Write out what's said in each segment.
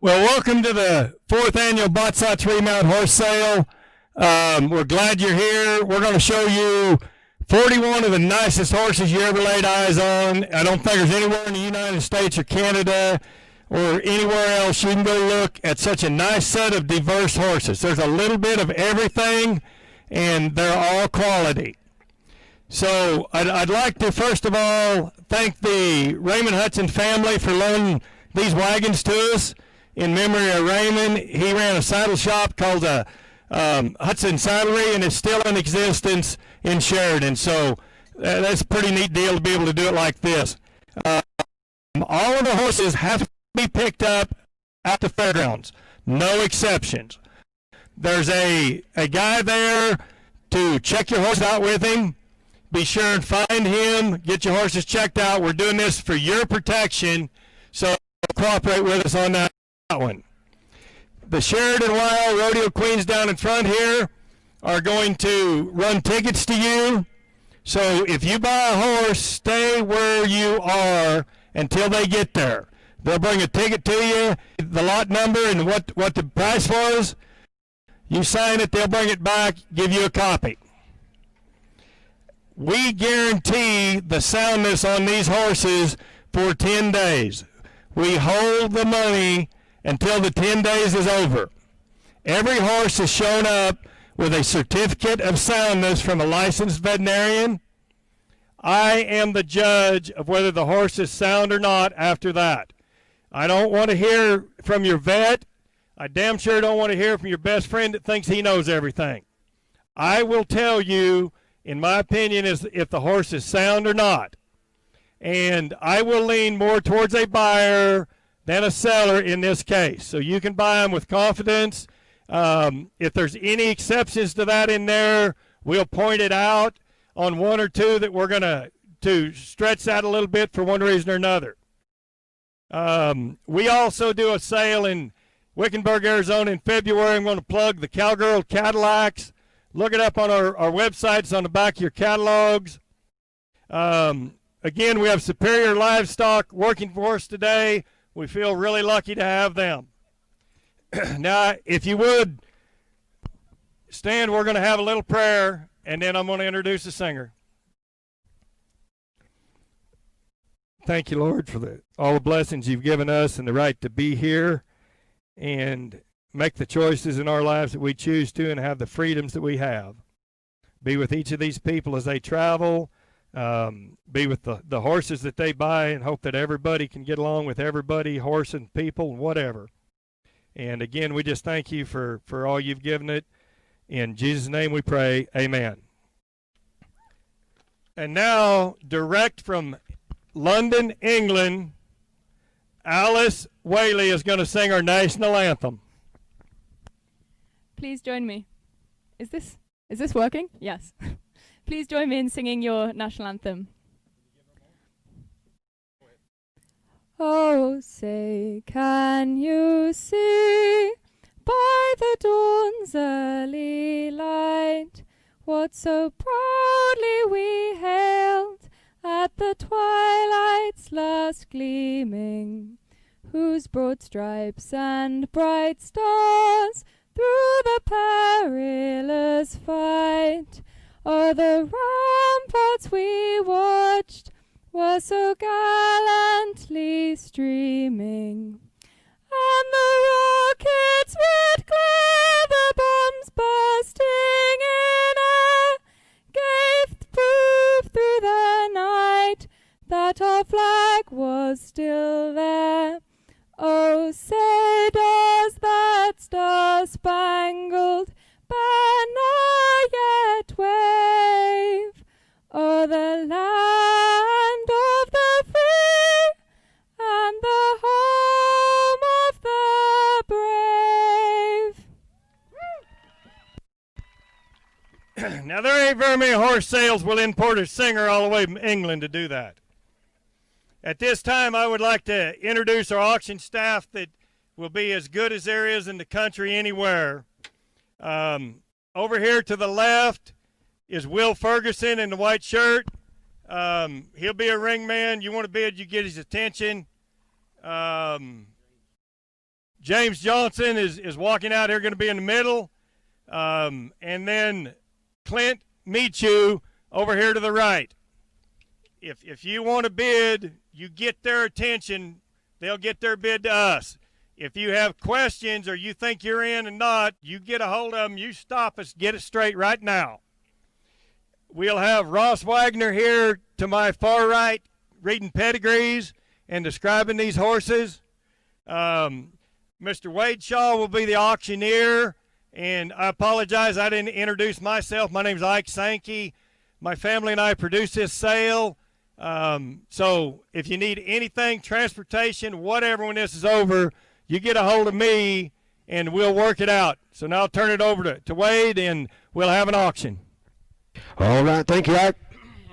Well, welcome to the 4th annual Sots Remount horse sale. We're glad you're here. We're going to show you 41 of the nicest horses you ever laid eyes on. I don't think there's anywhere in the United States or Canada or anywhere else you can go look at such a nice set of diverse horses. There's a little bit of everything, and they're all quality. So I'd like to first of all thank the Raymond Hudson family for loaning these wagons to us in memory of Raymond. He ran a saddle shop called Hudson Saddlery, and it's still in existence in Sheridan. So that's a pretty neat deal to be able to do it like this. All of the horses have to be picked up at the fairgrounds, no exceptions. There's a guy there to check your horse out with him. Be sure and find him, get your horses checked out. We're doing this for your protection, so cooperate with us on that one. The Sheridan Wild Rodeo Queens down in front here are going to run tickets to you. So if you buy a horse, stay where you are until they get there. They'll bring a ticket to you, the lot number and what the price was. You sign it, they'll bring it back, give you a copy. We guarantee the soundness on these horses for 10 days. We hold the money until the 10 days is over. Every horse is shown up with a certificate of soundness from a licensed veterinarian. I am the judge of whether the horse is sound or not after that. I don't want to hear from your vet. I damn sure don't want to hear from your best friend that thinks he knows everything. I will tell you, in my opinion, is if the horse is sound or not. And I will lean more towards a buyer than a seller in this case. So you can buy them with confidence. If there's any exceptions to that in there, we'll point it out on one or two that we're going to stretch that a little bit for one reason or another. We also do a sale in Wickenburg, Arizona in February. I'm going to plug the Cowgirl Cadillacs. Look it up on our websites on the back of your catalogs. Again, we have superior livestock working for us today. We feel really lucky to have them. Now, if you would, stand, we're going to have a little prayer, and then I'm going to introduce the singer. Thank you, Lord, for all the blessings you've given us and the right to be here and make the choices in our lives that we choose to and have the freedoms that we have. Be with each of these people as they travel. Be with the horses that they buy, and hope that everybody can get along with everybody, horse and people and whatever. And again, we just thank you for all you've given it. In Jesus' name we pray, amen. And now, direct from London, England, Alice Whaley is going to sing our national anthem. Please join me. Is this working? Yes. Please join me in singing your national anthem. Oh, say, can you see by the dawn's early light what so proudly we hailed at the twilight's last gleaming, whose broad stripes and bright stars through the perilous fight o'er the ramparts we watched were so gallantly streaming, and the rockets' red glare, the bombs bursting in air, gave proof through the night that our flag was still there. Oh, say does that star-spangled banner yet wave o'er the land of the free and the home of the brave? Now, there ain't very many horse sales will import a singer all the way from England to do that. At this time, I would like to introduce our auction staff that will be as good as there is in the country anywhere. Over here to the left is Will Ferguson in the white shirt. He'll be a ring man. You want to bid, you get his attention. James Johnson is walking out here, going to be in the middle. And then Clint Michu over here to the right. If you want to bid, you get their attention, they'll get their bid to us. If you have questions or you think you're in and not, you get a hold of them, you stop us, get it straight right now. We'll have Ross Wagner here to my far right reading pedigrees and describing these horses. Mr. Wade Shaw will be the auctioneer, and I apologize I didn't introduce myself. My name's Ike Sankey. My family and I produce this sale. So if you need anything, transportation, whatever, when this is over, you get a hold of me and we'll work it out. So now I'll turn it over to Wade and we'll have an auction. All right, thank you, Ike.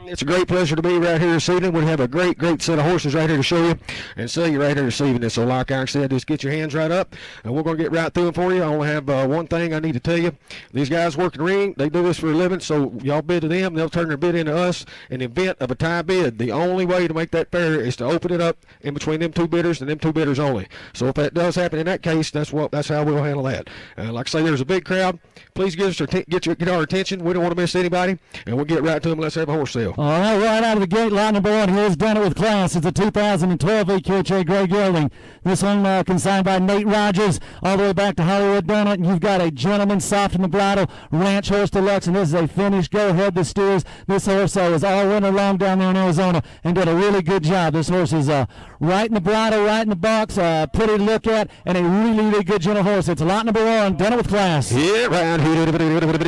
It's a great pleasure to be right here this evening. We have a great set of horses right here to show you and sell you right here this evening. So like I said, just get your hands right up, and we're going to get right through them for you. I only have one thing I need to tell you. These guys work the ring. They do this for a living, so y'all bid to them. They'll turn their bid into us in the event of a tie bid. The only way to make that fair is to open it up in between them two bidders and them two bidders only. So if that does happen in that case, that's how we'll handle that. Like I say, there's a big crowd. Please get our attention. We don't want to miss anybody, and we'll get right to them. Let's have a horse sale. All right out of the gate, line number one. Here's Done It With Class. It's a 2012 AQHA Gray Gelding. This one consigned by Nate Rogers, all the way back to Hollywood Done It. And you've got a Gentleman Soft in the Bridle Ranch Horse Deluxe, and this is a finished go-ahead that steers. This horse was all winter long down there in Arizona and did a really good job. This horse is right in the bridle, right in the box, pretty to look at, and a really good gentle horse. It's lot number one, Done It With Class. Yeah, right.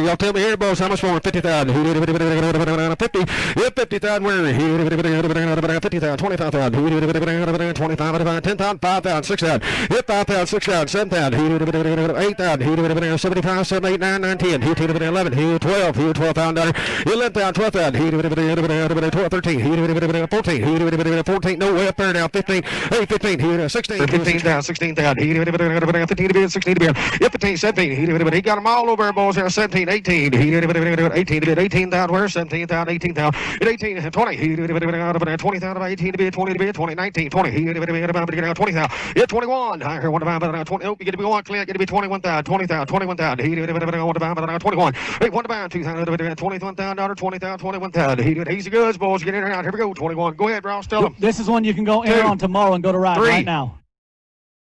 Y'all tell me here, boss, how much for 50,000? 50. Yeah, 50,000. Where? 50,000. 25,000. 25,000. 10,000. 5,000. 6,000. Hit 5,000. 6,000. 7,000. 8,000. 75. 7, 8, 9, 9, 10. 11. 12. 12,000. 11,000. 12,000. 12, 13. 14. 14. No way up there now. 15. Hey, 15. 16. 15,000. 16,000. 15. 16. Yeah, 15. 17. He got them all over, boys. 17. 18. 18,000. Where? 17,000. 18,000. 18, 20, 20,000, 18 to be 20 to be 20, 19, 20, 20,000, yeah, 21, I hear 20, oh, you get to be 1, Clint, get to be 21,000, 20,000, 21,000, 21, hey, 1 to bound, 2,000, $21,000, 20,000, 21,000, easy goods, boys, get in and out, here we go, 21, go ahead, Ross, tell them. This is one you can go enter on tomorrow and go to ride right now.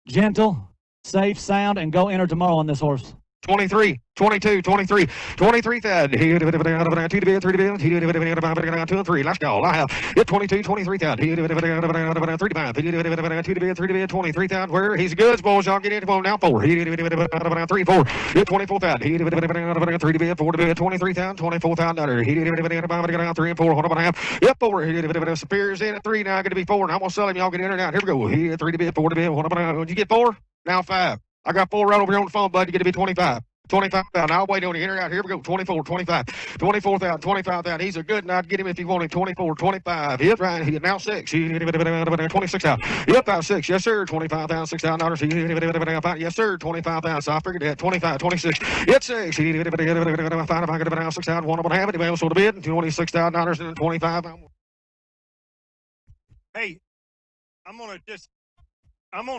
Gentle, safe, sound, and go enter tomorrow on this horse. 23, 22, 23, 23,000. 2 to bid, 3 to bid, 2 and 3. Let's go. I have 22, 23,000. 3 to 5. 2 to bid, 3 to bid, 23,000. Where? He's goods, boys. Y'all get into him now. 4. 3, 4. 24,000. 3 to bid, 4 to bid, 23,000. 24,000. 3 and 4. Hold on, I have. Yep, 4. Superior's in at 3. Now I get to be 4. And I'm going to sell him. Y'all get in and out. Here we go. 3 to bid, 4 to bid. Hold on. Did you get 4? Now 5. I got 4 right over here on the phone, bud. You get to be 25. 25,000. I'll wait on you. Enter out. Here we go. 24, 25, 24,000, 25,000. He's a good, and I'd get him if you want him. 24, 25. Yep, right. He now 6. 26,000. Yep, 6. Yes, sir. 25,000, $6,000. Yes, sir. 25,000. So I figured that. 25, 26. Yep, 6. 6,000. One of them have it. Anybody else want to bid? $26,000 and 25. Hey, I'm gonna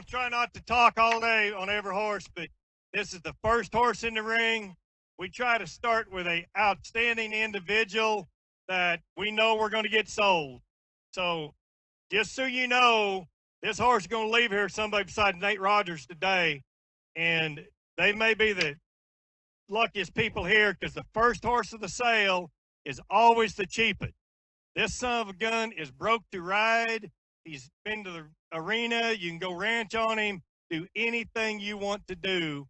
try not to talk all day on every horse, but this is the first horse in the ring. We try to start with an outstanding individual that we know we're going to get sold. So just so you know, this horse is going to leave here somebody besides Nate Rogers today, and they may be the luckiest people here because the first horse of the sale is always the cheapest. This son of a gun is broke to ride. He's been to the arena. You can go ranch on him, do anything you want to do.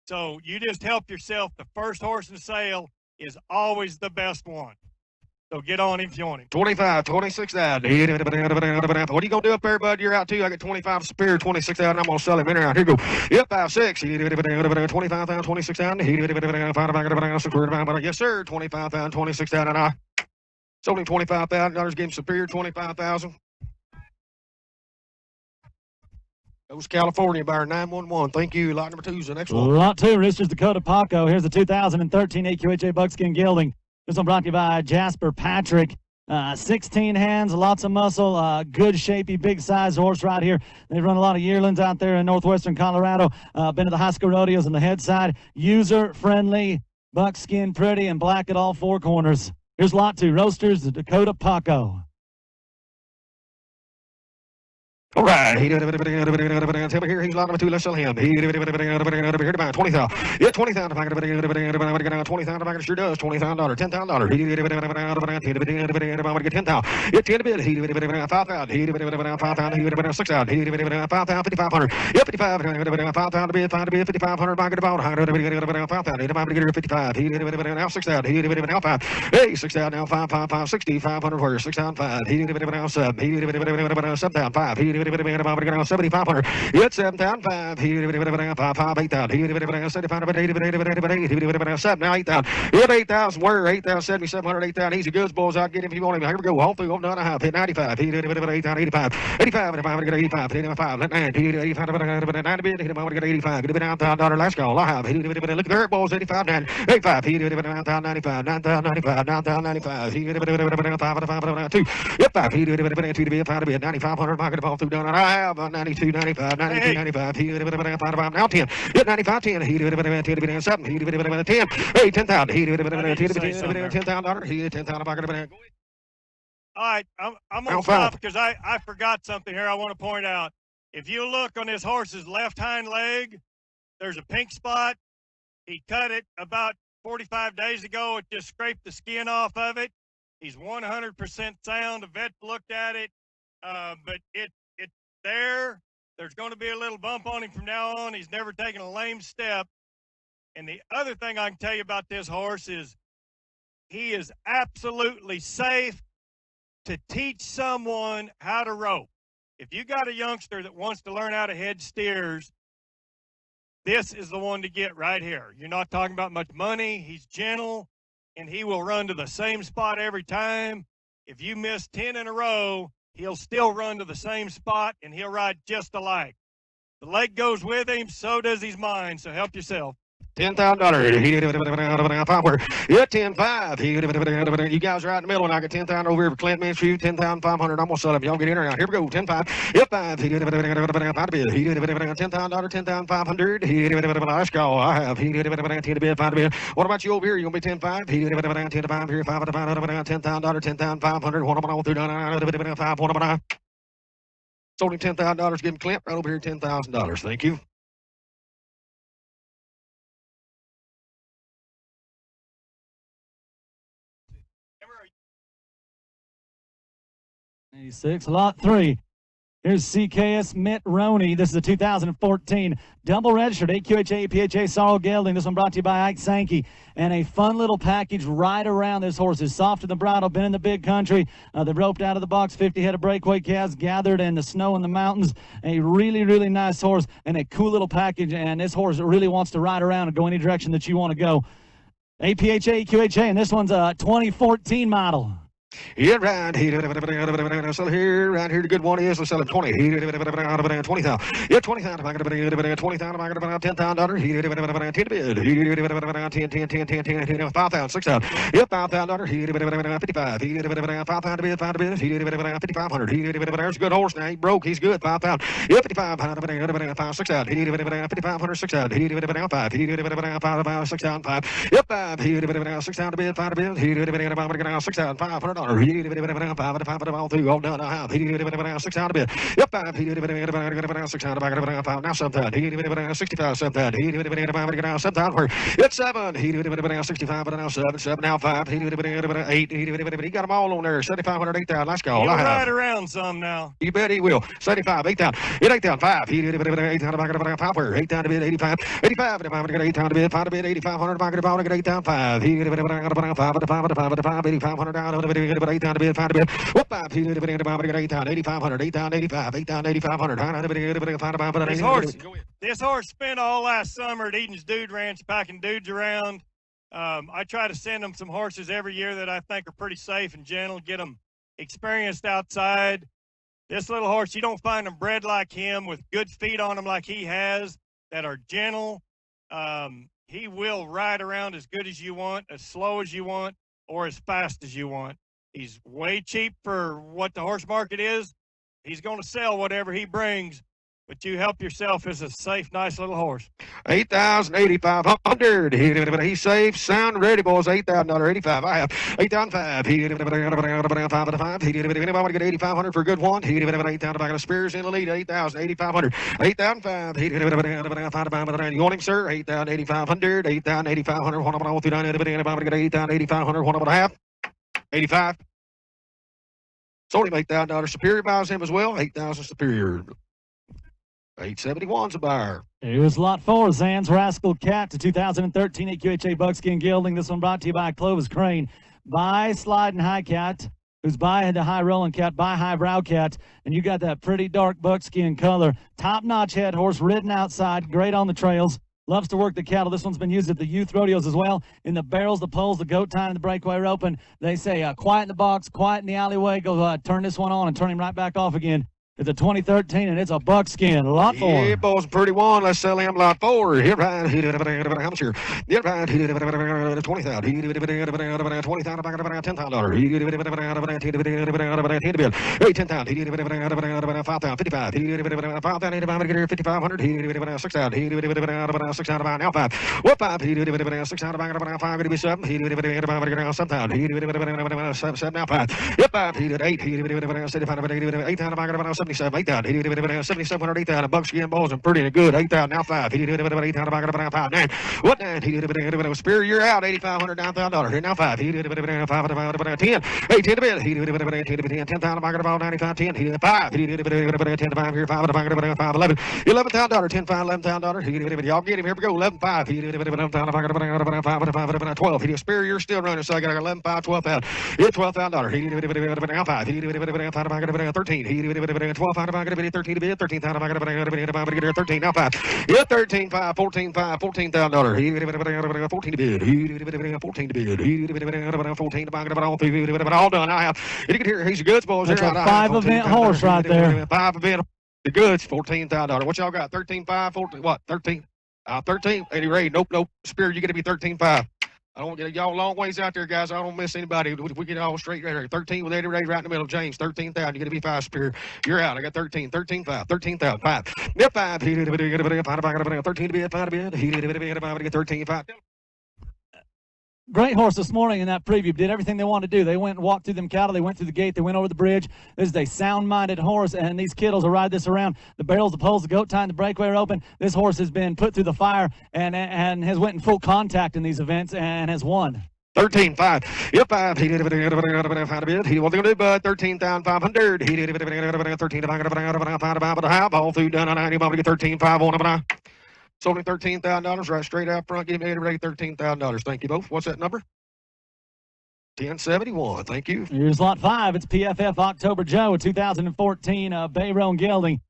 So you just help yourself. The first horse in the sale is always the best one. So get on him if you want him. 25, 26,000. What are you going to do up there, bud? You're out too. I got 25 Superior, 26,000. I'm going to sell him in and out. Here you go. Yep, 5, 6. 25,000, 26,000. Yes, sir. 25,000, 26,000. And I sold him $25,000. Gave him Superior, 25,000. That was California buyer 911. Thank you. Lot number 2 is the next one. Lot 2, Richards Dakota Paco. Here's the 2013 AQHA Buckskin Gelding. This one brought to you by Jasper Patrick. 16 hands, lots of muscle, good shapey, big size horse right here. They run a lot of yearlings out there in northwestern Colorado. Been to the high school rodeos on the head side. User friendly, buckskin pretty, and black at all four corners. Here's lot 2, Roasters, the Dakota Paco. All right, he did it here. He's lot 2. Let's sell him. He did it here to buy 20,000. Yeah, 20,000. If I could 20,000, if I sure does. $20,000, $10,000. He did it I get 10,000. Yeah, 10 a bit. He did it 5,000. He did it 5,000. He did it 6,000. He did it 5,000, 5,500. Yeah, 55. 5,000 to bid, 5,500. I get about 100. 5,000. He did it 55. He did it now 6,000. He did it now 5. Hey, 6,000 now 5, 5, 5, 60, 500 for 6,005. He did it now 7. He did it 7,005. He did 7,500. It's 7,005. He did 5, 5, 8,000. He did 7,500. He did 7, now 8,000. Hit 8,000. Where 8,000, 7,700, 8,000. Easy goods, bulls. I'll get him if you want him. Here we go. Home through, home half. Hit 95. He did 8,000, 85. 85. If I would get 85, hit him 5. Let 9. He did 85. 90 bid. Hit him. I would get 85. Get him $9,000. Last call. I have. He did look there, bulls. 85, 9. 85. He did 9,095. 9,095. 9,095. He did 5, 2. Yep, 5. He did 2 to be 5 to be 9,500. Market of all through down. I have 92, 95, 92, 95. He did 5, now 10. Hit 95, 10. He did 10 to be 7. He did 10. Hey, 10,000. He did 10 to be $10,000. He did 10,000. Market of all right, I'm going to stop because I forgot something here I want to point out. If you look on this horse's left hind leg, there's a pink spot. He cut it about 45 days ago. It just scraped the skin off of it. He's 100% sound. The vet looked at it, but it's there. There's going to be a little bump on him from now on. He's never taken a lame step. And the other thing I can tell you about this horse is he is absolutely safe to teach someone how to rope. If you got a youngster that wants to learn how to head steers, this is the one to get right here. You're not talking about much money. He's gentle, and he will run to the same spot every time. If you miss 10 in a row, he'll still run to the same spot, and he'll ride just alike. The leg goes with him, so does his mind, so help yourself. $10,000. He did 5. Yeah, 10,500. He did you guys are right in the middle, and I got 10,000 over here for Clint Minshew. 10,500. I'm gonna sell him. Y'all get in or out. Here we go. 10,500. Yep, 5. He did 5. He did $10,000. 10,500. He did last call. I have. He did 10 to bid, 5 to bid. What about you over here? You gonna be 10,500? He did 10 to 5 here. 5 to 5. $10,000. 10,500. One of them through 5. One of them. Sold him $10,000. Give him Clint right over here. $10,000. Thank you. Lot 3. Here's CKS Mitt Roney. This is a 2014 double registered AQHA, APHA, Sorrel Gelding. This one brought to you by Ike Sankey. And a fun little package right around this horse. Is soft in the bridle, been in the big country. They've roped out of the box, 50 head of breakaway calves gathered in the snow in the mountains. A really, really nice horse and a cool little package. And this horse really wants to ride around and go any direction that you want to go. APHA, AQHA, and this one's a 2014 model. Yeah, right. He did sell here. Right here, the good one is. Let's sell him 20. He did 20,000. Yeah, 20,000. I got 20,000. I got $10,000. He did 10 bid. He did 10, 5,000, 6,000. Yeah, $5,000. He did 55. He did 5,000 bid, 5 bid. He did 5,500. He did there's a good horse now. He broke. He's good. 5,000. Yeah, 55. 6,000. He did 5,500. 6,000. He did 5. He did 5, 6,000. 5. Yep, 5. He did 6,000 bid, 5 bid. He did 6,500. He did 5 all through all done. He did 6,000 a bit. Yep, 5. He did 6,000. Now 7,000. He did 65. 7,000. He did 7,000. It's 7. He did 65. Now 7. 7 now 5. He did 8. He got them all on there. 7,500. 8,000. Let's go. He'll ride around some now. You bet he will. 75. 8,000. Hit 8,000. 5. He did 8,000. I got 5. 8,000 to bid. 85. 85. If I get 8,000 to bid. 5 to bid. 8,500. If I get 8,000. 5. He did 5. 8,500 down. But 8,000 to bid, 5 to bid. Whoop, 5. He did 8,000, 8,500, 8,000, 85, 8,000, 8,500. This horse spent all last summer at Eden's Dude Ranch packing dudes around. I try to send them some horses every year that I think are pretty safe and gentle, get them experienced outside. This little horse, you don't find them bred like him with good feet on them like he has that are gentle. He will ride around as good as you want, as slow as you want, or as fast as you want. He's way cheap for what the horse market is. He's going to sell whatever he brings, but you help yourself. It's a safe, nice little horse. 8,000, 8,500. He's safe, sound, ready, boys. $8,000, 85. I have 8,005. Anybody want to get 8,500 for a good one? 8,000 back of the Spears in the lead. 8,000, 8,500. 8,005. You want him, sir? 8,000, 8,500. 8,000, 8,500. One of them, anybody want to get 8,000, 8,500. One of them, half. 85. Sold him $8,000. Superior buys him as well. 8,000 Superior. 871's a buyer. It was lot 4, Zan's Rascal Cat to 2013 AQHA Buckskin Gelding. This one brought to you by Clovis Crane. By Sliding High Cat, who's by the High Rolling Cat, by High Brow Cat. And you got that pretty dark buckskin color. Top-notch head horse, ridden outside, great on the trails. Loves to work the cattle. This one's been used at the youth rodeos as well. In the barrels, the poles, the goat tying, and the breakaway roping. They say, quiet in the box, quiet in the alleyway. Go turn this one on and turn him right back off again. It's a 2013, and it's a buckskin. Lot 4. Yeah, boys, pretty one. Let's sell him lot 4. Here, right. How much here? Here, right. 20,000. 20,000. $10,000. 10,000. 5,000. 55. 5,000. 5,500. 6,000. 6,000. Now 5. What 5? 6,000. 5. It'll be 7. 7,000. 7 now 5. Yep, 5. 8. 8,000. 77, 8,000, 7,700, 8,000, buckskin balls and pretty and good, 8,000, now 5, 8,000, 5, 9, what 9, Spear, you're out, 8,500, $9,000, here now 5, 10, 8, 10 to bid, 10,000, 95, 10, 5, 10 to 5, here 5, 11, $11,000, 10, 5, $11,000, y'all get him, here we go, 11, 5, 12, Spear, you're still running, so I got 11, 5, 12,000, here $12,000, now 5, 13, 12,000, I'm going to bid 13 to bid, 13,000, I'm going to bid 13, now 5. Yeah, 13, 5, 14, 5, $14,000. 14 to bid, 14 to bid, 14 to all done. I have, you can hear, he's a goods, boys. That's a 5-event horse right there. 5 event, the goods, $14,000. What y'all got? 13, 5, 14, what? 13? 13, Eddie Ray, nope. Spear, you're going to be 13, 5. I don't get y'all long ways out there, guys. I don't miss anybody. We get all straight right here. 13 with Eddie Ray right in the middle. James, 13,000. You're going to be 5 Spear. You're out. I got 13, 13, 5, 13,000, 5. Yep, 5. 13 to be 5 to be 13, 5. Great horse this morning in that preview. Did everything they wanted to do. They went and walked through them cattle. They went through the gate. They went over the bridge. This is a sound-minded horse, and these kiddos will ride this around. The barrels, the poles, the goat tying, the breakaway are open. This horse has been put through the fire and has went in full contact in these events and has won. 13, 5. Yep, 5. He wasn't going to do, but 13,500. He did 13,500. All through done on 90. I'm going to get 13,500 on him. Sold him $13,000 right straight out front. Give me Eddie Ray $13,000. Thank you both. What's that number? 1071. Thank you. Here's lot 5. It's PFF October Joe 2014 Bayroan Gelding,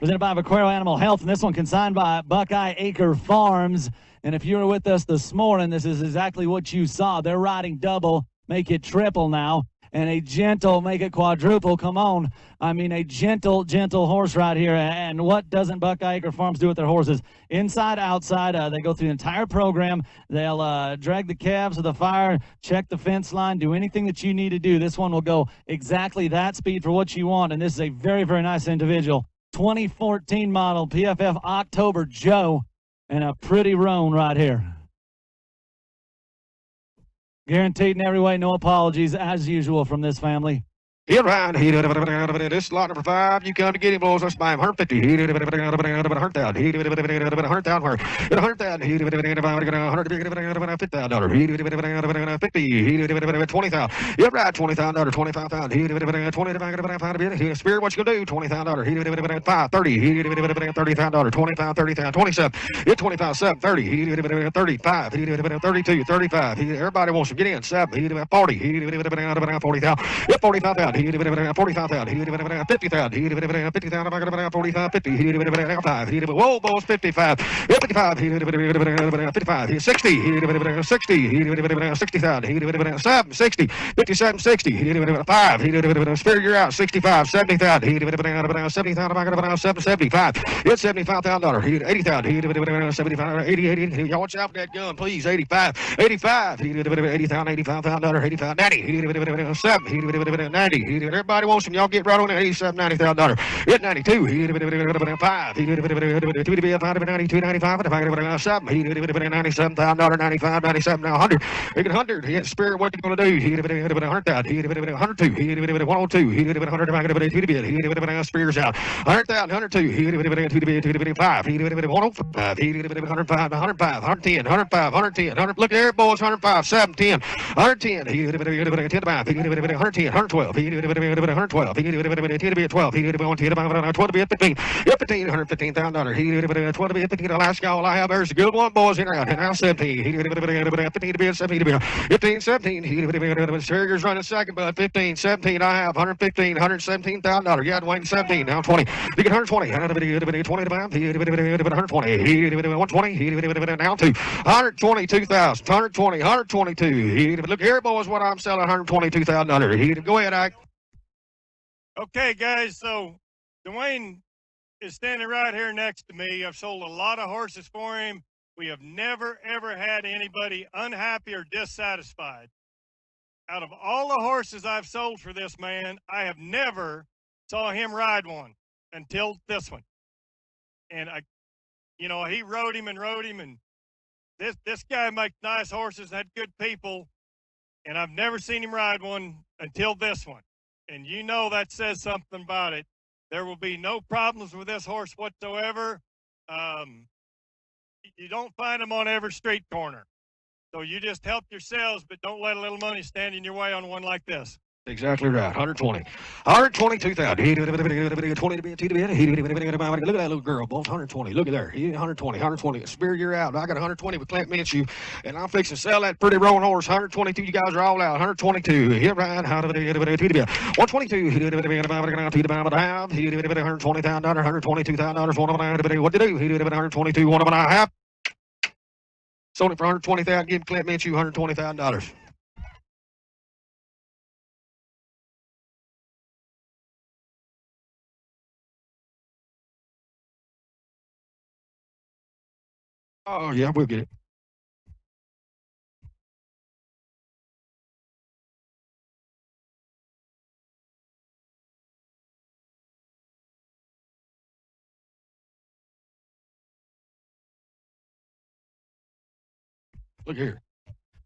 presented by Vaquero Animal Health, and this one consigned by Buckeye Acre Farms. And if you were with us this morning, this is exactly what you saw. They're riding double, make it triple now, and a gentle, make it quadruple. Come on. I mean, a gentle horse right here. And what doesn't Buckeye Acre Farms do with their horses? Inside, outside, they go through the entire program. They'll drag the calves to the fire, check the fence line, do anything that you need to do. This one will go exactly that speed for what you want, and this is a very, very nice individual. 2014 model PFF October Joe, and a pretty roan right here. Guaranteed in every way, no apologies, as usual from this family. He right. This lot number 5. You come to get him, boys. Let's buy him 150. He 100,000. He 100,000 where? 100,000. He $50,000. 50. He 20,000. Yep, right. $20,000. 25,000. He 20,000. Spirit, what you gonna do? $20,000. He 5. 30. He $30,000. 25, 30,000. 27. He 25, 7, 30. He 35. He 32, 35. Everybody wants to get in. 7. He 40. He 40,000. Yep, 45,000. 45,000. 50,000. 50,000. 45, 50. 5. Whoa, boys, 55. 55. 55. 60. 60. 60,000. 7. 60. 57. 60. 5. Spare you're out. 65. 70,000. 70,000. 75. It's $75,000. 80,000. 75. 80. 80. Y'all watch out for that gun, please. 85. 85. 80,000. 85,000. 85. 90. 7. 90. Everybody wants them. Y'all get right on it. 87. $90,000. It's 92. 5. 92. 95. 7. $97,000. 95. 97. Now 100. Make it 100. Hit spirit. What you gonna do? 100,000. 102. 102. 100. Spears out. 100,000. 102. 5. 105. 105. 105. 110. 105. 110. 100. Look there, boys. 105. 7. 10. 110. 10 to 5. 110. 112. 112. 10 to be at 12. 12 to be at 15. 15. $115,000. 12 to be at 15. The last guy I have there's a good one, boys. In around. Now 17. 15 to be at 17 to be 15. 17. Sherry's running second, but 15. 17. I have 115. $117,000. Yeah, Dwayne 17. Now 20. You get 120. 20 to 5. 120. 120. Now 2. 122,000. 120. 122. Look here, boys, what I'm selling. $122,000. Go ahead, Ike. Okay, guys, so Dwayne is standing right here next to me. I've sold a lot of horses for him. We have never, ever had anybody unhappy or dissatisfied. Out of all the horses I've sold for this man, I have never saw him ride one until this one. And he rode him, and this guy makes nice horses, had good people, and I've never seen him ride one until this one. And that says something about it. There will be no problems with this horse whatsoever. You don't find them on every street corner. So you just help yourselves, but don't let a little money stand in your way on one like this. Exactly right. 120. 122,000. 20 to be. Look at that little girl, both 120. Look at there. 120. 120. Spear, you're out. I got 120 with Clint Minshew, and I'm fixing to sell that pretty rolling horse. 122. You guys are all out. 122. Hit right. 122. 120,000. $122,000. What to do? 122. One of them I have. Sold it for 120,000. Give Clint Minshew $120,000. Oh, yeah, we'll get it. Look here.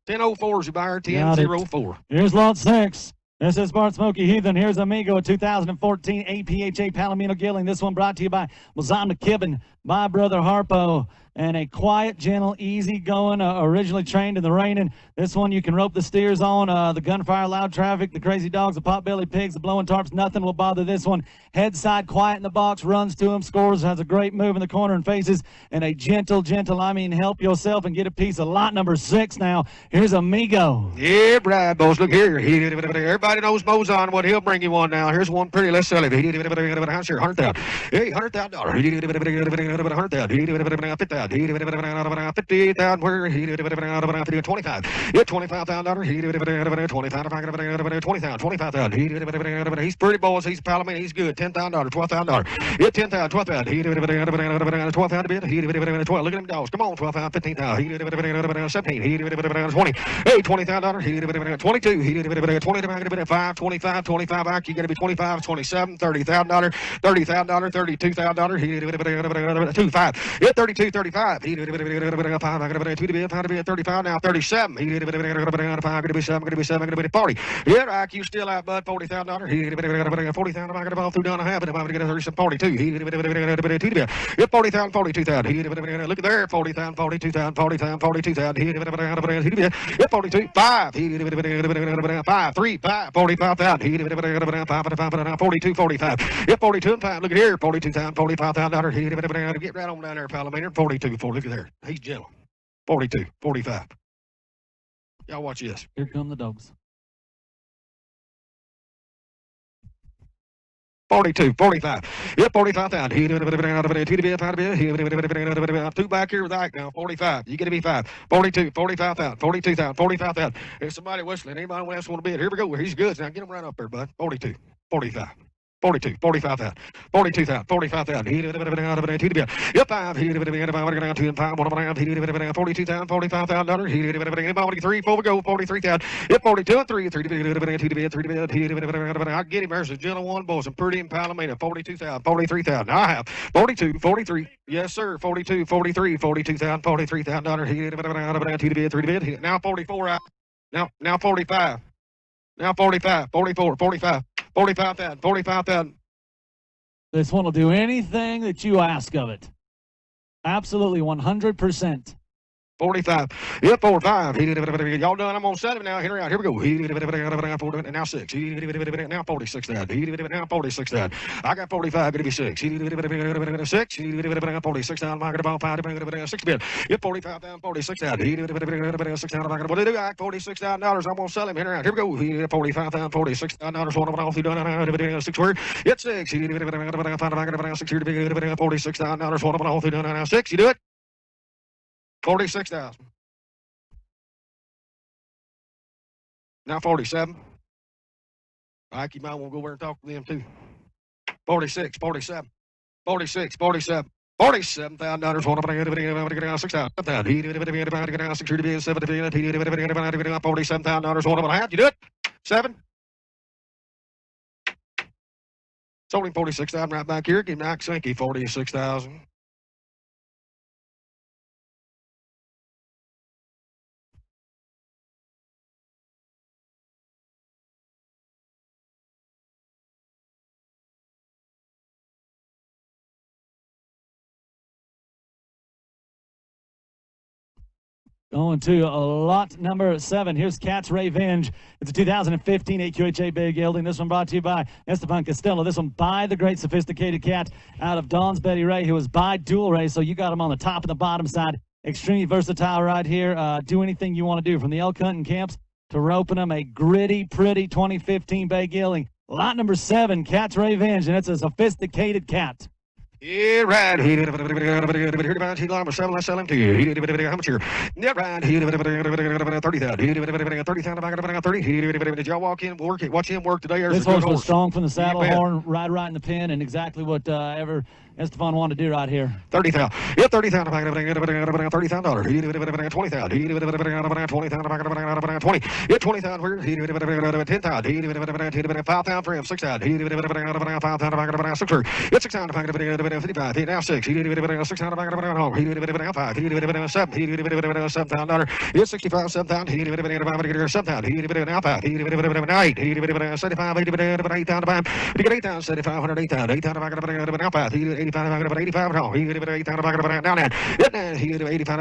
1004 is your buyer, 1004. Here's lot 6. This is Bart Smoky Heathen. Here's Amigo, 2014 APHA Palomino Gelding. This one brought to you by Mazama Kibbin, my brother Harpo, and a quiet, gentle, easy-going, originally trained in the reining. This one you can rope the steers on, the gunfire, loud traffic, the crazy dogs, the pot-belly pigs, the blowing tarps, nothing will bother this one. Head side, quiet in the box, runs to him, scores, has a great move in the corner and faces, and a gentle, help yourself and get a piece of lot number 6 now. Here's Amigo. Yeah, Brad, boys, look here. Everybody knows Mozon, what he'll bring you one now. Here's one pretty, let's sell it. $100,000. Hey, $100,000. 50,000. Where? 25. Yeah, $25,000. 25,000. He's pretty, boys. He's Palomino. He's good. $10,000. $12,000. Yeah, 10,000. 12,000. 12,000 to bid. 12. Look at them dogs. Come on, 12,000. 15,000. 17. 20. Hey, $20,000. 22. 20 to bid. 5. 25. 25. You got to be 25. 27. $30,000. $30,000. $32,000. 2. 5. Yeah, 32. 35. 5. 2 to be 35 now. 37. 5 going to be 7. Going to be 7. Going to be 40. Yeah, Ike, you still out, bud. $40,000. 40,000. I'm going to go through down a half, and I'm going to get 42. 2 to be. Yeah, 40,000. 42,000. Look at there. 40,000. 42,000. 40,000. 42,000. Yeah, 42. 5. 5. 3. 5. 45,000. 5. 42. 45. Yeah, 42 and 5. Look at here. 42,000. $45,000. Get right on down there, Palomino. 42. 40. Look at there. He's gentle. 42. 45. Y'all watch this. Here come the dogs. 42, 45. Yep, 45,000. Two back here with Ike now. 45. You get to be 5. 42, 45,000. 42,000. 45,000. There's somebody whistling. Anybody else want to bid? Here we go. He's good. Now get him right up there, bud. 42, 45. 42, 45,000, 42,000, 45,000. Yep, 5. 2 and 5. 42,000, 45,000. 43, 4 we go. 43,000. Yep, 42 and 3. 3 to bid. I get him. There's a gentle one, boys. I'm pretty in Palomino. 42,000, 43,000. I have 42, 43. Yes, sir. 42, 43, 42,000, 43,000. 2 to bid. 3 to bid. Now 44 out. Now 45. Now 45, 44, 45. 45,000, 45,000. This one will do anything that you ask of it. Absolutely, 100%. 45. Yep, 45. Y'all done? I'm going to set him now. Henry out. Here we go. Now 6. Now 46,000. Now 46,000. I got 45. Going to be 6. 6. 46,000. I got about 5. 6 bid. Yep, 45,000. 46,000. 6,000. What do they do? $46,000. I'm going to sell him. Henry out. Here we go. 45,000. $46,000. One of them off. He done 6 word. Yep, 6. 46,000. One of them off. He done 6. You do it? 46,000. Now 47. Ike, you might want to go over and talk to them too. 46, 47, 46, 47. $47,000. 6,000. 47,000. One of them. How'd you do it? 7. Sold him 46,000 right back here. Give me Ike Sankey 46,000. Going to lot number 7. Here's Cat's Revenge. It's a 2015 AQHA Big Gelding. This one brought to you by Esteban Costello. This one by the great sophisticated cat out of Dawn's Betty Ray, who was by Dual Ray. So you got him on the top and the bottom side. Extremely versatile right here. Do anything you want to do, from the elk hunting camps to roping them. A gritty, pretty 2015 Big Gelding. Lot number 7, Cat's Revenge, and it's a sophisticated cat. Yeah, right. He did number 7. Let's sell him to you. He did how much here? Yeah, right. He did 30,000. He did 30,000. Back up 30. Did y'all walk in, watch him work today? This horse was strong from the saddle horn, right in the pen, and exactly what ever Esteban wanted to do right here. 30,000. Yeah, 30,000. $30,000. He did 20,000. He did 20,000. 20. Yeah, 20,000. Where? He did 10,000. He did 5,000 for him. 6,000. He did 5,000. 6. Yeah, 6,000. 55. He now 6. He did 6,000 back at home. He did 5. He did 7. He did $7,000. He did 65. 7,000. He did 7,000. He did now 5. He did 8. He did 75. He did 8,000. He did 8,000. 7,500. 8,000. 8,000 back at now 5. He did 85. 85 at home. He did 8,000 back at down there. He did 85.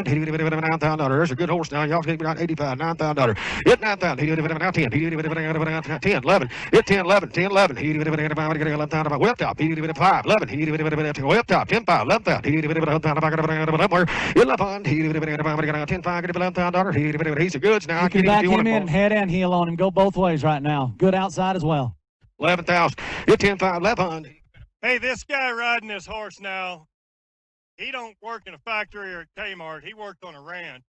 He did $9,000. There's a good horse now. Y'all take me out 85. $9,000. Hit 9,000. He did now 10. He did 10. 11. Hit 10. 11. 10. 11. He did 11,000. Whip top. He did 5. 11. He did whip top. 10. 5. 11,000. He did 11,000. Back at 11. He did 10. 5. $11,000. He's a goods now. You can back him in, head and heel on him. Go both ways right now. Good outside as well. 11,000. Hit 10. 5. 11. Hey, this guy riding this horse now, he don't work in a factory or a Kmart. He worked on a ranch,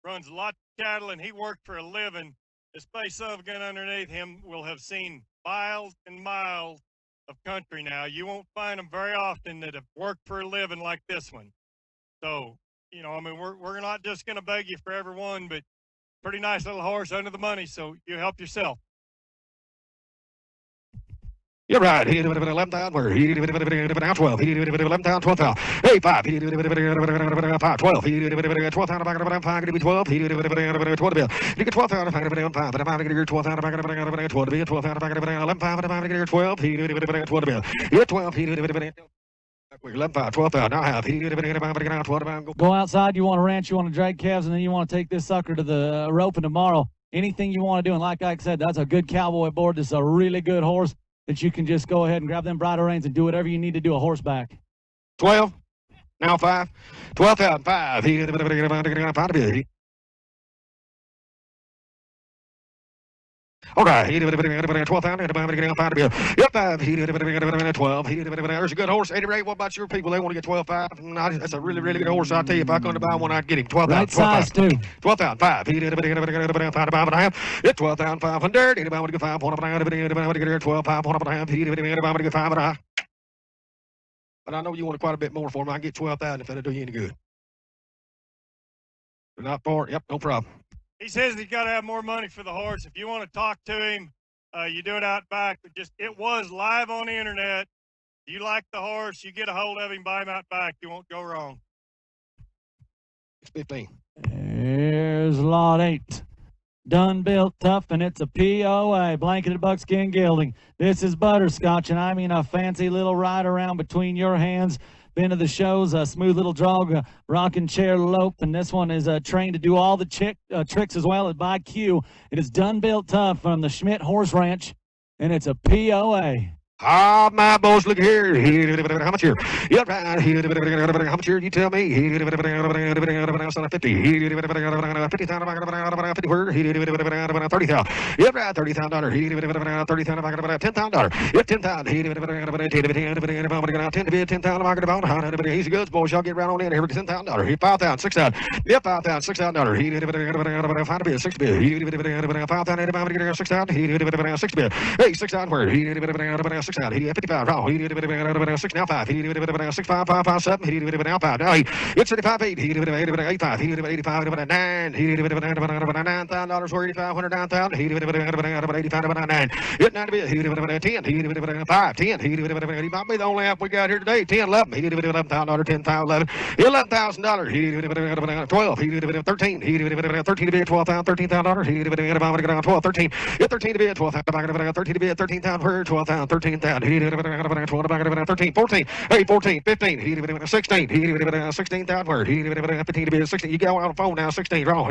runs a lot of cattle, and he worked for a living. This space gun underneath him will have seen miles and miles of country now. You won't find them very often that have worked for a living like this one. So, you know, I mean, we're not just going to beg you for every one, but pretty nice little horse under the money, so you help yourself. You're right. He did 11,000. Where? He did 12. He did 11,000. 12,000. Hey, 5. He did 5. 12. He did 12,000. Back at 5. He did 12. He did 12 bill. He did 12,000. Back at 5. But 5 get 12,000. Back at 12 bill. 12,000. Back at 11. 5. 5 get 12. He did 12 bill. He did 12. He did 11, 5, 12,000. I have. He did 12. Go outside. You want to ranch. You want to drag calves, and then you want to take this sucker to the roping tomorrow. Anything you want to do, and like Ike said, that's a good cowboy board. This is a really good horse that you can just go ahead and grab them bridle reins and do whatever you need to do a horseback. 12. Now 5. 12,000. 5. He did 5. All right, 12,000. Getting 5 to be. Yep, 5. 12. There's a good horse. 80 rate. What about your people? They want to get 12,500. That's a really, really good horse. I'll tell you, if I couldn't buy one, I'd get him 12,000. Right size, too. 12,000. 5. 5.5. It's 12,500. Anybody want to get 5? Anybody want to get 12? 5.5. Anybody want to get 5? But I know you want quite a bit more for him. I can get 12,000 if that'll do you any good. Not far. Yep, no problem. He says he's got to have more money for the horse. If you want to talk to him, you do it out back. But it was live on the internet. You like the horse, you get a hold of him, buy him out back. You won't go wrong. It's 15. Here's lot 8. Done, built, tough, and it's a POA, blanketed buckskin gelding. This is Butterscotch, and I mean a fancy little ride around between your hands. Been to the shows, a smooth little jog, a rocking chair lope, and this one is trained to do all the tricks as well as by cue. It is Done, built, tough from the Schmidt Horse Ranch, and it's a POA. Ah, my boys, look here. How much here? Yep, how much here? You tell me. 50. 50,000. 50 where? 30,000. Yep, $30,000. 30,000. $10,000. Yep, 10,000. 10 to bid. 10,000. Easy goods, boys. Y'all get right on in here. $10,000. 5,000. 6,000. Yep, 5,000. $6,000. 5 to bid. 6 to bid. 5,000. 6,000. 6 to bid. Hey, 6,000 where? 6,000. 55. Wrong. 6 now 5. 6 5 5 5 7. Now 5. Now 8. It's 75 8. 85. 85 9. $9,000 for 8,500. 9,000. 85 9. It's 9 to bid. 10. 5. 10. He might be the only app we got here today. 10 11. $11,000. 10,000 11. $11,000. 12. 13. 13 to bid. 12,000. $13,000. 12. 13. 13 to bid. 12,000. 13 to bid. 13,000. 12,000. 13,000. 13, 14, hey, 14, 15, 16, 16,000 word, 15 to be 16, you got on the phone now, 16, wrong,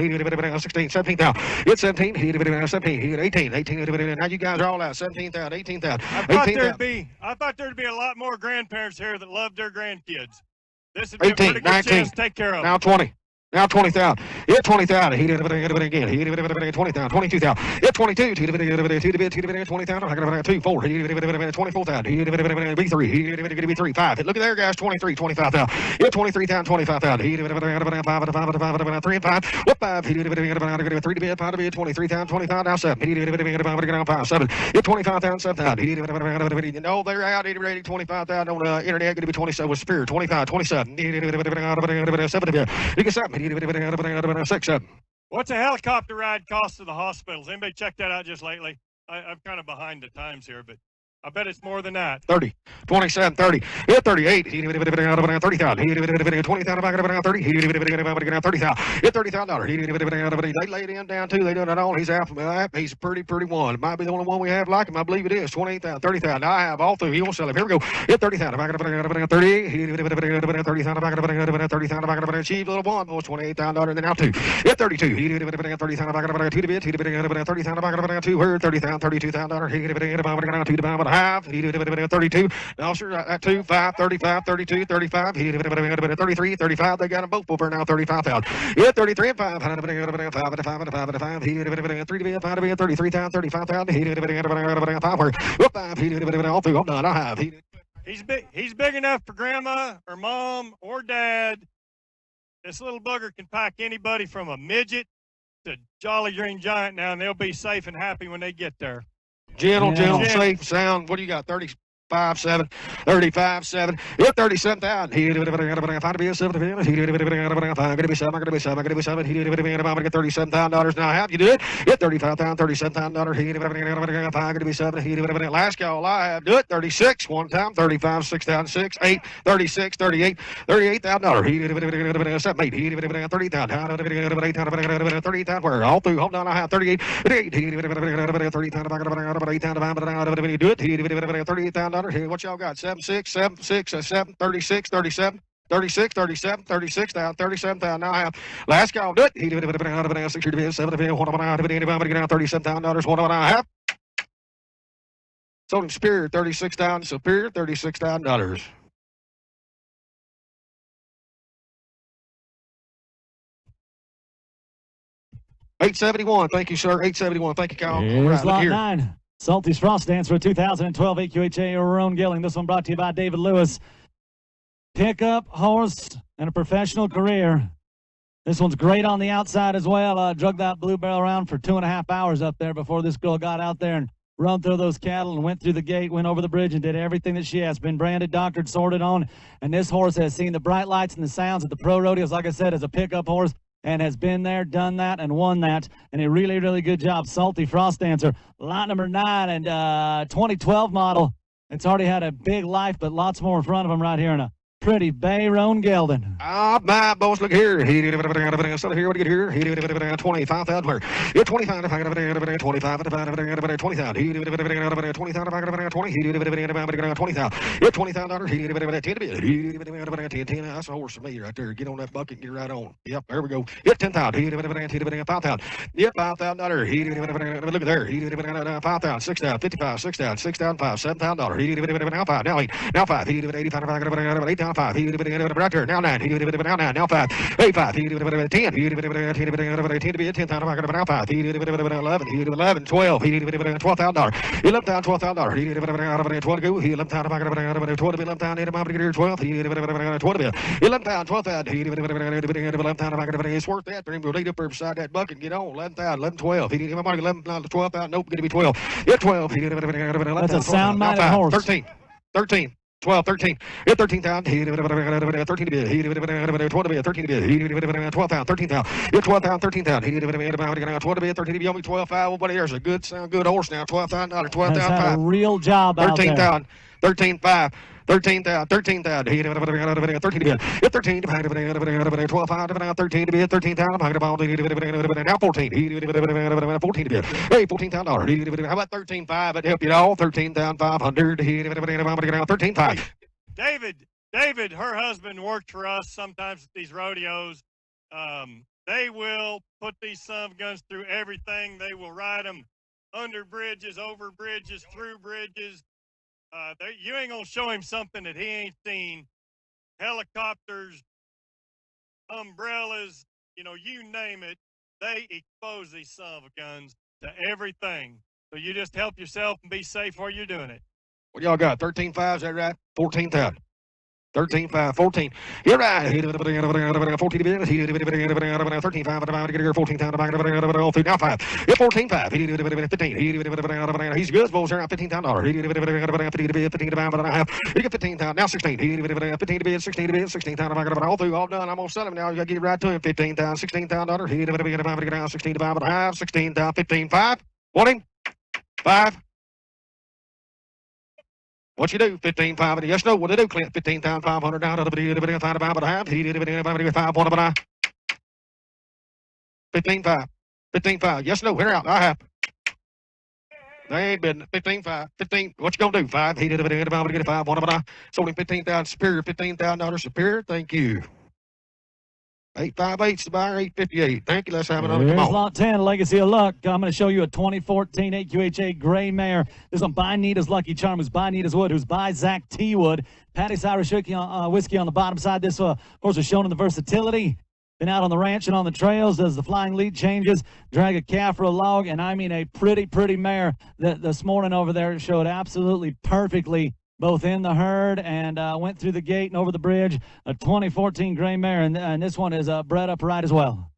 16, 17,000, it's 17, 17, 18, 18, now you guys are all out, 17,000, 18,000, I thought there'd be a lot more grandparents here that love their grandkids. This would be 18, a pretty good 19, chance to take care of them. now 20. Now 20,000. Yeah, 20,000. He did it again. He did it 20,000. 22,000. Yeah, 22. 20,000. I got 2, 4. He did it 24,000. He did it B3. He did it B3. 5. Look at there, guys. 23. 25,000. Yeah, 23,000. 25,000. He did it 5 3 and 5. What 5? He did it 3 to bid. 5 to bid. 23,000. 25 now 7. He did it 5 7. Yeah, 25,000. 7,000. He did it. No, they're out. He did 25,000 on the internet. Going to be 27 with Spirit. 25, 27. He did it 7 to bid. You get 7. 6, 7. What's a helicopter ride cost to the hospitals? Anybody check that out just lately? I'm kind of behind the times here, but I bet it's more than that. 30, 27, 30, yeah, 38. He did it 30,000. He did it 20,000. I got 30. He did it 30,000. Yeah, $30,000. He did it. They laid him down too. They done it all. He's alpha. He's a pretty one. It might be the only one we have like him. I believe it is. 28,000, 30,000. I have all through. He won't sell him. Here we go. Yeah, 30,000. I got 30. He did it 30,000. I got 30,000. I got cheap little one. Was $28,000. And then now 2. Yeah, 32. He did it 30,000. I got 2 to bid. He did it 30,000. I got 2. Where 30,000, $32,000. He did it 2 to buy. Half. He did it 32. No, sure, at 2, 5, 35, 32, 35. He did it 33, 35. They got them both over now, 35,000. Yeah, 33 and 5. 5 and 5. He did it 3 to be 5 to be 33,000, 35,000. He did it 5 where. Whoop, 5. He did it all through. I'm done. I have. He's big enough for grandma or mom or dad. This little bugger can pack anybody from a midget to Jolly Green Giant now, and they'll be safe and happy when they get there. Gentle, safe, sound. What do you got? 35, 7, 35, 7. Yeah, 37,000. He did it 5 to be 7. He did it 5. I'm going to be 7. I'm going to be 7. I'm going to be 7. He did it. I'm going to get $37,000 now. Have you do it? Yeah, $35,000, $37,000. He did it 5. I'm going to be 7. He did it. Last call I have. Do it. 36 one time. 35, 6,000, 6, 8, 36, 38, $38,000. He did it 7, 8. He did it 30,000. 30,000. Where all through. Hold on. I have 38. 38. He did it 30,000. 8,000. Do it. He did it 38,000. Here, what y'all got? 7, 6, 7, 6, 7, 36, 37, 36, 37, 36,000, 37,000. Now I have last call. Do it. He did it 6 to 7. What am I going to get $37,000? What am I have? Sold him Superior 36,000. Superior $36,000. 871. Thank you, sir. 871. Thank you, Kyle. Here's Right, look lot here. 9. Salty's Frost Dance for 2012 AQHA Remount Gelding. This one brought to you by David Lewis. Pickup horse and a professional career. This one's great on the outside as well. Drug that blue barrel around for 2.5 hours up there before this girl got out there and run through those cattle and went through the gate, went over the bridge, and did everything that she has. Been branded, doctored, sorted on, and this horse has seen the bright lights and the sounds at the pro rodeos, like I said, as a pickup horse, and has been there, done that, and won that, and a really, really good job. Salty Frost Dancer, lot number 9, and 2012 model. It's already had a big life, but lots more in front of him right here in a pretty bay roan gelding. Ah, my boss, look here. So here, what do you get here? 25,000. Where? Yeah, 25. 25. 20,000. 20,000. Yeah, $20,000. 10. That's a horse for me right there. Get on that bucket and get right on. Yep, there we go. Yeah, 10,000. 5,000. Yep, $5,000. Look at there. 5,000. 6,000. 55. 6,000. 6,005. $7,000. Now 5. Now 8. Now 5. 85. 8,000. 5. Right there. Now 9. Now 9. Now 5. 8, 5. 10. 10 to be 10,000. Now 5. 11. 12. $12,000. $11,000. 12 to go. 11,000. 12 to be 11,000. 12. 11,000. 12,000. It's worth that for him to lead up there beside that bucket and get on. 11,000. 11, 12. 12,000. Nope, going to be 12. Yeah, 12. That's a sound-minded horse. 13. 13. 12, 13. Yeah, 13,000. 13 to bid. 12 to bid. 13 to bid. 12,000. 13,000. Yeah, 12,000. 13,000. 12 to bid. 13 to bid. Only 12,500. But there's a good horse now. $12,000. 12,000. Has had a real job out there. 13,000. 13,500. 13,000. 13,000. 13 to bid. Yeah, 13 to bid. 12,500. 13 to bid. 13,000. Now 14. 14 to bid. Hey, $14,000. How about 13,500? That'd help you all. 13,500. 13,500. David, her husband worked for us sometimes at these rodeos. They will put these son of guns through everything. They will ride them under bridges, over bridges, through bridges. You ain't gonna show him something that he ain't seen. Helicopters, umbrellas, you name it. They expose these son of guns to everything. So you just help yourself and be safe while you're doing it. What y'all got? 13,500, is that right? 14,000. 13,500. 14. You're right. 14 to bid. 13,500. 14,000. Now 5. Yeah, 14,500. 15. He's good. Bulls are out. $15,000. 15,500. You get 15,000. Now 16. 15 to bid. 16 to bid. 16,000. All through. All done. I'm gonna sell him now. You gotta get it right to him. 15,000. $16,000. 16,500. 16,000. 15,500. Want him? 5. What you do? 15,500. Yes, no. What do they do, Clint? 15,500 down to the 5. 15,500. 15,500. Yes, no. Here out. I have. They ain't been 15,500. 15. What you gonna do? 5. He did it. I'm gonna get 5. Sold him 15,000 superior. $15,000 superior. Thank you. 858's the buyer. 858. Thank you. Let's have another. Here's Come on. lot 10, Legacy of Luck. I'm going to show you a 2014 AQHA Gray Mare. This one by Nita's Lucky Charm, who's by Nita's Wood, who's by Zach T. Wood. Patty's Irish whiskey on the bottom side. This horse is shown in the versatility. Been out on the ranch and on the trails, does the flying lead changes, drag a calf or a log, and I mean a pretty, pretty mare that this morning over there showed absolutely perfectly both in the herd and went through the gate and over the bridge. A 2014 Gray Mare, and this one is bred upright as well.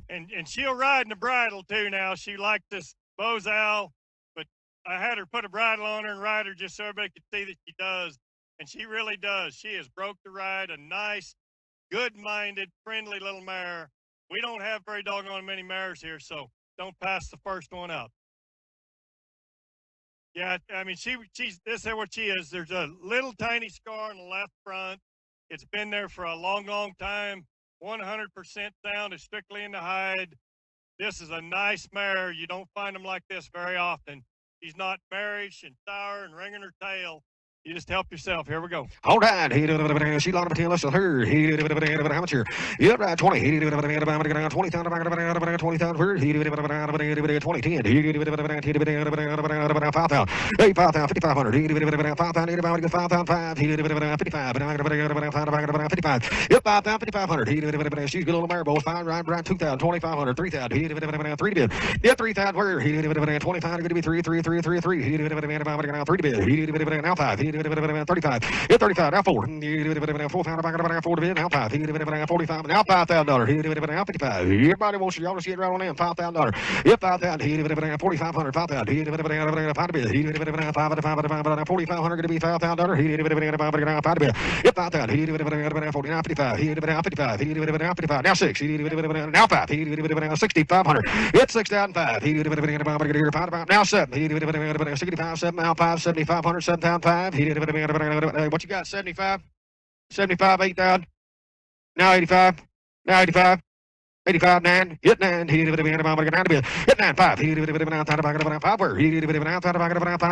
And she'll ride in the bridle too now. She liked this Bozal, but I had her put a bridle on her and ride her just so everybody could see that she does. And she really does. She has broke the ride, a nice, good-minded, friendly little mare. We don't have very doggone many mares here, so don't pass the first one up. Yeah, I mean, she's this is what she is. There's a little tiny scar on the left front. It's been there for a long, long time. 100% sound is strictly in the hide. This is a nice mare. You don't find them like this very often. She's not marish and sour and ringing her tail. You just help yourself. Here we go. All right. She lined up a 10. Let's her. How much here? Yep, right. 20. 20,000 for 20. 10. 5,000. 5,000. 5,500. 5,000. 5,000. 55. Yep, 5,000. 5,500. She's good on the mare, boys. Fine, right, 2,000. 2,500. 3,000. 3 to bid. Yeah, 3,000. Where? 25. Going to be 3. 3 to bid. Now 5. 35. Yeah, 35. Now 4. 4,000. 4 to bid. Now 5. 45. Now $5,000. Now 55. Everybody wants y'all to see it right on in. $5,000. Yep, 5,000. 4,500. 5,000. 5 to bid. 4,500. Going to be $5,000. 5 to bid. Yep, 5,000. 49. 55. 55. Now 6. Now 5. 6,500. It's 6,005. Now 7. 65. 7. Now 5. 7,500. 7,005. What you got? 75. 75. 8,000. Now 85. Now 85. 85, 9, hit 9, hit 9, 5, hit 9, 5, hit 5, where? Hit 5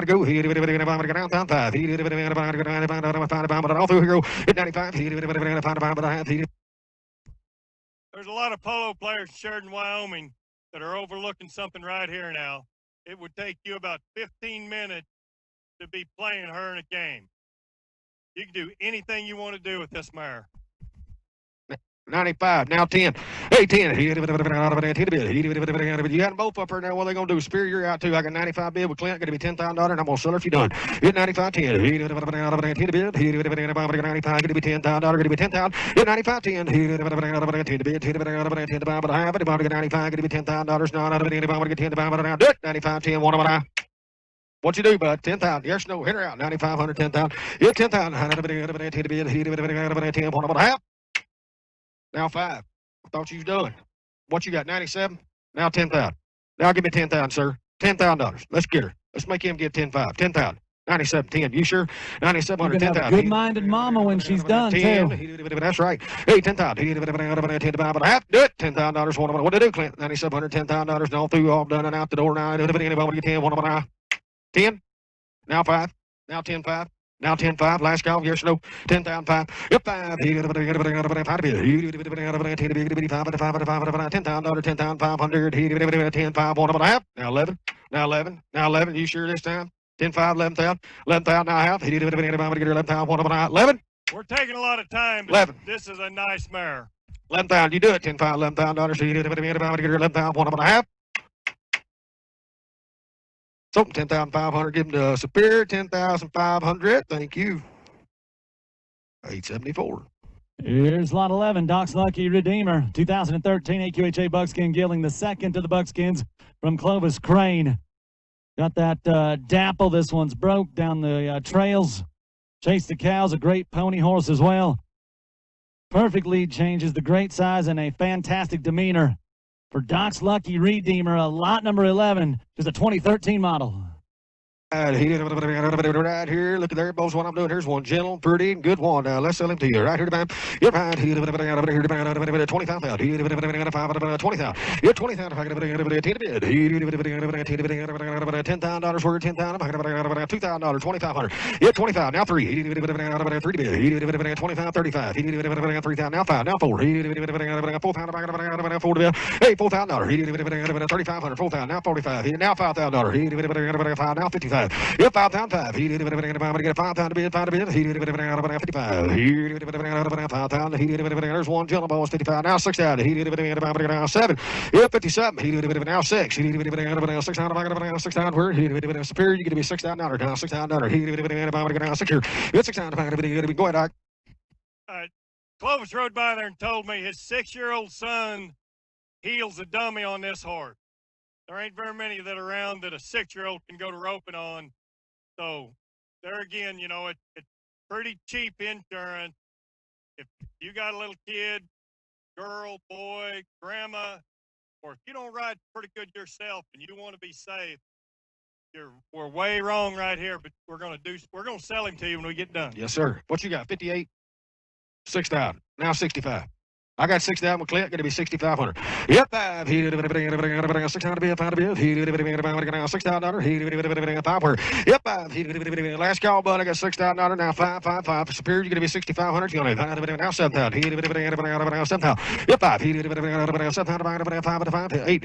go, hit 5, all through here, hit 95, hit 5, There's a lot of polo players in Sheridan, Wyoming that are overlooking something right here now. It would take you about 15 minutes to be playing her in a game. You can do anything you want to do with this mare. 95, now 10. Hey, 10. You got them both up here now. What are they going to do? Spear, you're out too. I got 95 bid with Clint. Going to be $10,000, and I'm going to sell her if you're done. Hit 95, 10. Hit 95, going to be $10,000. Going to be 10,000. Hit 95, 10. Hit 10 to bid. Hit 10 to buy, but I have it. About to get 95, going to be $10,000. Not out of it. Anybody want to get 10 to buy, but now do it. 95, 10. One of them. What you do, bud? 10,000. Yes, no. Hit her out. 9,500, 10,000. Hit 10,000. 10 to bid. Hit 10. One of them. Half. Now 5. I thought you was done. What you got? 97? Now 10,000. Now give me 10,000, sir. $10,000. Let's get her. Let's make him get 10,500. 10,000. 97, 10. You sure? 9,700, 10,000. Good-minded mama when she's done, 10. too. That's right. Hey, 10,000. 10 to buy, but I have to do it. $10,000. What do they do, Clint? 9,700, $10,000. And all through, all done and out the door now. Anybody want to get 10? One of them. 10. Now 5. Now 10, 5. Now 10-5, last call, yes or no? 10,005. Yep, 5. $10,000, 10,500. 1 of a half. Now 11. Now 11. Now 11. You sure this time? 10,500, 11,000. 11,000 now half. 11,000. 1 of a half. 11. We're taking a lot of time, but 11. This is a nice mare. 11,000. You do it. 10,500, $11,000. 11,000. 1 of a half. So 10,500, give him to Superior, 10,500. Thank you. 874. Here's lot 11, Doc's Lucky Redeemer, 2013 AQHA Buckskin Gelding, the second to the Buckskins from Clovis Crane. Got that dapple. This one's broke down the trails. Chase the Cows, a great pony horse as well. Perfect lead changes, the great size, and a fantastic demeanor. For Doc's Lucky Redeemer, a lot number 11, is a 2013 model. Right here, look at there, boys. What I'm doing. Here's one gentle, pretty, good one. Let's sell him to you. Right here, man. You're fine. 25,000. 20,000. You're 20,000. $10,000 worth. 10,000. $2,000. 2,500. You're 25. Now 3. 3 to bid. 25, 35. 3,000. Now 5. Now 4. 4,000. 4 to bid. Hey, $4,000. 3,500. 4,000. Now 45. Now $5,000. 5. Now 55. Yep, 5,000. 5. He did it. 5,000 to bid. 5 to bid. He did it. 55. He did it. 5,000. He did it. There's one gentle boss. 55. Now 6,000. He did it. 7. Yep, 57. He did it. Now 6. He did it. 6,000. 6,000. Where? He did it. Superior. You get to be $6,000 now. $6,000. He did it. 6 here. It's 6,000. Go ahead, Doc. Clovis rode by there and told me his 6-year-old son heels a dummy on this horse. There ain't very many that are around that a 6-year-old can go to roping on. So there again, you know, it's pretty cheap insurance. If you got a little kid, girl, boy, grandma, or if you don't ride pretty good yourself and you want to be safe, we're way wrong right here, but we're gonna sell him to you when we get done. Yes, sir. What you got? 58, 6,000. Now 65. I got 6,000 with Clint, going to be 6,500. Yep, 5. 600 bid, 5 bid. $6,000. 5 Yep, 5. Last call, bud. I got $6,000. Now 5. Superior, you're going to be 6,500. You're going to now 7,000. 7,000. Yep, 5. 7,000. 5. 8.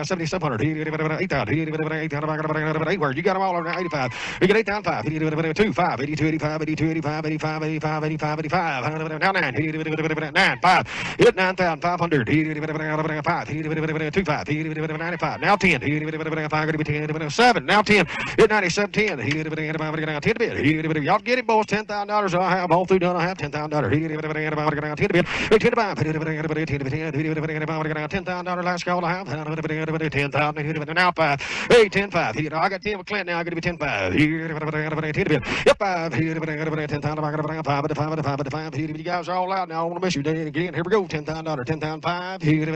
7,700. 8,000. 8 word. You got them all over 85. You get 8,005. 2, 5. 82, 85, 82, 85, 85, 85, 85, 85. Now 9. 9, 5. Hit 9,500. 5. 25. 95. Now 10. 5. 7. Now 10. Hit 97. 10. 10 to bid. Y'all get it, boys. $10,000. I have all through done. I have $10,000. 10 to bid. 10 to buy. 10 $10,000 last call. I have 10,000. Now 5. Hey, 10, 5. I got 10 with Clint. Now I got to be 10, 5. 10 to bid. Yep, 5. 10,000. 5. You guys are all out now. I want to miss you again. Here we go. $10,000. 10,000. 5. 5.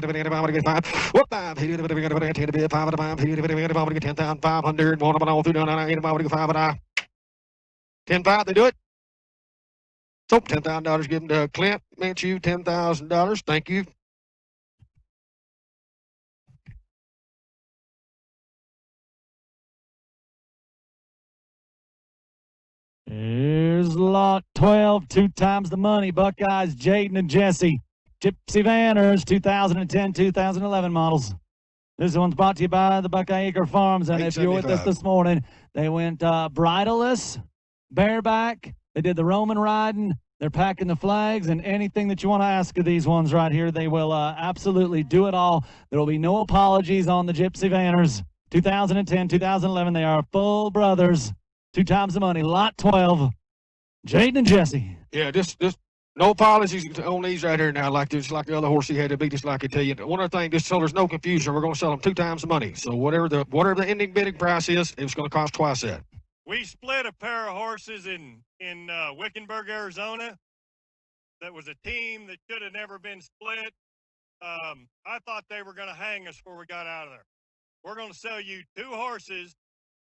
What 5? 10 to bid. 5 to 5. 10,500. One of them all through done. I ain't about to go 5 and I. 10, 5. They do it. So $10,000 given to Clint. Meant you $10,000. Thank you. Here's lot 12, 2 times the money. Buckeyes, Jaden and Jesse. Gypsy Vanners, 2010, 2011 models. This one's brought to you by the Buckeye Acre Farms. And if you're with us this morning, they went bridleless, bareback. They did the Roman riding. They're packing the flags, and anything that you want to ask of these ones right here, they will absolutely do it all. There will be no apologies on the Gypsy Vanners. 2010, 2011, they are full brothers. 2 times the money. Lot 12. Jaden and Jesse. Yeah, just no apologies on these right here now, like the other horse he had to be, just like I tell you. One other thing, just so there's no confusion, we're going to sell them 2 times the money. So whatever the ending bidding price is, it's going to cost twice that. We split a pair of horses in Wickenburg, Arizona. That was a team that should have never been split. I thought they were going to hang us before we got out of there. We're going to sell you 2 horses,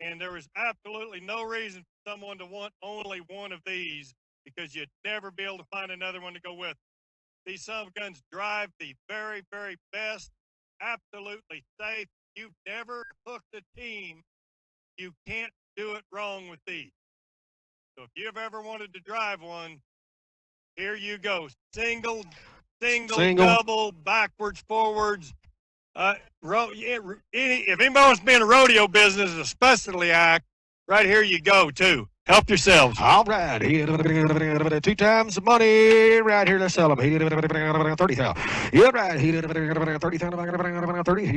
and there was absolutely no reason for someone to want only one of these, because you'd never be able to find another one to go with. These son of guns drive the very, very best, absolutely safe. You've never hooked a team. You can't do it wrong with these. So if you've ever wanted to drive one, here you go. Single, double, backwards, forwards. If anybody wants to be in a rodeo business, especially act, right here you go, too. Help yourselves. All right. 2 times the money. Right here, let's sell them. 30,000. Yeah, right. 30,000. 30.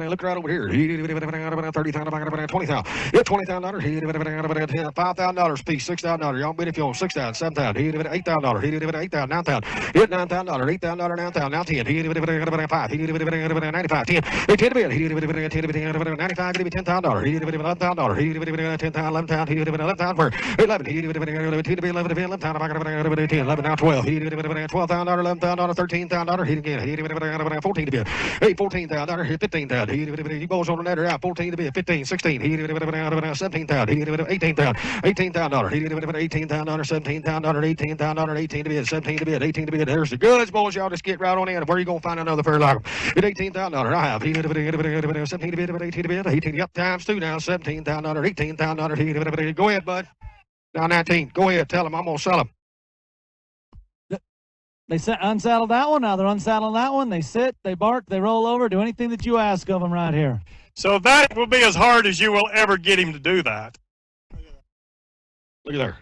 Look right over here. 30,000. 20,000. Yeah, $20,000. $5,000 piece. $6,000. Y'all bid if you want 6,000. 7,000. $8,000. 8,000. 9,000. Yeah, $9,000. $8,000. 9,000. Now 10. 5. 95. 10. 10 to bid. 95. Give me $10,000. $11,000. 10,000. 11,000. 11,000 for 11. 11 now 12. $12,000, $11,000, $13,000. Hit again. 14 to bid. Hey, $14,000. Hit 15,000. You boys on the net are out. 14 to bid. 15, 16. 17,000. 18,000. $18,000. 18,000. 17,000. 18,000. 18 to bid. 17 to bid. 18 to bid. There's the goods, boys. Y'all just get right on in. Where you gonna find another fair like them? Hit $18,000. I have. 17 to bid. 18 to bid. 18. Yep, times 2 now. $17,000. $18,000. Go ahead, bud. Now 19. Go ahead. Tell them I'm going to sell them. They unsaddled that one. Now they're unsaddling that one. They sit, they bark, they roll over, do anything that you ask of them right here. So that will be as hard as you will ever get him to do that. Look at there.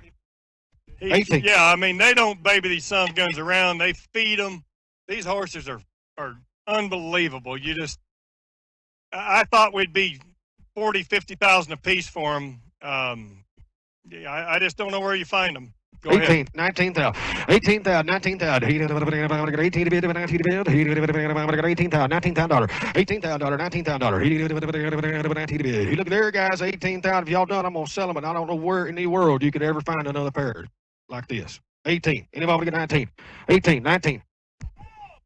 18. Yeah, I mean, they don't baby these son of guns around. They feed them. These horses are unbelievable. I thought we'd be 40, 50,000 a piece for them. I just don't know where you find them. Go 18, ahead. 19,000, 18,000, 19,000. 18 to bid, 19 to bid. 18,000, $19,000, $19,000, 19 to bid. You look there, guys, 18,000. If y'all done, I'm gonna sell them, but I don't know where in the world you could ever find another pair like this. 18. Anybody get 19? 18, 19.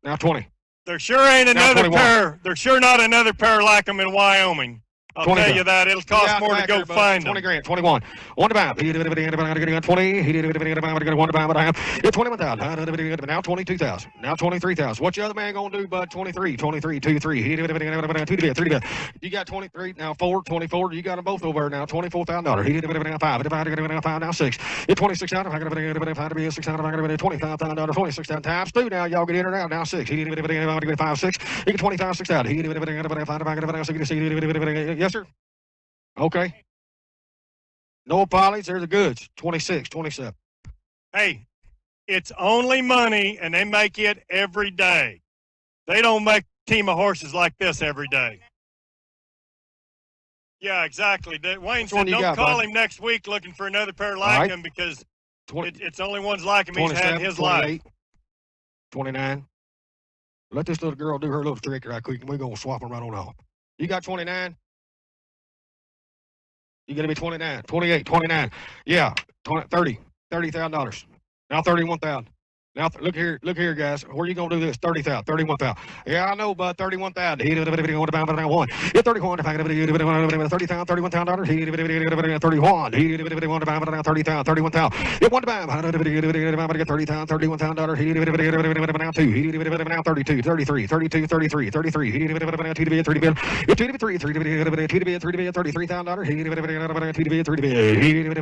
Now 20. There sure ain't another pair. There's sure not another pair like them in Wyoming. I'll tell you that. It'll cost more to go find 20 them. grand, 21. 1 to buy. He did 20. He did 1 to buy, but I have. It's 21,000. Now 22,000. Now 23,000. What your other man gonna do, bud? 23, 23, 2, 3. He did 2 to 3. You got 23, now 4, 24. You got them both over now. $24,000. He did 5. 5 now 6. It's 26,000. I'm gonna 5 to be 6,000. I'm gonna $25,000. 26,000 times 2. Now y'all get in or out. Now 6. He did 5, 6. He get 25, 6,000. He did 5. Yes, sir. Okay. No apologies. There's the goods. 26, 27. Hey, it's only money, and they make it every day. They don't make a team of horses like this every day. Yeah, exactly. Wayne said, don't call him next week looking for another pair like him because it's only ones like him he's had in his life. 29. Let this little girl do her little trick right quick, and we're going to swap them right on off. You got 29? You got to be 29, 28, 29. Yeah, 20, 30, $30,000. Now 31,000. Now look here, guys. Where you gonna do this? 30,000, 31,000. Yeah, I know, but 31,000. He did one. Yeah, 31. If I get 30,000, $31,000. He did 31. He did 30,000, 31,000. Yeah, 1 to buy. Get 30,000, $31,000. He did now 2. He did now 32, 33, 32, 33, 33. He did 3 to 3, 3 to be $33,000. He did 3 to be. He did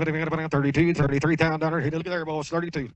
32, $33,000. He did look at there, boys. 32.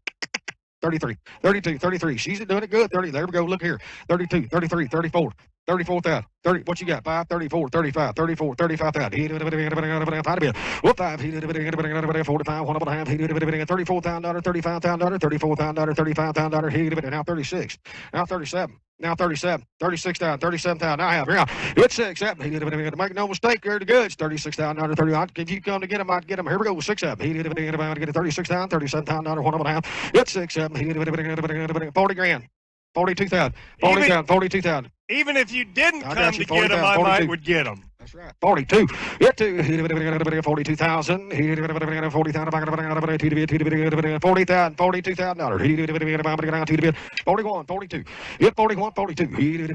33, 32, 33. She's doing it good. 30. There we go. Look here. 32, 33, 34. 34,000. 30. What you got? 5, 34, 35, 34, 35,000. He did 5 to be. What 5? He did 45. 1 1/2. He did $34,000, $35,000, $34,000, $35,000. He did now 36. Now 37. Now 37, 36,000, 37,000. I have. Yeah, it's 6, 7. He did make no mistake. They're the goods. 36,000, 30. If you come to get them, I'd get them. Here we go. 6, 7. He did get 36,000, $37,000, 1 1/2. It's 6, 7. He did 40 grand, 42,000, 40,000, 42,000. Even if you didn't come to get them, I might would get them. That's right. 42. Get to 42,000. He did 40,000. 40,000. 42,000. He did 41. 42. Get 41. 42. He did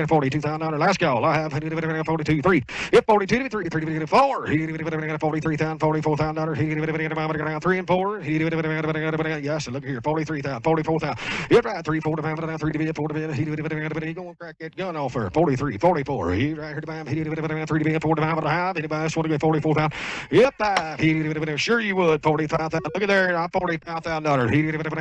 42,000. Last call. I have 42. 3. Get 42. 3. 4. He did 43,000. 44,000. He did 3 and 4. He did yes. Look here. 43,000. 44,000. Get right. 3, 4 to 3 to 4 to he did going to crack that gun off her. 43. 44. He right here to buy him. He did 3 to 4 to 5. Anybody else want to get 44,000? Yep, 5. He did sure you would. 45,000. Look at there. $45,000. He did 5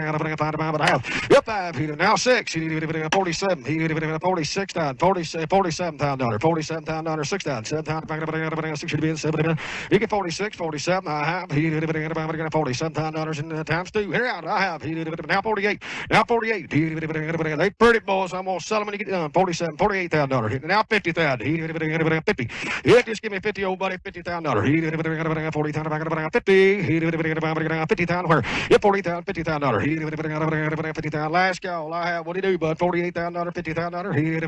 to 5. Yep, 5. He did now 6. He did 47. He did 46,000. $47,000. $47,000. 6,000. 7,000. 6 should be 7. He get 46. 47. I have. He did $47,000 in times 2. Here out. I have. He did now 48. Now 48. He did they pretty boys. I'm gonna sell them when you get done. 47. $48,000. Now 50,000. He did 50. Yeah, just give me 50, old buddy. $50,000. He did 40,000. 50. He did 50,000. Where? Yeah, 40,000. $50,000. He did 50,000. Last call. I have. What do you do, bud? $48,000. $50,000. He did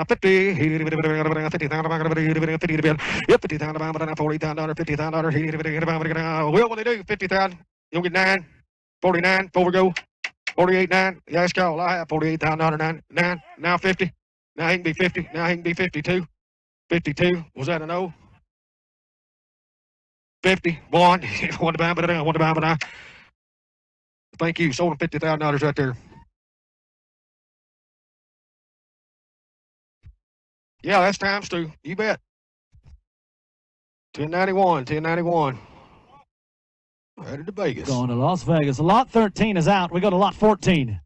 50. He did 50,000. 50. Yeah, 50,000. $40,000. $50,000. He did Will, what do you do? 50,000. You'll get 9. 49. Before we go. 48, 9. Last call. I have $48,000. 9. Now 50. Now he can be 50. Now he can be 52. 52. Was that a no? 50. 1. 1 to buy, but I 1 to buy, but I. Thank you. Sold him $50,000 right there. Yeah, that's times 2. You bet. 1091. 1091. Headed to Vegas. Going to Las Vegas. Lot 13 is out. We go to lot 14.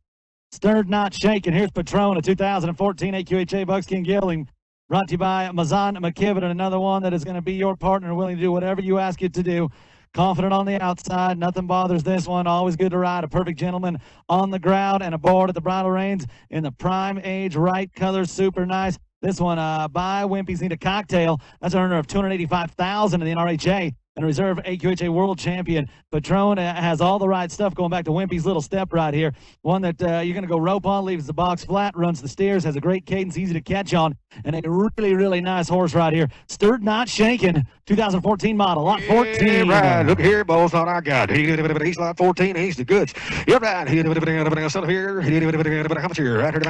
Stirred, not shaken. Here's Patron, a 2014 AQHA Buckskin Gelding, brought to you by Mazan McKibben, and another one that is going to be your partner, willing to do whatever you ask it to do. Confident on the outside. Nothing bothers this one. Always good to ride. A perfect gentleman on the ground and aboard at the bridle reins in the prime age, right color, super nice. This one by Wimpy's Need a Cocktail. That's an earner of $285,000 in the NRHA. And a reserve AQHA world champion. Patron has all the right stuff going back to Wimpy's little step right here. One that you're going to go rope on, leaves the box flat, runs the steers, has a great cadence, easy to catch on, and a really, really nice horse right here. Stirred, not shaken, 2014 model, lot 14. Yeah, right. Look here, boys, what I got. He's lot 14, he's the goods. You're right. He here. How much here? Right here.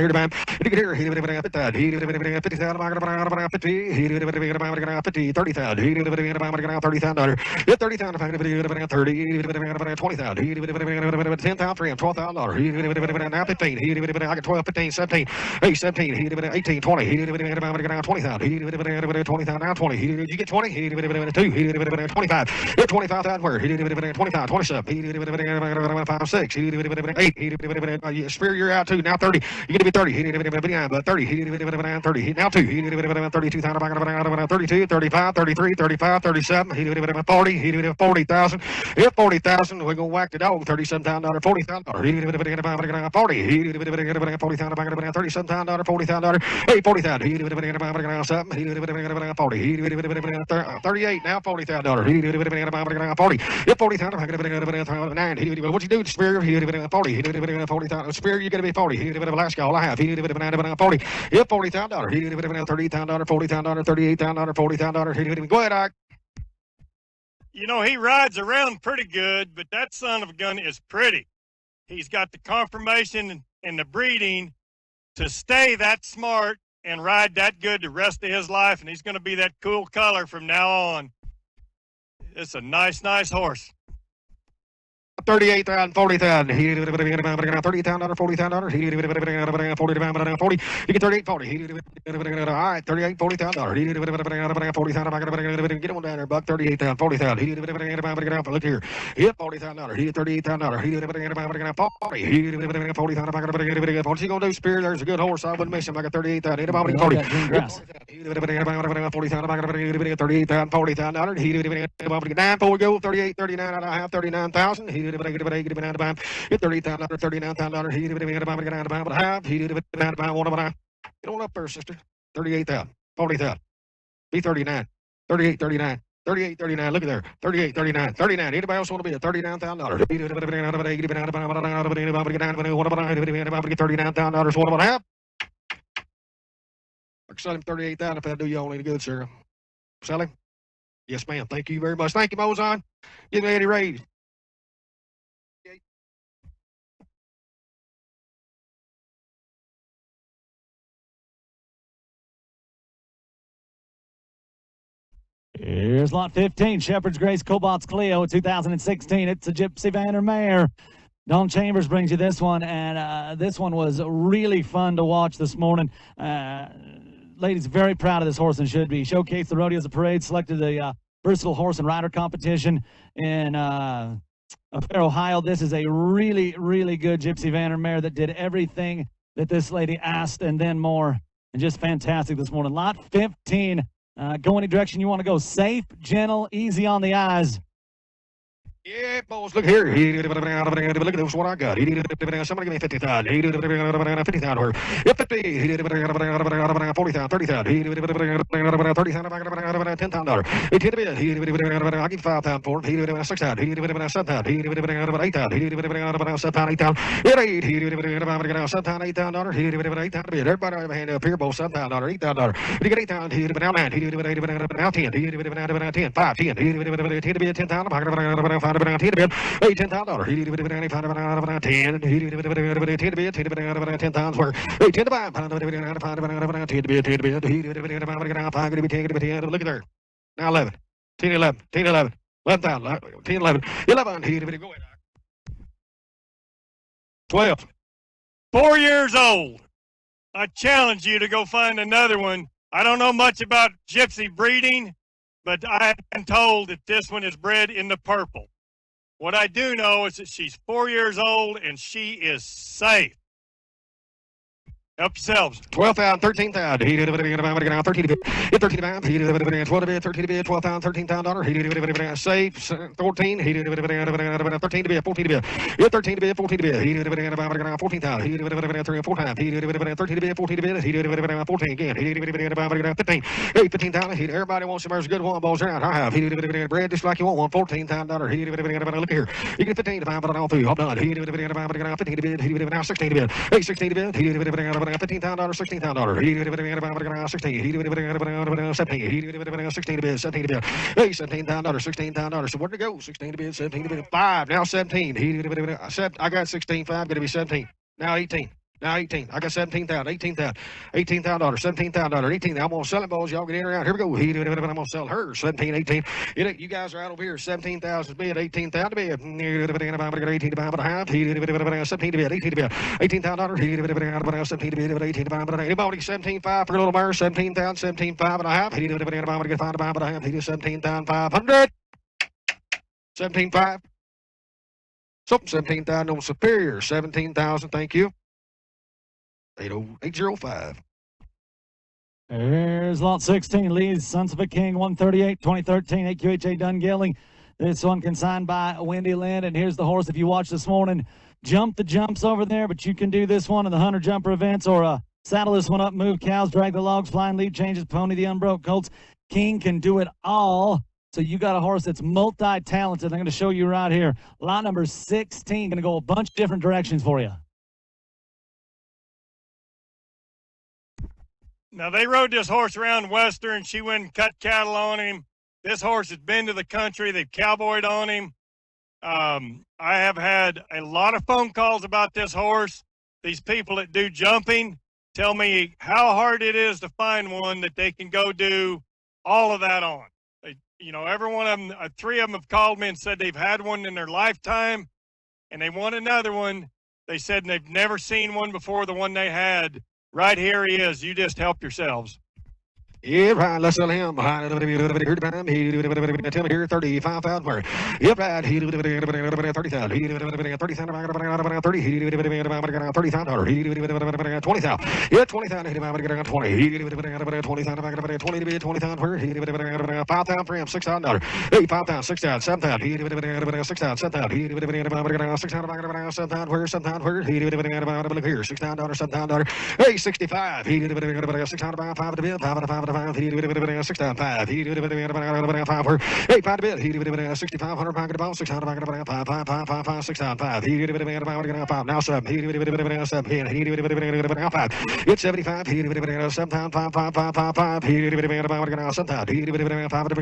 here to bam. You get here, 50,000, 50, 30,000, 30,000, hit 30,000, 30, 20,000, 10,000, 3, $12,000, now 15, I get 12, 15, 17, 17, 18, 20, 20,000, 20,000, now 20, you get 20, 2, 25, 25,000 where, 25, 27, 5, 6, 8, spear you're out too, now 30, you're gonna be 30, but 30, 30, now 2, 32,000, 32, 35, 33, 35, 37, 40, 40,000, hit 40,000, we're gonna whack the dog, $37,000, $40,000, 40, 40,000, $37,000, $40,000, hey, 40,000, 40, 38, now $40,000, 40, hit 40,000, 9, what you do, spear, 40, 40,000, spear, you're gonna be 40, Alaska, all I have, 40, hit $40,000, $30,000, $40,000, $38,000, $40,000, go ahead, Ike. You know, he rides around pretty good, but that son of a gun is pretty. He's got the conformation and the breeding to stay that smart and ride that good the rest of his life, and he's going to be that cool color from now on. It's a nice horse. 38,000, 40,000, $30,000, $40,000, 40, you get 38, 40, all right, 38, $40,000, 40,000, get on down there, buck, 38,000, 40,000, look here, hit $40,000, $38,000, 40,000, what's he gonna do, Spear? There's a good horse, I wouldn't miss him, I got 38,000, hit about 40, 40,000, 38,000, $40,000, 9, 4, go, 38, 39, I have 39,000, hit $30,000, $39,000, he did about half, he did about one of mine. Get on up there, sister. 38,000, 40,000, be 39, 38, 39. 38, 39, look at there. 38, 39, 39. Anybody else want to be at $39,000? Get $39,000. What about half? I can sell him 38,000 if I do y'all any good, sir. Sell him? Yes, ma'am. Thank you very much. Thank you, Mozon. Give me Eddie Ray. Here's lot 15, Shepherd's Grace Cobalt's Clio 2016. It's a Gypsy Vanner mare. Don Chambers brings you this one, and this one was really fun to watch this morning. Ladies very proud of this horse and should be. Showcased the rodeos, the parade, selected the versatile horse and rider competition in Fair, Ohio. This is a really, really good Gypsy Vanner mare that did everything that this lady asked and then more, and just fantastic this morning. Lot 15. Go any direction you want to go. Safe, gentle, easy on the eyes. Yeah, boys, look here. Look at this, what I got. Somebody give me 50,000. 50,000 here. 50. 40,000, 30,000. 30,000, $10,000. I'll give 5,000 for it. 6,000. 7,000. 8,000. 7,000. 8,000. 8,000. Everybody have a hand up here, both $7,000. $8,000. You get 8,000. Now 9. Now 10. 10. 5. 10. 10,000. $10,000. Hey, $10,000. He did $10. 10 times where. Hey, 10 to 5. 10 look at there. Now 11. 10, 11. 10, 11. 11,000. 10, 11. 11. Go ahead. 12. 4 years old. I challenge you to go find another one. I don't know much about gypsy breeding, but I am told that this one is bred in the purple. What I do know is that she's 4 years old and she is safe. Help yourselves. 12,000, 13,000. He did 13 to 5. 13 to 5. 12 to 13 to 12,000, $13,000. He did safe. 14. He did 13 to 14 to 13 to 14 to he did 14,000. He did 3 or 4 times. He did 13 to 14 to he did 14 again. He did 15. Hey, 15,000. Everybody wants some good one balls around. I have. He did bread just like you want one. $14,000. He did look here. You get 15 to 5, but all through. I'm done. He did 15 to bid. He did now 16 to bid. Hey, 16 to bid. He did $15,000, $16,000. He did 16. He did 17. He did 16 to bid, 17 to bid. Hey, $17,000, $16,000. So where'd it go? 16 to bid, 17 to bid, 5. Now 17. He did I got 16, 5. Going to be 17. Now 18. Now 18. I got 17,000, 18,000, $18,000, $17,000, 18. I'm gonna sell it, boys. Y'all get in or out. Here we go. I'm gonna sell her 17, 18. You guys are out over here. 17,000 bid, 18,000 bid. 18 to buy, but a half. 17 to bid, 18 to bid, $18,000. 17 to bid, 18 to buy, but a half. Anybody 17,500 for a little more? 17,000, 17,500 and a half. 17,500. 17,500. So 17,000 on Superior. 17,000. Thank you. 80805. There's lot 16, Lee's Sons of a King, 138, 2013, AQHA Dunn Gelding. This one consigned by Wendy Lynn. And here's the horse. If you watched this morning, jump the jumps over there, but you can do this one in the 100 jumper events or saddle this one up, move cows, drag the logs, flying lead changes, pony the unbroke colts. King can do it all. So you got a horse that's multi-talented. I'm going to show you right here. Lot number 16, going to go a bunch of different directions for you. Now, they rode this horse around Western. She went and cut cattle on him. This horse has been to the country. They've cowboyed on him. I have had a lot of phone calls about this horse. These people that do jumping tell me how hard it is to find one that they can go do all of that on. Every one of them, 3 of them have called me and said they've had one in their lifetime and they want another one. They said they've never seen one before the one they had. Right here he is. You just help yourselves. Yeah, right. Let's sell him. Tell me here 35,000 for. Yep, right. 30,000. 30,000. 20,000. Yeah, 20,000. 20,000 for. 5,000 for him. $6,000. Hey, 5,000. 6,000. 7,000. 6,000. 7,000. 6,000 for. 7,000 for. Here. $6,000. 7,000. Hey, 65. 6,000. 5 to bid. 5 5, he did it 6,500. He did it 5 for 8 5 to bid. He did it 6,500 pound about 600 pound 5 5 5 5 5 6,500. He did it 5 now 7. He did it 7. He did it now 5. It's 75. He did it 7 5 5 5 5 5. He did it 7. He did it 5 to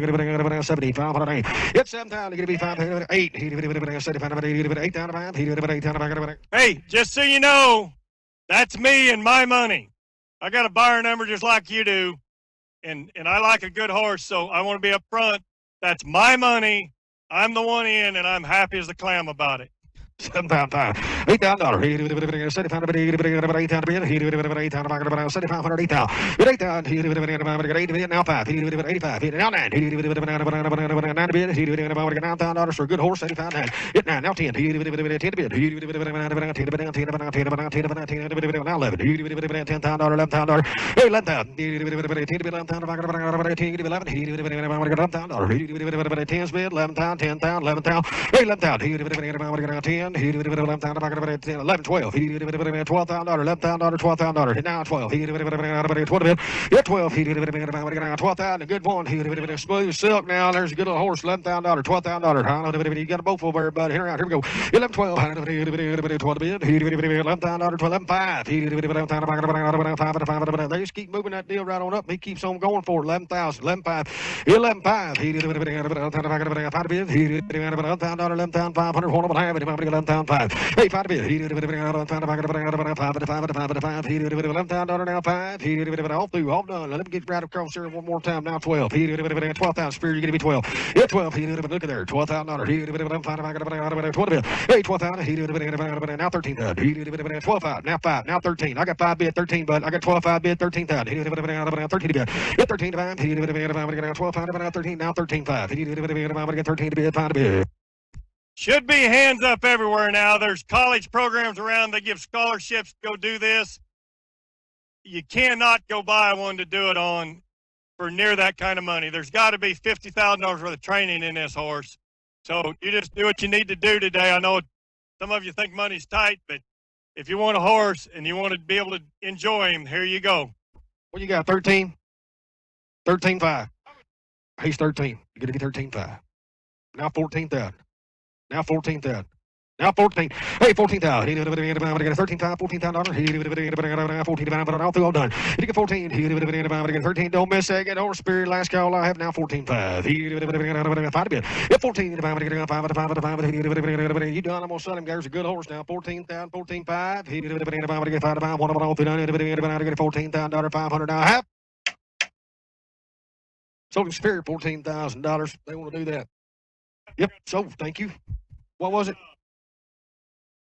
75. It's 7,000. He did it 5 8. He did it 75. He did it 8,000. He did it 8,000. Hey, just so you know, that's me and my money. I got a buyer number just like you do. And I like a good horse, so I want to be up front. That's my money. I'm the one in, and I'm happy as a clam about it. $7,500. $8,000. He did it 7,500. He did it 8,000. He did it 8,000. 7,500. 8,000. 8,000. He did it 8 now 5. He did it 85. He did now 9. He did it 9 bid. He did it $9,000 for a good horse. 85. It 9 now 10. He did it 10 bid. He did it 10 now 11. He did it $10,000. $11,000. Hey, 11,000. He did it 10 bid. 11,000. He did it 11. He did it $11,000. He did it 10 bid. 11,000. 10,000. 11,000. Hey, 11,000. He did it 10. He did it 11, 12. He did it $12,000, $11,000, $12,000. Now 12. He did it 12. Yeah, 12. He did it 12,000. A good one. He did it smooth silk. Now there's a good little horse. $11,000, $12,000. You got a both over, bud. Here we go. 11, 12. He did it 12 bid. He did it $11,000, 12,500. He did it 11,000. They just keep moving that deal right on up. He keeps on going for 11,000, 11,500. 11,500. He did it 11,000. He did it $11,000, 11,500. One of them have it. 11,500. Hey, 5 to bid. He did it 5. He did it $11,000 now 5. He did it all through, all done. Let me get right across here one more time. Now 12. He did it 12,000. Spirit, you're going to be 12. Yeah, 12. He did it. Look at there. $12,000. He did it 11,500. 12 bid. Hey, 12,000. He did it now 13,000. He did it 12,500. Now 5. Now 13. I got 5 bid, 13, but I got 12,500 bid, 13,000. He did it 13 bid. Yeah, 13 to 5. He did it 12,500. Now 13. Now 13,500. He did it 13 to bid, 5 to bid. Should be hands up everywhere now. There's college programs around that give scholarships to go do this. You cannot go buy one to do it on for near that kind of money. There's got to be $50,000 worth of training in this horse. So you just do what you need to do today. I know some of you think money's tight, but if you want a horse and you want to be able to enjoy him, here you go. What you got, 13? 13,500. He's 13. You're going to be 13,500. Now 14,000. Now 14,000. Now 14. Hey, 14,000. He did it. I get a 13,000. $14,000. He did it. 14,000. But all through all done. He get 14. He did it. I get 13. Don't miss that. Get over spirit. Last call I have now 14,500. He did it. 5 to bid. If 14. If I'm going to get 5. You done. I'm going to sell him. There's a good horse now. 14,000. 14,500. He did it. If I'm going to get 5 to 5. One of them all through done. I get $14,000. 500 now. Half. Sold him spirit. $14,000. They want to do that. Yep. So thank you. What was it?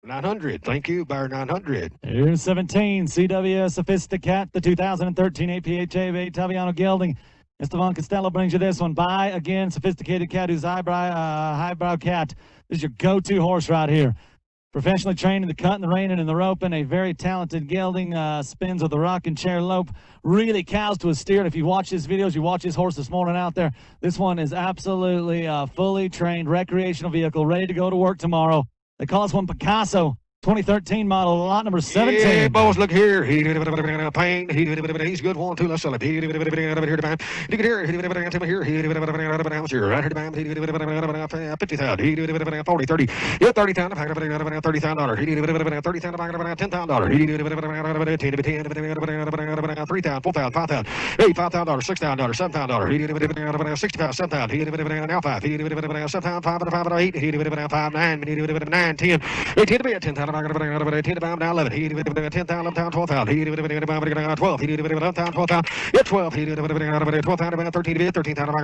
900. Thank you, buyer 900. Here's 17, CWS Sophisticat, the 2013 APHA Palomino Gelding. Esteban Costello brings you this one. Buy again, Sophisticated Cat, who's highbrow cat. This is your go-to horse right here. Professionally trained in the cut and the reining and the roping. A very talented gelding, spins with a rocking chair lope. Really cows to a steer. And if you watch his videos, you watch his horse this morning out there. This one is absolutely fully trained recreational vehicle, ready to go to work tomorrow. They call this one Picasso, 2013 model, lot number 17. Yeah, boys, look here. He did a pain. He's a good one, too. Let's sell it. He did here to buy. You can hear it. He did here. He did how much here? Right here to buy. He did 50,000. He did 40, 30. Yeah, 30,000. $30,000. He did 30,000. $10,000. He did 10, 3,000, 4,000, 5,000. Hey, $5,000, $6,000, $7,000. He did 65, $7,000. He did now 5. He did 7,000, 5, 8. He did 5, 9. He did 9, 10. 18 to be at 10,000. 10 about now 11. He did 10,000, 12,000. He did 12. He did 11,000, 12,000. Yeah, 12. He did 12,000, 13 to be 13,000,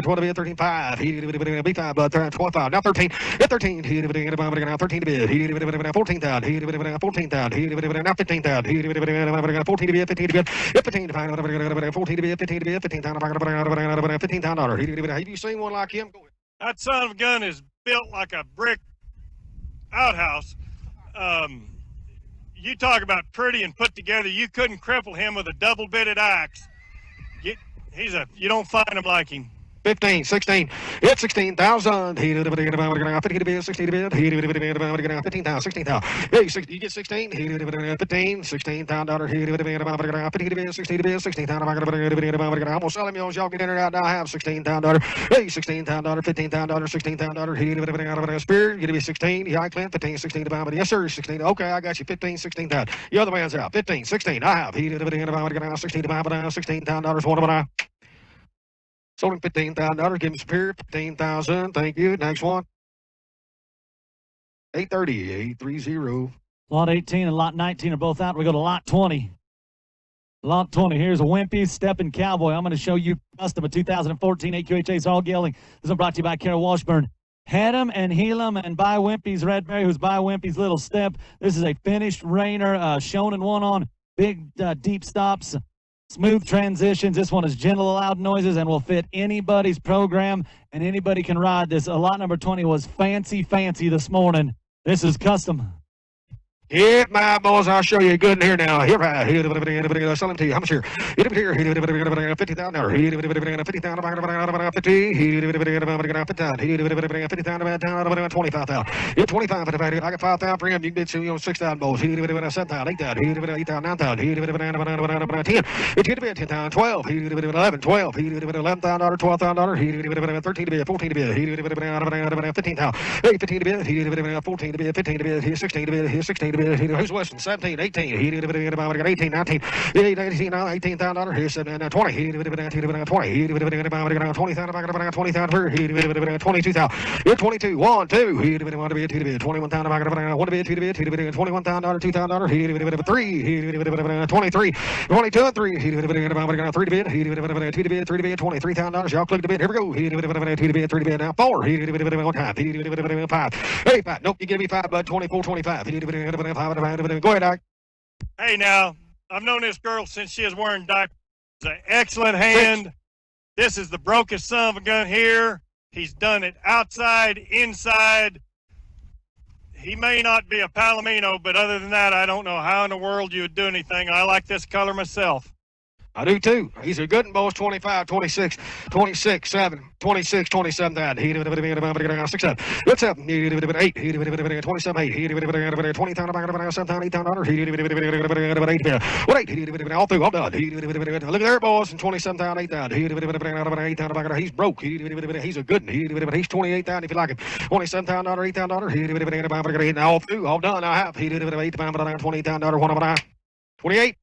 12 to be 13,500. He did B5, but 12,000. Now 13. Yeah, 13. He did 13 to be. He did 14,000. He did 14,000. He did now 15,000. He did 14 to be 15 to be. Yeah, 15 to be 14 to be 15 to be 15,000. $15,000. He did. Have you seen one like him? That son of a gun is built like a brick outhouse. You talk about pretty and put together. You couldn't cripple him with a double-bitted axe. You don't find him like him. 15, 16. It's 16,000. He did 15 to be 16 to be. He did 15,000, 16,000. Hey, you get 16. He did 15, $16,000. He did 15 to be 16 to be 16,000. I'm gonna sell him. Y'all get in or out. I have $16,000. Hey, $16,000, $15,000, $16,000. He did Spirit. You to be 16. Yeah, Clint, 15, 16 to buy. But yes, sir, 16. Okay, I got you. 15, 16,000. The other man's out. 15, 16. I have. He did 16 to buy. But $16,000. One of them. Sold him $15,000. Give him Superior. 15,000. Thank you. Next one. 830. 830. Lot 18 and lot 19 are both out. We go to lot 20. Lot 20. Here's a Wimpy Stepping Cowboy. I'm going to show you custom a 2014 AQHA Saul Gelding. This is brought to you by Carol Washburn. Head him and heel him and buy Wimpy's Redberry, who's buy Wimpy's Little Step. This is a finished reiner, shown in one on big deep stops. Smooth transitions. This one is gentle, loud noises, and will fit anybody's program, and anybody can ride this. Lot number 20 was fancy this morning. This is custom. Yeah, my boys, I'll show you good in here now. Here, sell him to you. How much here? He did here. He did $50,000. He did $50,000. 50. He did $50,000. He did $50,000. 25,000. Yeah, 25. I got 5,000 for him. You can get 6,000 boys. He did 7,000, 8,000. He did 8,000, 9,000. He did 10. It did be 10,000, 12. He did 11, 12. He did $11,000, $12,000. He did 13 to be 14 to be. He did 15,000. Hey, 15 to be. He did 14 to be 15 to be. He's 16 to be. He's 16 to be. Who's Weston? 17, 18. He did 18, 19. 18, $18,000. Here's 20. He did 20. He did 20,000. 20,000. He did 22,000. You're 22. 1, 2. He did 1 to be 2 to be 21,000. 1 to be 2 to be 2 to be 21,000. 2,000. He did 3. He did 23. 22 and 3. He did 3 to be. He did 2 to be 3 to be 23,000. Y'all click to bid. Here we go. He did 2 to be 3 to be now 4. He did 1 time. He did 5. Hey, 5. Nope, you give me 5, bud. 24, 25. He did 5. Go ahead, Doc. Hey, now, I've known this girl since she was wearing diapers. It's an excellent hand. This is the brokest son of a gun here. He's done it outside, inside. He may not be a Palomino, but other than that, I don't know how in the world you would do anything. I like this color myself. I do too. He's a good one, boys. 25, 26, 26, 7, 26, 27, 9. 6, 7. It's 7. 8. 27, 8. 20 down, 7 8 down, 8. All through, all done. Look at there, boys. And 27 down, 8 down. 8 down, he's broke. He's a good one. He's 28 down if you like him. 27 down, 8 down, all through, all done. I have 8 down, 20 down, 1 28.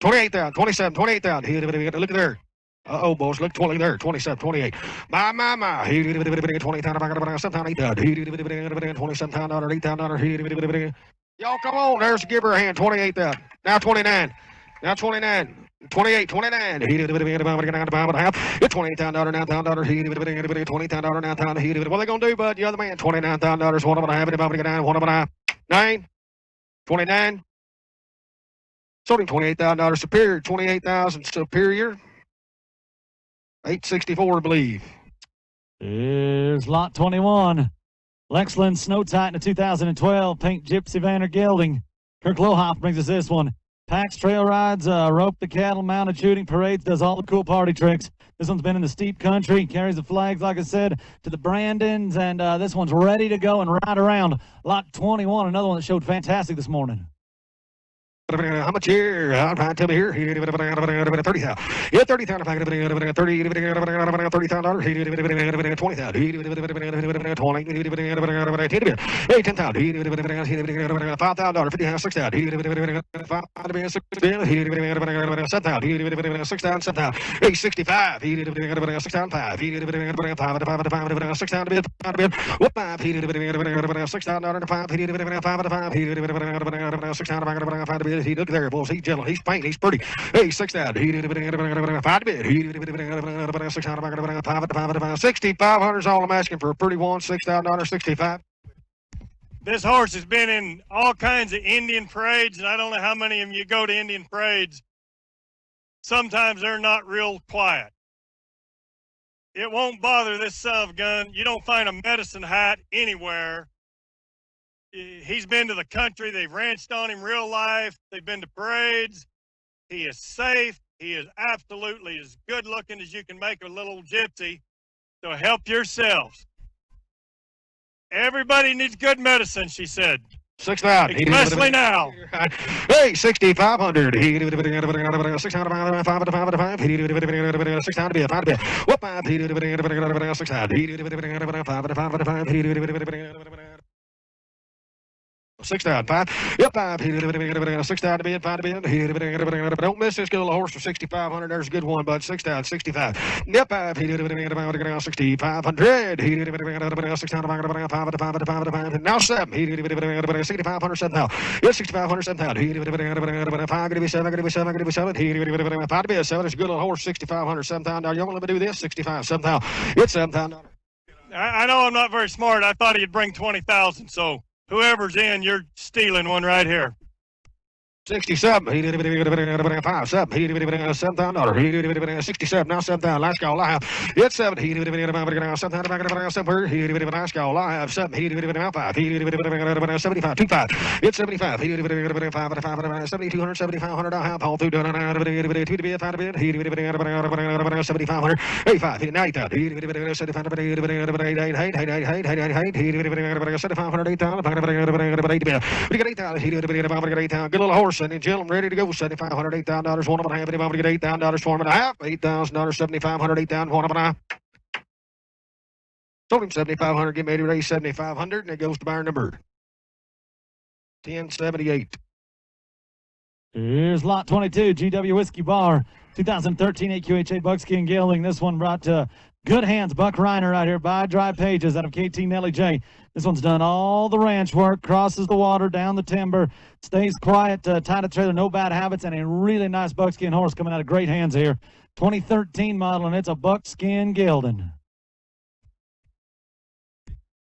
28 down, 27, 28 down. Look at there. Uh-oh, boys. Look, 20 there. 27, 28. My. 20 down, 7 down, 8 down. 27 down, 8 down. Y'all come on. There's a give her a hand. 28 down. Now 29. Now 29. 28, 29. It's 28 down, $9 down, 20 down, $9 down. What are they going to do, bud? The other man. $29 down. One of them I have it. One of them 9. 29. Sold him $28,000 superior, 28,000 superior. 864, I believe. Here's lot 21. Lexland Snow Titan of 2012. Pink Gypsy Vanner Gelding. Kirk Lohoff brings us this one. Packs trail rides, rope the cattle, mounted shooting, parades, does all the cool party tricks. This one's been in the steep country, carries the flags, like I said, to the Brandons, and this one's ready to go and ride around. Lot 21, another one that showed fantastic this morning. How much here? Tell me here. 30,000. Yeah, 30,000. 30,000. 20,000. Hey, 10,000. $5,000. 50,000. 6,000. 5,000. 7,000. 6,000. 7,000. Hey, 65. 6,000. 5. 6,000. 6,000. What 5? 6,000. 5. 6,000. He look there, boys. He's gentle. He's faint. He's pretty. Hey, 6,000. 5 to bid. 6,500 is all I'm asking for a pretty one. $6,000. 65. This horse has been in all kinds of Indian parades, and I don't know how many of you go to Indian parades. Sometimes they're not real quiet. It won't bother this son of a gun. You don't find a medicine hat anywhere. He's been to the country. They've ranched on him real life. They've been to parades. He is safe. He is absolutely as good looking as you can make a little gypsy. So help yourselves. Everybody needs good medicine, she said. 6,000. Especially now. Hey, 6,500. 6,500. 6,000. What 5? 6,000. 5. Yep, 5. 6,000 to bid. 5 to bid. Don't miss this good little horse for 6,500. There's a good one, bud. 6,000. 65. Yep, 5. 6,500. 6,000. Now 7. 6,500. 7,000. Yes, 6,500. 7,000. 5. Give me 7. Give me 7. Give me 7. 5 to bid. 7. It's a good little horse. 6,500. 7,000. You want to do this? 65. 7,000. It's $7,000. I know I'm not very smart. I thought he'd bring 20,000, so whoever's in, you're stealing one right here. 67. 5. 7. $7,000. 67. Now 7,000. Last call I have. It's 7. 7,000. Last call I have. 7. 5. 75. 25. It's 75. 7,200. 7,500. I have all through done. 7,500. 85. Now 8,000. 7,500. Good little horse. And gentlemen, ready to go. $7,500, $8,000. One of them I have it. I'm going to get $8,000 for him and a half. $8,000, 7,500, 8,000. One of them I sold him 7,500. Get me to raise 7,500, and it goes to buyer number 1078. Here's lot 22, GW Whiskey Bar, 2013 AQHA Buckskin Gelding. This one brought to good hands, Buck Reiner right here by Dry Pages out of KT Nelly J. This one's done all the ranch work, crosses the water, down the timber, stays quiet, tied a trailer, no bad habits, and a really nice buckskin horse coming out of great hands here. 2013 model, and it's a buckskin gelding.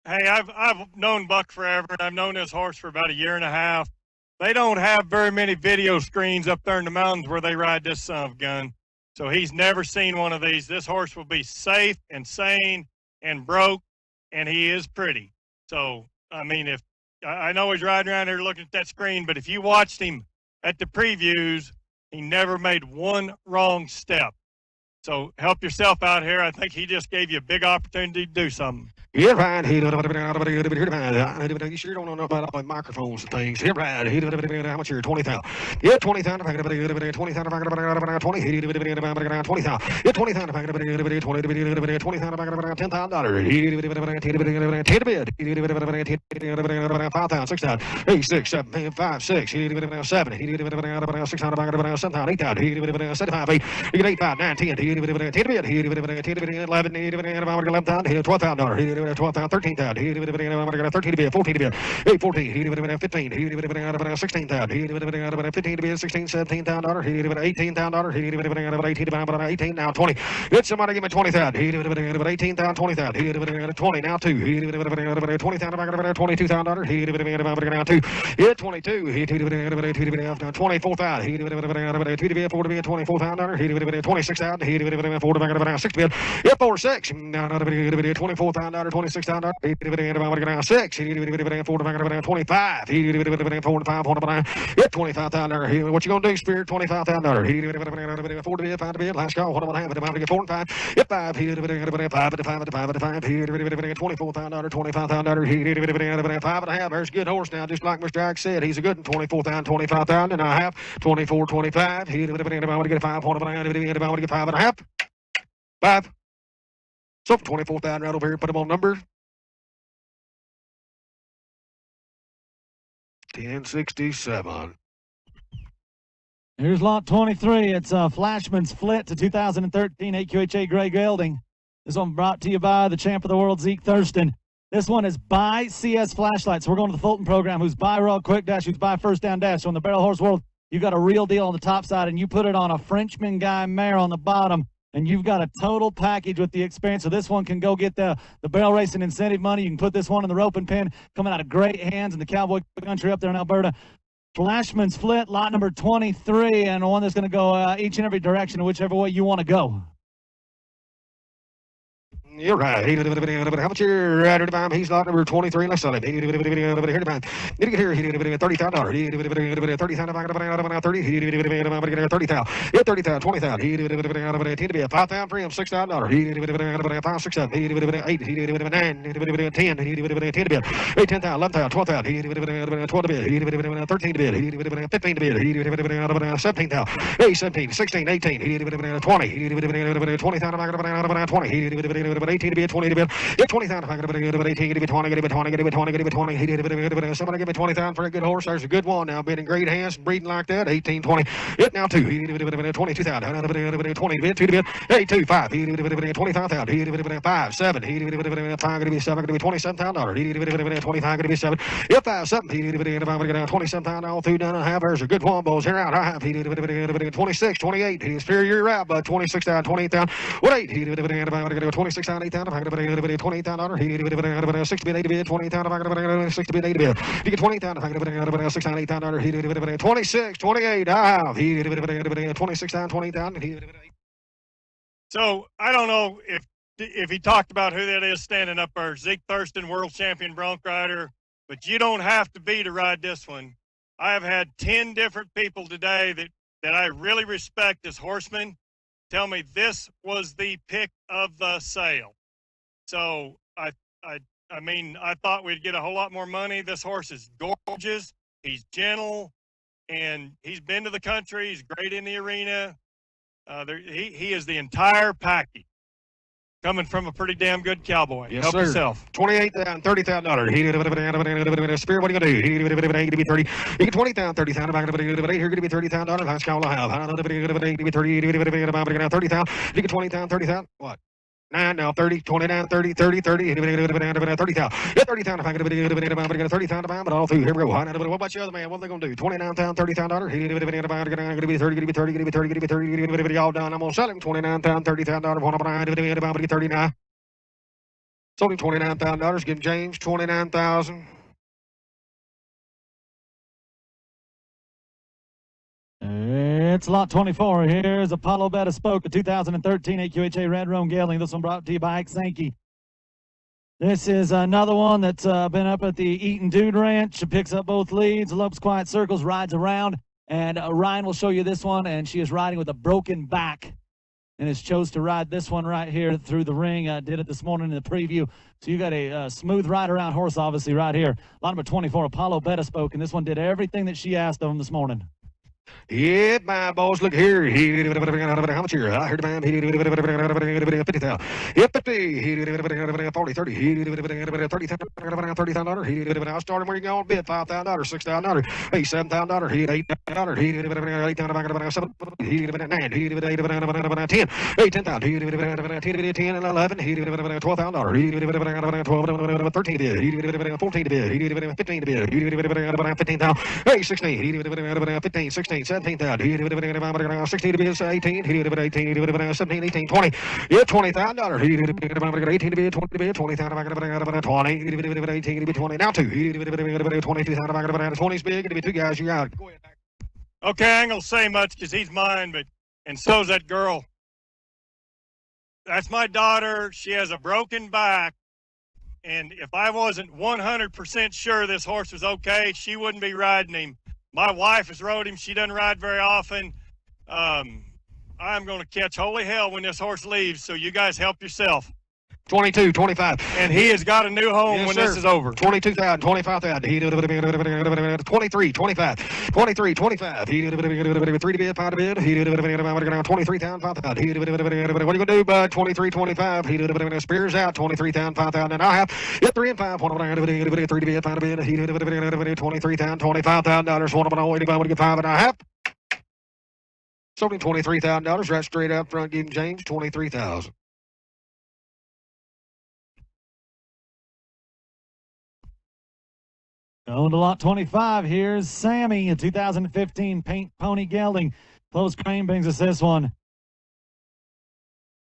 Hey, I've known Buck forever, and I've known this horse for about a year and a half. They don't have very many video screens up there in the mountains where they ride this son of a gun. So he's never seen one of these. This horse will be safe and sane and broke, and he is pretty. So, I mean, if I know he's riding around there looking at that screen, but if you watched him at the previews, He never made one wrong step. So help yourself out here. I think he just gave you a big opportunity to do something. Yeah, right. You sure don't know about all the microphones and things. Yeah, right. How much here? 20,000. Yeah, 20,000. 20,000. 20,000. Yeah, 20,000. 10,000. 5,000. 6,000. 8, 6, 7, 5, 6. 7. 600. 7,000. 8,000. 75. 8. 8, 5, 9, 10. 10, 11, 11,000. 12,000. 12,000, 13,000, 13 14 8, 14, 15, 16,000, 15 16, 17,000, 18,000, 18, now 20. Get somebody give me 20,000, 18,000, 20,000, 20, now 2, 20,000, 22,000, now 2, 22, 24,000, 24,000, 26,000, 46, 24,000, 26,000, 6, 25, 25,000. What you gonna do, Spirit? 25,000. 4 to bid, 5 to bid. Last call. What am I having? I'm get 4 and 5. Get 5. 5 to 5. 24,000. 25,000. 5 and a half. There's a good horse now, just like Mr. Ike said. He's a good one. 24,000, 25,000 and a half. 24, 25. I want to get 5. I want to get 5 and a half. 5. So 24,000 right over here. Put them on number 1067. Here's lot 23. It's Flashman's Flit to 2013 AQHA Gray Gelding. This one brought to you by the champ of the world, Zeke Thurston. This one is by CS Flashlights. So we're going to the Fulton program, who's by Raw Quick Dash, who's by First Down Dash. So in the barrel horse world, you got a real deal on the top side, and you put it on a Frenchman Guy mare on the bottom, and you've got a total package with the experience. So this one can go get the barrel racing incentive money. You can put this one in the rope and pin, coming out of great hands in the cowboy country up there in Alberta. Flashman's Flit, lot number 23, and one that's going to go each and every direction, whichever way you want to go. You're right. How much your rider time? He's lot number 23. Let's sell it. Here to get here. $30,000. 30,000. 30,000. Yeah, 30,000. 20,000. 10 to be 5,000 for him. $6,000. 5, 6, 7. 8. 9. 10. 10 to be 8, 10,000. 11,000. 12,000. 12 to bid. 13 to bid. 15 to bid. 17,000. 8, 17. 16. 18. 20. 20,000. 20. 18 to be 20 to be 20,000. 18 to be 20 to be 20 to be 20 to be 20. Somebody give me 20,000 for a good horse. There's a good one now, been in great hands, breeding like that. 18, 20. It now 2. 22,000. 20 to bid 2 to bid 8, 2, 5. 25,000. 5, 7. 5 to be 7 to be $27,000. 25 to be 7. 5, 7. 27,000 all through done and a half. There's a good one, boys. Here out. I have 26, 28. He's fair year out, but 26,000, 28,000. What 8? 26,000. 8,000. I got $28,000. 6 to bid 8 to bid 20,000. I got 6 to bid 8 to bid. You get 20,000. I got 6,000. 8,000. 26, 28. I have 26,000. 20,000. So I don't know if he talked about who that is standing up there. Zeke Thurston, world champion bronc rider. But you don't have to be to ride this one. I have had 10 different people today that I really respect as horsemen tell me this was the pick of the sale. So I mean, I thought we'd get a whole lot more money. This horse is gorgeous. He's gentle, and he's been to the country. He's great in the arena. He is the entire package. Coming from a pretty damn good cowboy. Yes, help sir. yourself. $28,000, $30,000. Spirit, what are you gonna do? 8 to be 30. You get 20,000, 30,000. Here gonna be $30,000. Last call I have. 8 to be 30. 30,000. You get 20,000, 30,000. What? 9 now, 30, 29, 30, 30, 30, 30,000. Yeah, 30,000. If I get 30,000, but all through. Here we go. What about you other man? What are they going to do? 29,000, 30,000. Going to be 30, give me 30, give me 30, give me 30, give me 30, all done. I'm going to sell him 29,000, 30,000. 39. Sold him $29,000. Give him James 29,000. It's lot 24. Here's Apollo Butterscotch, a 2013 AQHA Red Roan Gelding. This one brought to you by Ike Sankey. This is another one that's been up at the Eaton Dude Ranch. It picks up both leads, lopes quiet circles, rides around. And Ryan will show you this one, and she is riding with a broken back and has chose to ride this one right here through the ring. Did it this morning in the preview. So you got a smooth ride-around horse, obviously, right here. Lot number 24, Apollo Butterscotch, and this one did everything that she asked of him this morning. Yeah, my boys, look here. How much here? I heard the man. 50,000. Yep, 50. 40, 30. 30,000 dollars. I started where you going bid $5,000, $6,000, $7,000. He $8,000. He $8,000. 7. 10. 10,000. 10 and 11. He $12,000. He 12. 13 bid. 14 bid. He 15 bid. He 15,000. Hey, 16. He 15, 16. 17,000. 16 to be 18. He did 18. 17, 18, 20. Yeah, $20,000. He did 18 to be 20 to be 20,000. 20. He did 18 to be 20. Now 2. He did 22,000. 20 is big. It'll be 2 guys. You out. Go ahead. Okay, I ain't gonna say much because he's mine, and so's that girl. That's my daughter. She has a broken back, and if I wasn't 100% sure this horse was okay, she wouldn't be riding him. My wife has rode him. She doesn't ride very often. I'm going to catch holy hell when this horse leaves, so you guys help yourself. 22, 25. And he has got a new home when this is over. 22,000, 25,000. He did 23, 25. 23, 25. He did 3 to bid, 5 to bid. He did 23,000, 5,000. He did what are you going to do, bud? 23, 25. He did Spears out, 23,000, 5,000. And I have 3 and 5. 3 to bid, 5 to bid. He did 23,000, $25,000. One of them, I'm going to get 5 and a half. Sold him $23,000 right straight up front. Give him James 23,000. Going to lot 25. Here's Sammy, a 2015 Paint Pony Gelding. Close Crane brings us this one.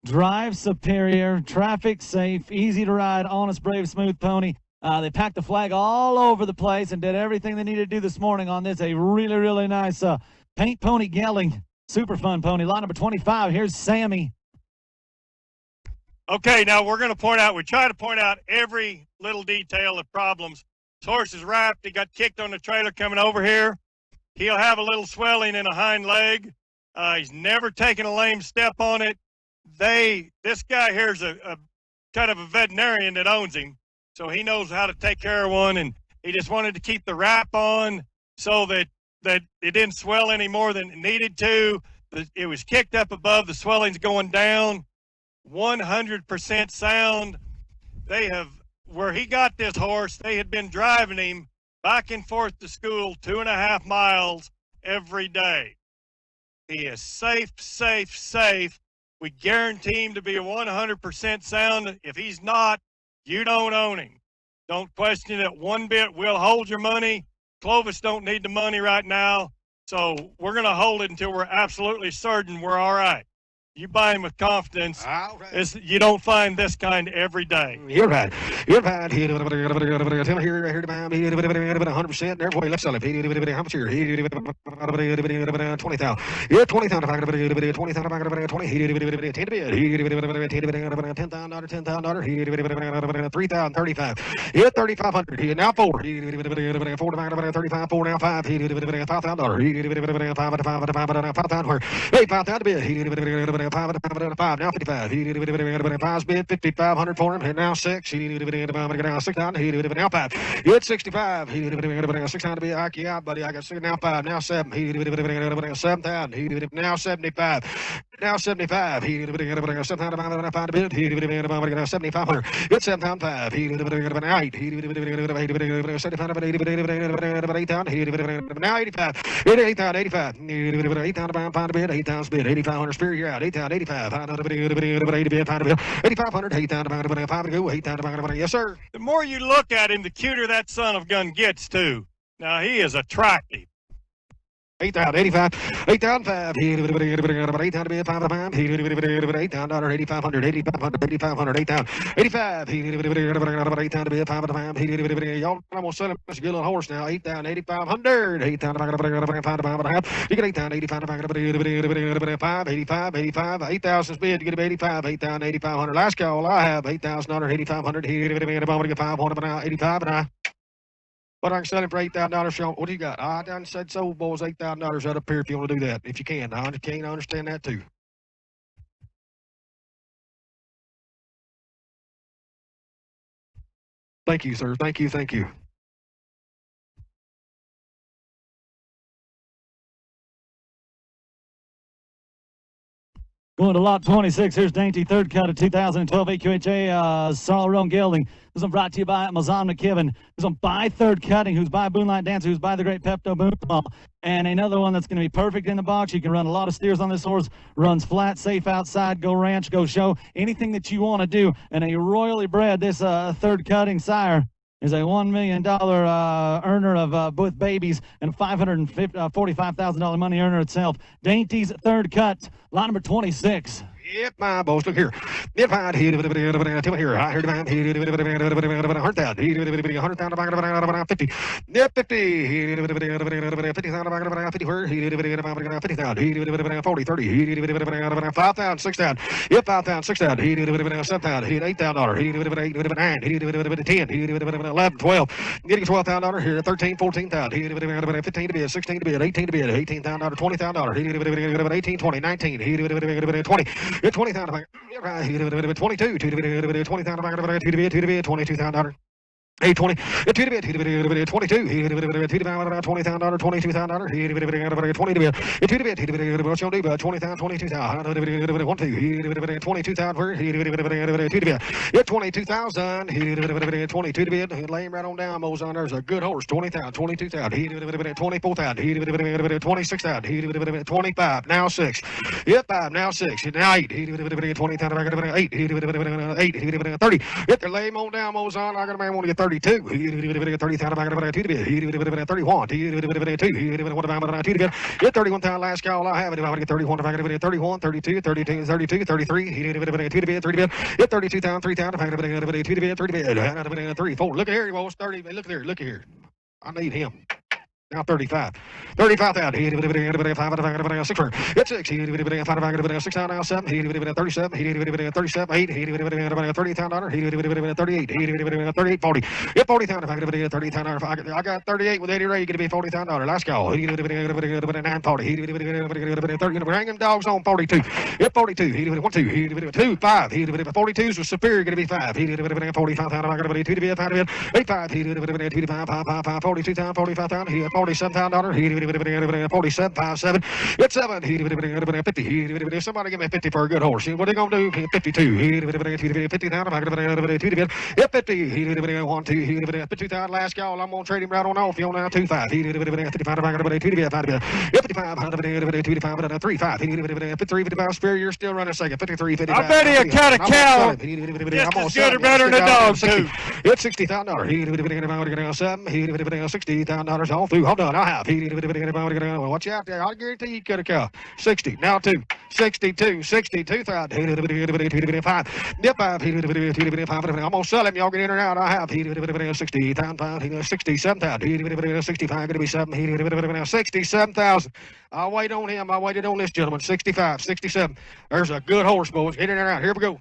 Drive superior, traffic safe, easy to ride, honest, brave, smooth pony. They packed the flag all over the place and did everything they needed to do this morning on this. A really, really nice Paint Pony Gelding. Super fun pony. Lot number 25. Here's Sammy. Okay, now we're going to we try to point out every little detail of problems. His horse is wrapped. He got kicked on the trailer coming over here. He'll have a little swelling in a hind leg. He's never taken a lame step on it. This guy here is a kind of a veterinarian that owns him, so he knows how to take care of one, and he just wanted to keep the wrap on so that it didn't swell any more than it needed to. It was kicked up above. The swelling's going down. 100% sound. Where he got this horse, they had been driving him back and forth to school 2.5 miles every day. He is safe, safe, safe. We guarantee him to be 100% sound. If he's not, you don't own him. Don't question it one bit. We'll hold your money. Clovis don't need the money right now, so we're going to hold it until we're absolutely certain we're all right. You buy him with confidence. Right. You don't find this kind every day. You're right. You're right. Here, here, 100%. Everybody, let's sell it. How much here? 20,000. Yeah, 20,000. 20,000. 20. 10 to bid. $10,000. $10,000. 3,000. 35. Yeah, 3,500. Here now 4. 4 to 35. 4 now 5. $5,000. 5,000. Hey, 5,000 to bid. 5 now 55. He did 5 bid 5,500 for him. And now 6. He did 6,000. He did now 5. He had 65. He did 6,000 to be out, buddy. I got 6 now 5. Now 7. He did 7,000. He did now 75. Now 75. He did 7,500 to bid. He did 7,500. It's 7,500. He did 8. He did 7,500. He did 8,000. He did now 85. He did 8,000. 85. He did 8,000 pound to bid. 8,000 bid. 8,500 spear. You're out. 8,000. 85. 8,500. 8,000 go. 8,000. Yes, sir. The more you look at him, the cuter that son of a gun gets too. Now he is attractive. 8,000, 85, 8,005. He did 8,000 to be 5,000. He did $8,000, 8,500, 8,500, 8,500, 8,000, 85. He did 8,000 to be 5,000. He did y'all. I'm gonna sell him a good little horse now. 8,000, 8,500, 8,000. You get 8,000, 8,500, 85, 85, 8,000 is bid. You get 85, 8,000, 8,500. Last call I have $8,000, 8,500. He did 500 now 85 and I. But I can sell him for $8,000. Sean, what do you got? I done said so, boys. $8,000 right up here if you want to do that. If you can, I understand that too. Thank you, sir. Thank you. Going to lot 26. Here's Dainty, third cut of 2012 AQHA Palomino Gelding. This one brought to you by Mazan McKibben. This one by Third Cutting, who's by Boonlight Dancer, who's by the great Pepto Boonball. And another one that's going to be perfect in the box. You can run a lot of steers on this horse. Runs flat, safe outside, go ranch, go show. Anything that you want to do. And a royally bred, this Third Cutting sire is a $1 million earner of both babies and $545,000 money earner itself. Dainty's third cut, lot number 26. Yep, my boys, look here. If I tell me here, I heard about 100,000, 50. Yep, 50. 50,000, 40, 30, 5,000, 6,000. Yep, 5,000, 6,000, 7,000, $8,000, 9, 10, 11, 12. Getting $12,000 here, 13, 14,000, 15 to bid, 16 to bid, 18 to bid, $18,000, $20,000, 18, 20, 19, 20. It's 20,000. 22. 20,000. 22,000. 820, 22, $22,000, $22,000, $20,000, what's your do, 20,000, 22,000, 1, 2, 22,000, where, 22,000, 22, lay him right on down, Mozon, there's a good horse, 20,000, 22,000, 24,000, 26,000, 25, now 6, yep, 5, now 6, now 8, 20,000, 8, 30, yep, lay him on down, Mozon, I got a man want to get 32. 30,000. 31. 31,000 last call. I have it. If I want to get 31, if I get 31, 32, 32, 33. 32,000, 3,000. 3, 4. Look at here, boys. 30. Look here. I need him. Now 35. 35,000. 6. It's 6. 6 now 7. 37. 37. 8. 30,000. 38. 38. 40. Yep, 40,000. 30,000. I got 38 with Eddie Ray. Going to be $40,000. Last call. 940. Bring them dogs on 42. Yep, 42. 1, 2. 2, 5. 42s was superior. Going to be 5. 45,000. 2 to be 5. 85. 5. 42,000. 45,000. $47,000. 47, 5, 7. It's 7. 50. Somebody give me 50 for a good horse. What are they going to do? 52. 50,000. Yep, 50. 1, 2. 52,000 last call. I'm going to trade him right on off. You on now 2, 5. 55. 55. 3, 5. 53, 55. Spirit, you're still running second. 53, 55. I bet he'll cut a cow. Just as good or better than a dog, too. It's $60,000. 7. $60,000 all through. Hold on, I have. Watch out there. I guarantee you cut a cow. 60. Now 2. 62. 62,000. 5. Yep, 5. I'm going to sell him. Y'all get in or out. I have. 60,000. 67,000. 65. Going to be 7. 67,000. I'll wait on him. I waited on this gentleman. 65. 67. There's a good horse, boys. Get in or out. Here we go.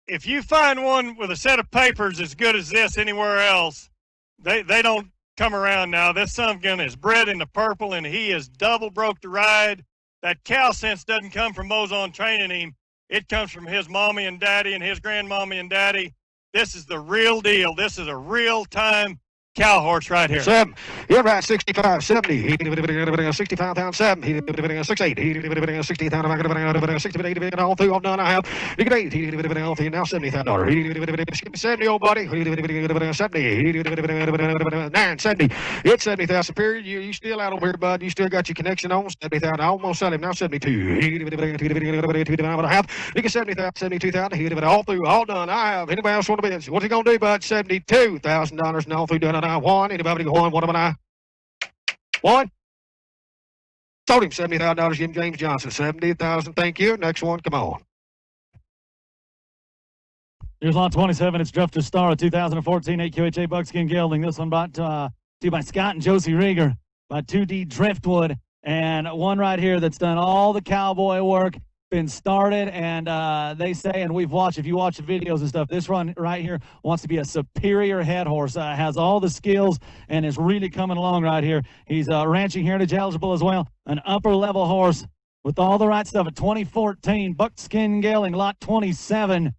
If you find one with a set of papers as good as this anywhere else, they don't come around now. This son of a gun is bred in the purple, and he is double broke to ride. That cow sense doesn't come from Mozon training him. It comes from his mommy and daddy and his grandmommy and daddy. This is the real deal. This is a real-time cow horse right here. 7. You're right. 65, 70. 65,000. 7. 68. 60,000. 60, all through. All done. I have. You get 8. Now $70,000. 70, old buddy. 70. 9. 70. It's 70,000. Superior. You still out over here, bud. You still got your connection on. 70,000. I almost sell him. Now 72. I have. You get 70,000. 72,000. All through. All done. I have. Anybody else want to bid? What's he going to do, bud? $72,000. And all through done. One. Anybody go on? What am I? One. Told him $70,000. Jim James Johnson. 70,000. Thank you. Next one. Come on. Here's lot 27. It's Drifter Star, 2014 AQHA Buckskin Gelding. This one brought to you by Scott and Josie Rieger, by 2D Driftwood, and one right here that's done all the cowboy work. been started, and they say, and we've watched, if you watch the videos and stuff, this run right here wants to be a superior head horse, has all the skills and is really coming along right here. He's ranching heritage eligible as well, an upper level horse with all the right stuff. A 2014 buckskin gelding, lot 27.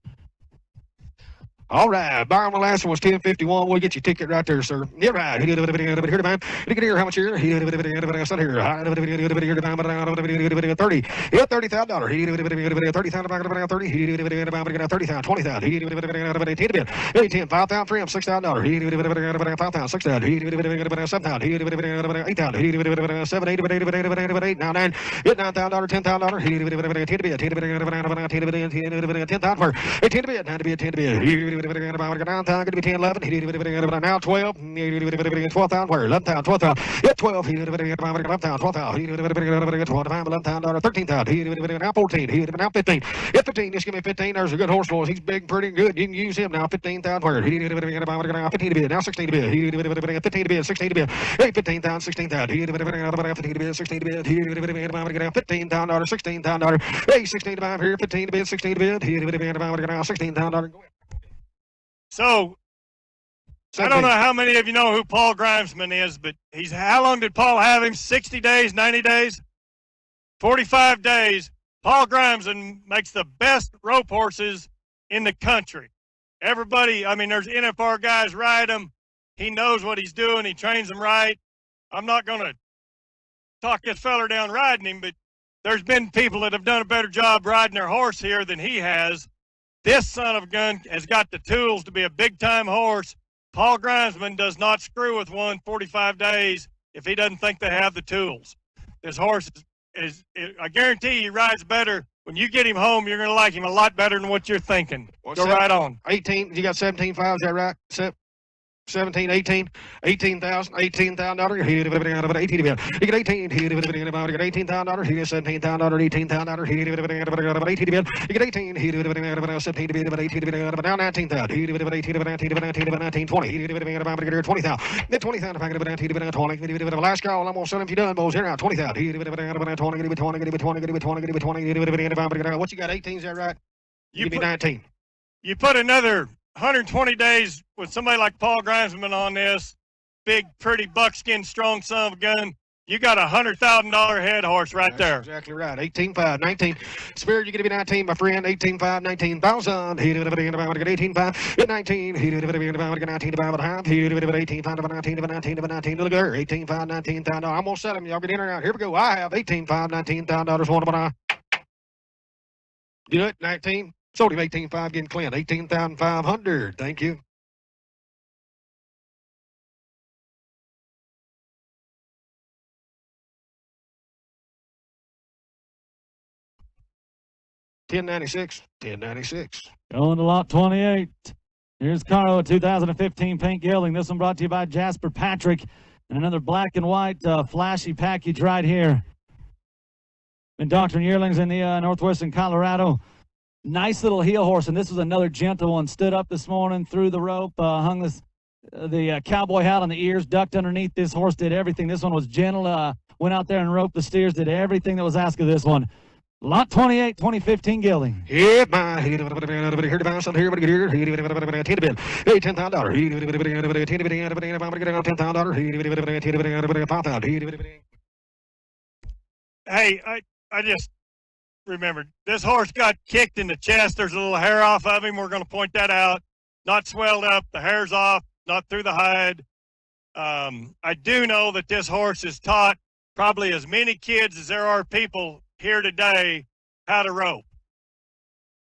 All right, Byron, the last one was 1051. We'll get your ticket right there, sir. Yeah, right. Here to man. You can hear how much here? Here, here. 30. Yeah, $30,000. $30,000. 30. 30,000. 20,000. 10, 5,000, 3, $6,000. 5,000, 6,000. 7,000. 8,000. 7, 8, 9, 9. $9,000. $10,000. 10,000. 10 to bid. 9 to bid. 10 to bid. 9,000, going to be 10, 11. Now 12. 12,000. Where? 11,000. 12,000. Yeah, 12. 11,000. 12,000. 11,000. 13,000. Now 14. Now 15. Yeah, 15. Just give me 15. There's a good horse, boys. He's big, pretty good. You can use him now. 15,000. Where? 15 to bid. Now 16 to bid. 15 to bid. 16 to bid. Hey, 15,000. 16,000. 15 to bid. 16 to bid. $15,000. $16,000. Hey, 16 to bid here. 15 to bid. 16 to bid. $16,000. Go ahead. So, I don't know how many of you know who Paul Grimesman is, but how long did Paul have him? 60 days, 90 days? 45 days. Paul Grimesman makes the best rope horses in the country. Everybody, I mean, there's NFR guys ride him. He knows what he's doing. He trains them right. I'm not going to talk this feller down riding him, but there's been people that have done a better job riding their horse here than he has. This son of a gun has got the tools to be a big-time horse. Paul Grimesman does not screw with one 45 days if he doesn't think they have the tools. This horse I guarantee he rides better. When you get him home, you're going to like him a lot better than what you're thinking. Go right on. 18, you got 17.5, is that right? 17, 18, $18,000, $18,000. He get 18. He get $18,000. He get $17,000, $18,000. He get 18. He get 17. Now 19,000. He get 18, 20. He get 20,000. Then 20,000. If I get 19, 20. Last call. I'm gonna sell him if you done, boys. Here now 20,000. He get 20. What you got? 18? Is that right? Give me 19. You put another 120 days with somebody like Paul Grimesman on this, big, pretty, buckskin, strong son of a gun, you got $100,000 head horse right there. Exactly right. 18.5, 19. Spirit, you're going to be 19, my friend. 18.5, 19,000. He did it 18.5, 19. He did it 19.5. He did it 18.5, 19. Look at her. 18.5, 19,000. I'm going to set them. Y'all get in or out. Here we go. I have 18.5, 19,000. One of my. Do it. 19. Sold him 18.5, getting Clint. 18,500. Thank you. $10.96. Going to lot 28. Here's Carlo, 2015 Pink Gelding. This one brought to you by Jasper Patrick. And another black and white flashy package right here. Been doctoring yearlings in the northwestern Colorado. Nice little heel horse, and this was another gentle one. Stood up this morning, threw the rope, hung the cowboy hat on the ears, ducked underneath. This horse did everything. This one was gentle, went out there and roped the steers, did everything that was asked of this one. Lot 28, 2015 Gelding. Yeah, my. Here to buy something here, but get here. Hey, $10,000. Hey, $10,000. Hey, I just remembered, this horse got kicked in the chest. There's a little hair off of him. We're going to point that out. Not swelled up. The hair's off, not through the hide. I do know that this horse has taught probably as many kids as there are people here today how to rope.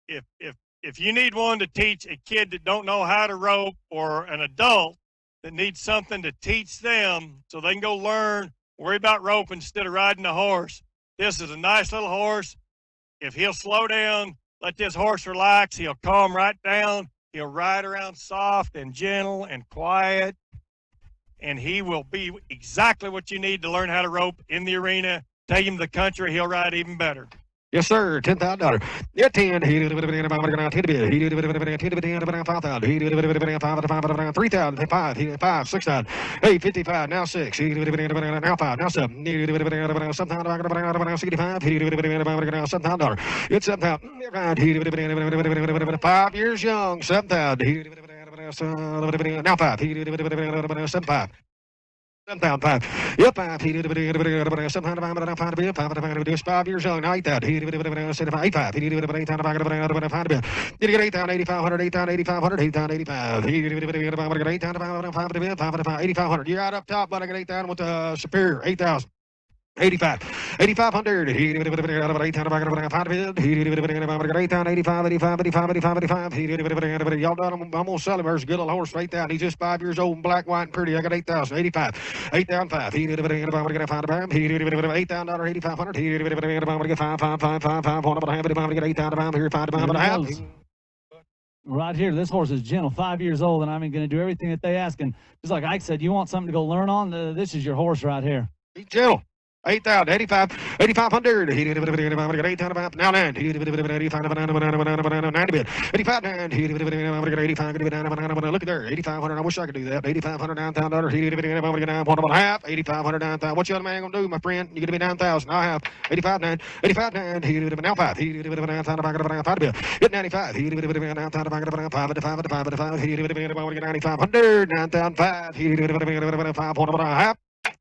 If you need one to teach a kid that don't know how to rope, or an adult that needs something to teach them so they can go learn, worry about rope instead of riding a horse, this is a nice little horse. If he'll slow down, let this horse relax, he'll calm right down. He'll ride around soft and gentle and quiet, and he will be exactly what you need to learn how to rope in the arena. Take him to the country, he'll ride even better. Yes, sir. $10,000. Yeah, 10. 10 to bid. 10 to bid. 5,000. 3,000. 5. 6,000. 8. 55. Now 6. Now 5. Now 7. 7,000. 7,000. It's 7,000. 5 years young. 7,000. Now 5. 7,500. 7,005. Yep, 5. 7,500. 5 years young. Now 8,000. 8,500. Did you get 8,000? 8,500. 8,000. 8,500. 8,000. 8,500. 8,500. You're out up top, but I got 8,000 with the Superior. 8,000. 85. 8,500. 8,500. Y'all done? I'm going to sell him. There's a good little horse for 8,000. He's just 5 years old and black, white, and pretty. I got 8,000. 85. 8,005. 8,000. 8,500. 8,500. Right here, this horse is gentle, 5 years old, and I'm going to do everything that they ask. And just like Ike said, you want something to go learn on? This is your horse right here. He's gentle. 8,000, 85, 8,500. Now 9. 90 bid. 85, 9. 85. Look at there. 8,500. I wish I could do that. 8,500, $9,000. 8,500. 8,500, 9,000. What you other man gonna do, my friend? You gonna be 9,000. I have 85, 9. 85, 9. Now 5. 5 bid. Hit 95. 9,500. 9,500.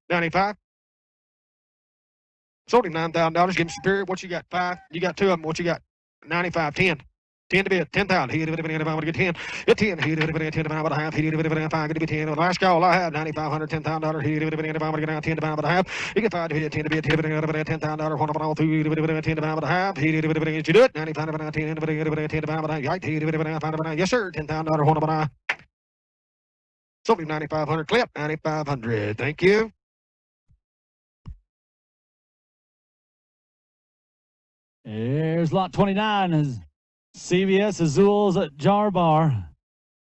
95. Sold him $9,000. Give him Superior. What you got? 5. You got 2 of them. What you got? 95. 10. 10 to bid. 10,000. He did it. I'm going to get 10. Get 10. He did it. 10 to 5 and a half. He did it. 5. Get 10. The last call I had $9,500. $10,000. He did it. I'm going to get 10 to 5 and a half. He get 5 to bid. 10 to bid. $10,000. One of them all 2. 10 to 5 and a half. He did it. Did you do it? 95. 10 to 5 and a half. He did it. Yes, sir. $10,000. One of them. Sold him 9,500. Clip 9,500. Thank you. Here's lot 29 is CBS Azul's at Jarbar.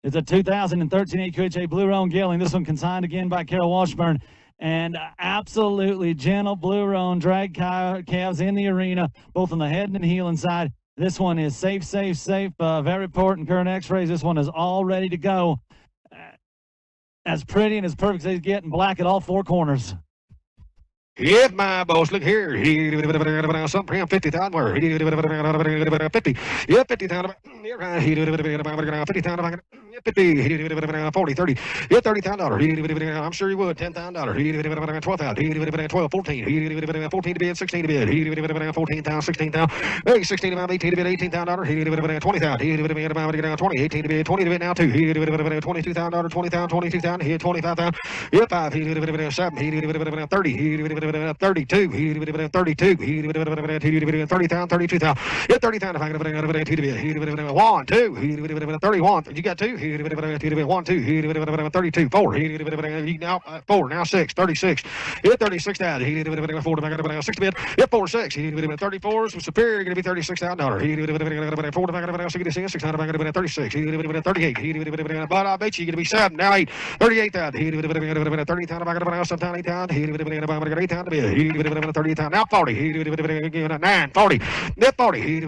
It's a 2013 AQHA Blue Roan Gelding. This one consigned again by Carol Washburn. And absolutely gentle Blue Roan drag calves in the arena, both on the head and heel inside. This one is safe. Very important current x-rays. This one is all ready to go. As pretty and as perfect as they get, and black at all 4 corners. Yep, my boss. Look here. Something for him. 50,000. Where? 50. Yeah, 50,000. You're right. 50,000. 50. 40. 30. Yeah, $30,000. I'm sure you would. $10,000. 12,000. 12. 14. 14 to bid. 16 to bid. 14,000. 16,000. Hey, 16 to bid. 18 to bid. $18,000. 20,000. 20. 18 to bid. 20 to bid now too. $22,000. 20,000. 22,000. 25,000. Yeah, 5. 7. 30. 32. 32. 30,000. 32,000. Yeah, 30,000. 1, 2. 31. You got 2. 1, 2. 32. 4. Now 4. Now 6. 36. Yeah, 36,000. 4 to 6 bid. Yeah, 4, 6. 34s with Superior going to be $36,000. 4 to 66. 600. 36. 38. But I bet you going to be 7. Now 8. 38,000. 30,000. 8,000. To be 30,000. Now 40. 9. 40. Net 40.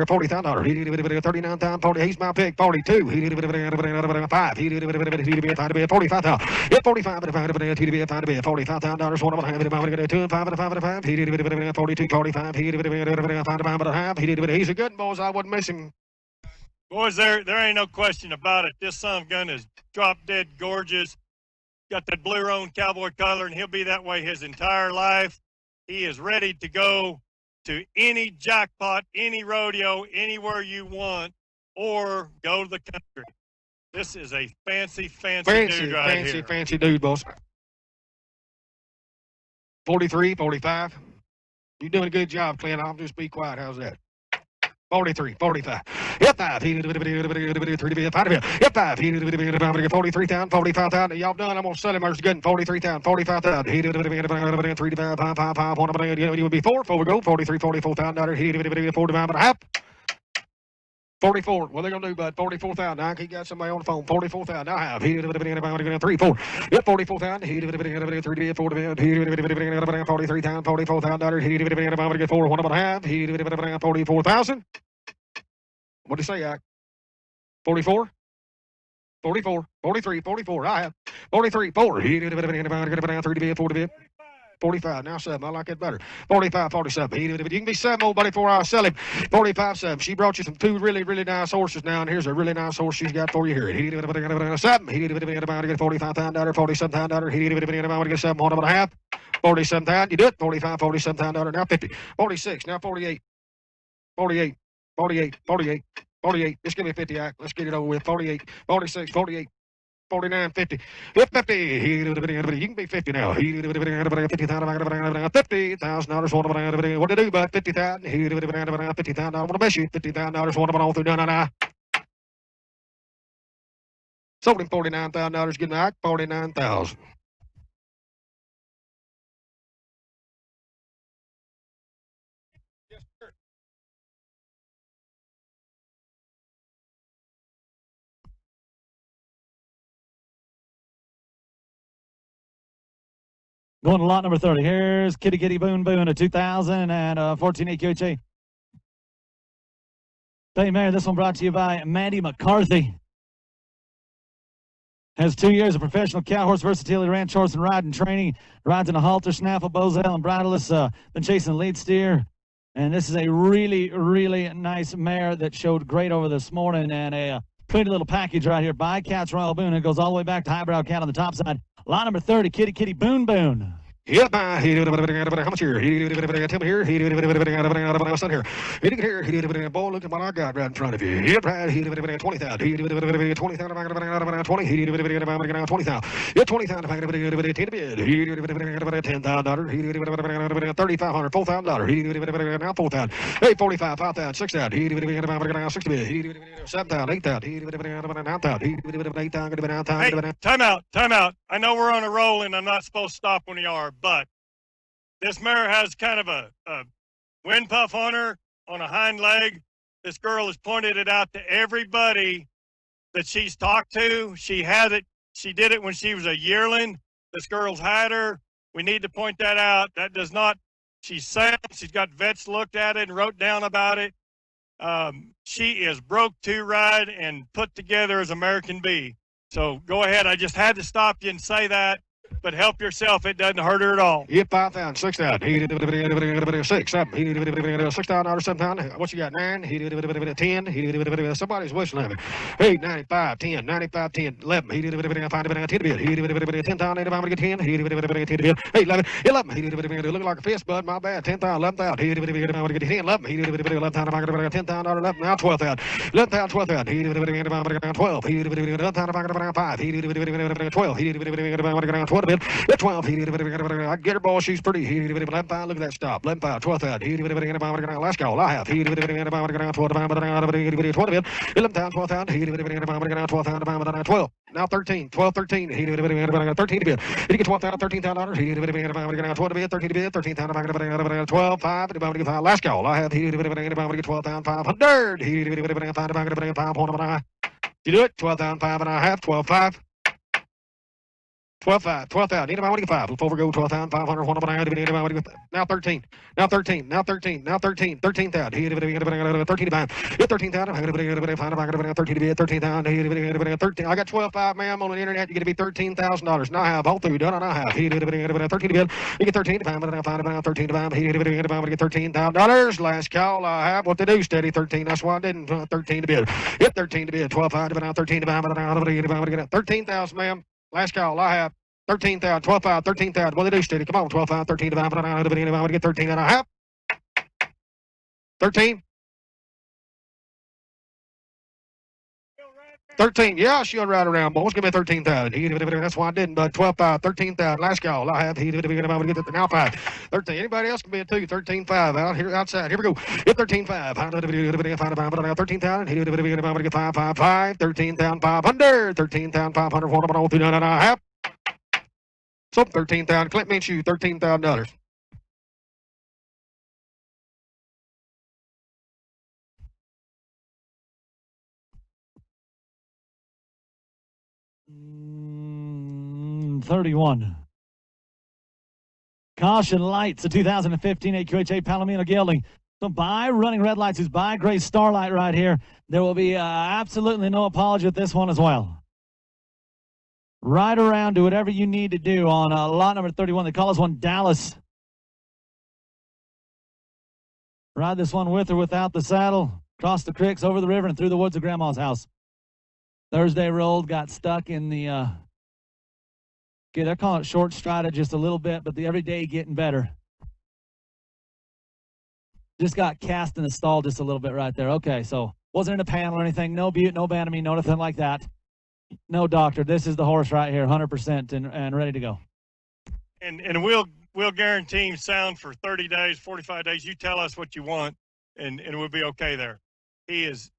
40,000. 39,000. 40. He's my pick. 42. 5. 45,000. Yep, 45. 45,000. One of them. 2 and 5 and 5 and 5. 42. 45. 5. He's a good boys. I wouldn't miss him. Boys, there ain't no question about it. This son of a gun is drop dead gorgeous. Got that Blue Roan cowboy color, and he'll be that way his entire life. He is ready to go to any jackpot, any rodeo, anywhere you want, or go to the country. This is a fancy dude right here. Fancy dude, boss. 43, 45. You're doing a good job, Clint. I'll just be quiet. How's that? 43, 45. Yep, 5. Yep, 5. 43,000, 45,000. Y'all done? I'm going to sell him. There's good. 43,000, 45,000. 3 to 5, 5. You would be 4. 4 we go. 43, $44,000. 4 to 5 and a half. 44. What are they going to do, bud? 44,000. Now he got somebody on the phone. 44,000. Now I have. He did it 3, 4. Yep, 44,000. He did it 3, 4. He did it 43,000. $44,000. He did it about 4. What about half? He did it 44,000. What did he say, Ike? 44? 44, 43, 44. I have 43, 4. He did it 3, 4. 45, now 7. I like it better. 45, 47. You can be 7, old buddy, before I sell him. 45, 7. She brought you some 2 really, really nice horses now, and here's a really nice horse she's got for you here. He did it 7. He did it about $45,000, $47,000. He did it about 7. What about a half? 47,000. You do it. 45, $47,000. Now 50. 46. Now 48. 48. 48. 48. 48. Just give me 50, Ike. Let's get it over with. 48. 46. 48. 49, 50. Hit 50. You can be 50 now. $50,000. $50,000. What to do, bud? $50,000. $50,000. I want to miss you. $50,000. What about all through done? Sold him $49,000. Getting Ike 49,000. Going to lot number 30. Here's Kitty Kitty Boon Boon, a 2014 EQHA. Hey, Mayor, this one brought to you by Maddie McCarthy. Has 2 years of professional cow horse versatility, ranch horse and riding training. Rides in a halter, snaffle, bozell, and bridleless. Been chasing lead steer. And this is a really, really nice mare that showed great over this morning. And a pretty little package right here by Cat's Royal Boone. It goes all the way back to Highbrow Cat on the top side. Line number 30, Kitty Kitty Boon Boon. Yep, how much here? Tell me here. What's on here? Boy, look at what I got right in front of you. Yep, 20,000. 20,000. Yep, 20,000. 10 bid. $10,000. 3,500. $4,000. Now 4,000. Hey, 45. 5,000. 6,000. 60 bid. 7,000. 8,000. 9,000. 8,000. Hey, time out. I know we're on a roll and I'm not supposed to stop when you are, but this mare has kind of a wind puff on her on a hind leg. This girl has pointed it out to everybody that she's talked to. She had it. She did it when she was a yearling. This girl's had her. We need to point that out. That does not, she's sound. She's got vets looked at it and wrote down about it. She is broke to ride and put together as American Bee. So go ahead. I just had to stop you and say that. But help yourself. It doesn't hurt her at all. Yep, 5,000, 6,000. 6, 7. $6,000, 7,000. What you got? 9. 10. Somebody's whistling at me. 8, 95, 10, 95, 10, 11. 10 bid. 10,000. I'm gonna get 10. 10 bid. 8, 11. 11. Looking like a fist, bud. My bad. 10,000, 11,000. I'm gonna get 10, 11. 11,000. I'm gonna get 10,000. 11. Now 12,000. 11,000, 12,000. 12. 11,000. I'm gonna 5. 12. 12. 12. I get her, boy. She's pretty. 11,500. Look at that stop. 11,500. 12,000. Last call. I have. 12,000. 12,000. 12. Now 13. 12, 13. 13 to bid. You get 12,000. $13,000. 12 to bid. 13 to bid. 13,000. 12. 5. Last call. I have. 12,500. You do it. 12,500. I have. 12,500. 12,500. 12,000. Anybody want to get 5? Before we go, 12,500. Now 13. Now 13. Now 13. Now 13. 13,000. 13 to buy. 13,000. 13 to bid. 13,000. 13. I got 12,500, ma'am, on the internet. You get to be $13,000. Now I have all through done. I have 13 to bid. You get 13 to buy. 13 to buy. Get $13,000. Last call. I have what to do. Steady 13. That's why I didn't 13 to bid. Get 13 to bid. 12,500. 13 to buy. 13,000, ma'am. Last call. I have 13,000, 12,500, 13,000. What do they do, Steady? Come on, 12,500, 13 to buy. I'm going to get 13 and I have 13. 13. Yeah, she'll ride around, boys. Give me 13,000. That's why I didn't. But 12,500, 13,000. Last call. I have. I'm going to get now 5. 13. Anybody else can be a 2? 13,500 out here outside. Here we go. Get 13,500. 13,000. I'm going to get 5, 5, 5. 13,500. 13,500. What am I going to do? I have. So 13,000. Clint Minshew, $13,000. 31. Caution lights, the 2015 AQHA Palomino Gelding. So by running red lights, who's by gray starlight right here. There will be absolutely no apology with this one as well. Ride around, do whatever you need to do on lot number 31. They call this one Dallas. Ride this one with or without the saddle, across the creeks, over the river, and through the woods of Grandma's house. Thursday rolled, got stuck in the, okay, they're calling it short stride just a little bit, but the everyday getting better. Just got cast in the stall just a little bit right there. Okay, so wasn't in a panel or anything. No butte, no bantamine, no nothing like that. No doctor. This is the horse right here, 100% and ready to go. And we'll guarantee him sound for 30 days, 45 days. You tell us what you want, and we'll be okay there. He is.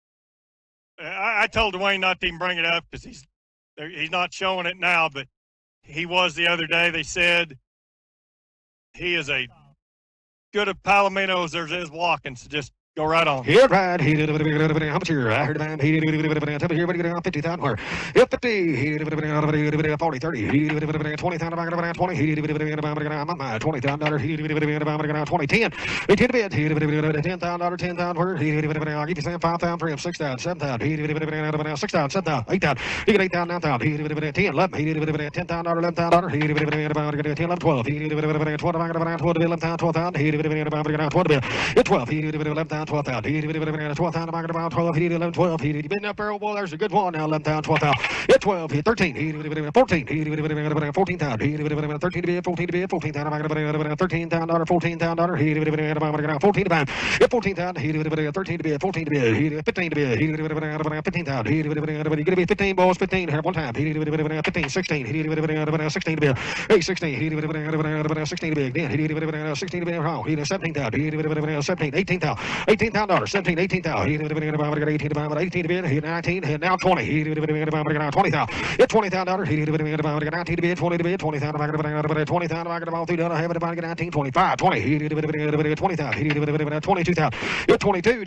I told Dwayne not to even bring it up because he's not showing it now, but he was the other day. They said he is a good at Palomino as there is walking, so just go right on. Here, right. How much here? I heard about tell me here, what are you doing? 50,000 where? 50, 40, 30, 20,000, 20, $20,000, 20, 10, 10 to bid, $10,000, 10,000 where? I'll give you 5,000 for him, 6,000, 7,000, 6,000, 7,000, 8,000, you get 8,000, 9,000, 10, 11, $10,000, $11,000, 10, 11, 12, 11,000, 12,000, 12, 11,000. 12,000. He did 12,000. I'm about 12. He did 11, 12. He did been up there. Well, there's a good one now. 11,000, 12,000. Hit 12. Hit 13. He did 14. He did 14,000. He did 13 to bid. 14 to bid. 14,000. I'm $13,000. $14,000. He did 14 to bid. Hit 14,000. He did 13 to bid. 14 to bid. He did 15 to bid. He did 15,000. He did 15 balls. 15 here one time. He did 15. 16. He did 16 to bid. Hey, 16. He did 16 to bid. Then he did 16 to bid. Wrong. He did 17,000. He did 17. 18,000. $18,000, 17, 18,000. He did 18 to bid. He 19. He now 20. He did 20,000. Hit $20,000. He did 19 to bid. 20 to bid. 20,000. 20,000. I got all through done. I have it about 19. 25. 20. He did 20,000. He did 22,000. Hit 22.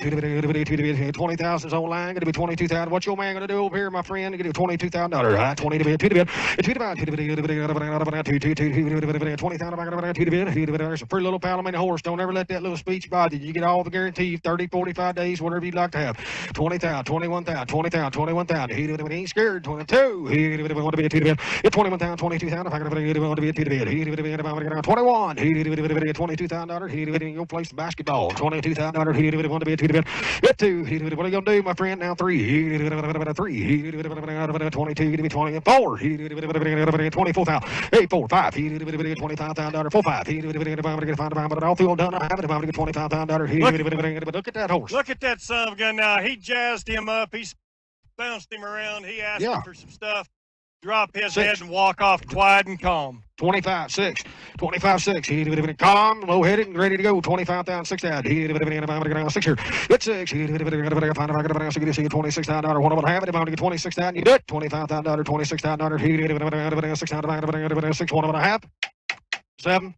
20,000's online. Going to be 22,000. What's your man going to do over here, my friend? Going to do $22,000. 20 to bid. 2 to bid. 2 to bid. 2 to bid. 20,000. 2 to bid. There's a pretty little Palomino horse. Don't ever let that little speech bother you. You get all the guarantee, 30, 45 days, whatever you'd like to have. 20,000, 21,000, 20,000, 21,000. He ain't scared. 22. He want to be a 2 to bid. Hit 21,000, 22,000. If I could want to be a 2 to bid. He 21. He $22,000. He go play some basketball. $22,000. He want to be a 2 to bid. Hit 2. He what are you gonna do, my friend? Now 3. He 3. He 22. He 24. He 24,000. Hey, 4, 5. He $25,000. 4, 5. He find all through done. I have it. I'm gonna get $25,000. Look at that horse. Look at that son of a gun now. He jazzed him up. He bounced him around. He asked him for some stuff. Drop his head and walk off quiet and calm. 25-6. 25-6. He would have been calm, low-headed, and ready to go. 25,000, 6,000. He would have been 6 here. Hit 6. He would have been $26,000. One of them have it. If I'm going to get 26,000, you do it. $25,000, $26,000. He would have been 6,000. 6. One of them have 7.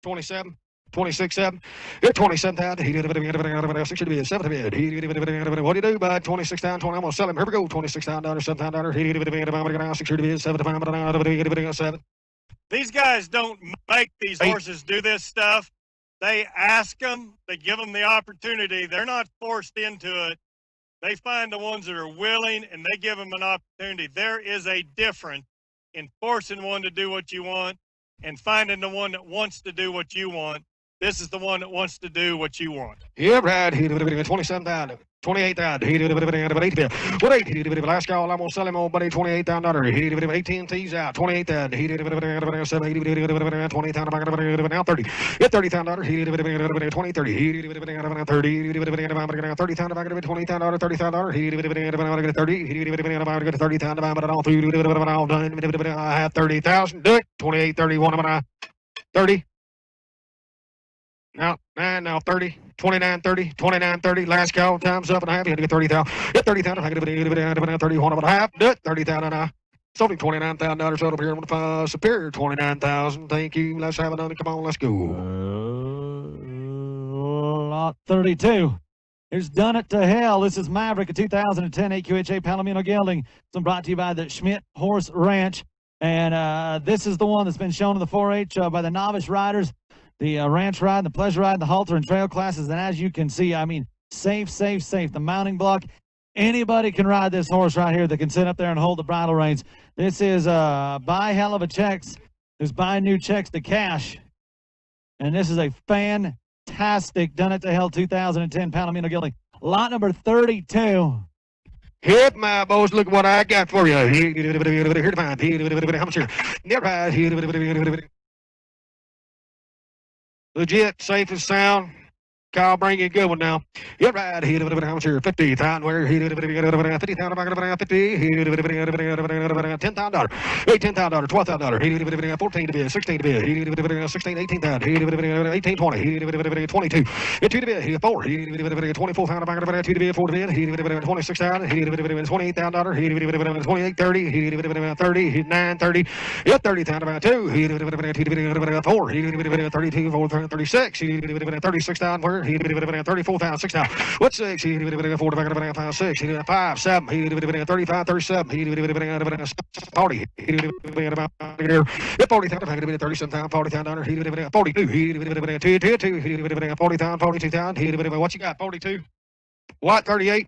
27. 26,700. Hit 27,000. He did 6 to bid. 7 to bid. He did what do you do, bud? 26,000. I'm gonna sell him. Here we go. $26,000. $7,000. He did 6 to bid. 7 to 7. These guys don't make these horses do this stuff. They ask them. They give them the opportunity. They're not forced into it. They find the ones that are willing and they give them an opportunity. There is a difference in forcing one to do what you want and finding the one that wants to do what you want. This is the one that wants to do what you want. Yeah, right. He did 27,000. 28,000. He did 8. What 8? He did last call. I'm gonna sell him, old buddy. $28,000. He did 18 T's out. 28,000. He did 7. He did 20,000. Now 30. Hit $30,000. He did 20, 30. He did 30. He did 30,000. I'm gonna 20,000. $30,000. He did 30. He did 30,000. I'm all through. All done. I have 30,000. Do it. 28, 31. I'm 30. Now 30, 29, 30, 29, 30. Last call, time's up and a half. You had to get 30,000. Hit 30,000. I could have 31 and a half. Do it. 30,000 now. Sold him $29,000 sold up here on the Superior. 29,000. Thank you. Let's have another. Come on, let's go. Lot 32 Here's Done It to Hell. This is Maverick, a 2010 AQHA Palomino Gelding. It's brought to you by the Schmidt Horse Ranch. And this is the one that's been shown in the 4-H by the novice riders, the ranch ride, the pleasure ride, the halter and trail classes. And as you can see, I mean, safe, safe, safe. The mounting block. Anybody can ride this horse right here that can sit up there and hold the bridle reins. This is buy hell of a checks. There's buy new checks to cash. And this is a fantastic Done It to Hell 2010 Palomino Gelding. Lot number 32. Hit my boys, look what I got for you. Here to find. How much here? Never legit, safe and sound. I'll bring you a good one now. You're right. How much here? 50,000. Where? 50,000. 50. $10,000. $8,000. $12,000. 14 to bid. 16 to bid. 16, 18,000. 18, 20. 22. 2 to bid. 4. 24,000. 2 to bid. 4 to bid. 26,000. $28,000. 28, 30. 30. 9, 30. 30,000. 2. 4. 32. 36. 36,000. Where? 34,000. 6 now. What's 6? 4, 6. 5, 7. 35, 37. 40. 40,000. 37,000. 40,000. 42. 40,000. 42,000. What you got? 42. What? 38.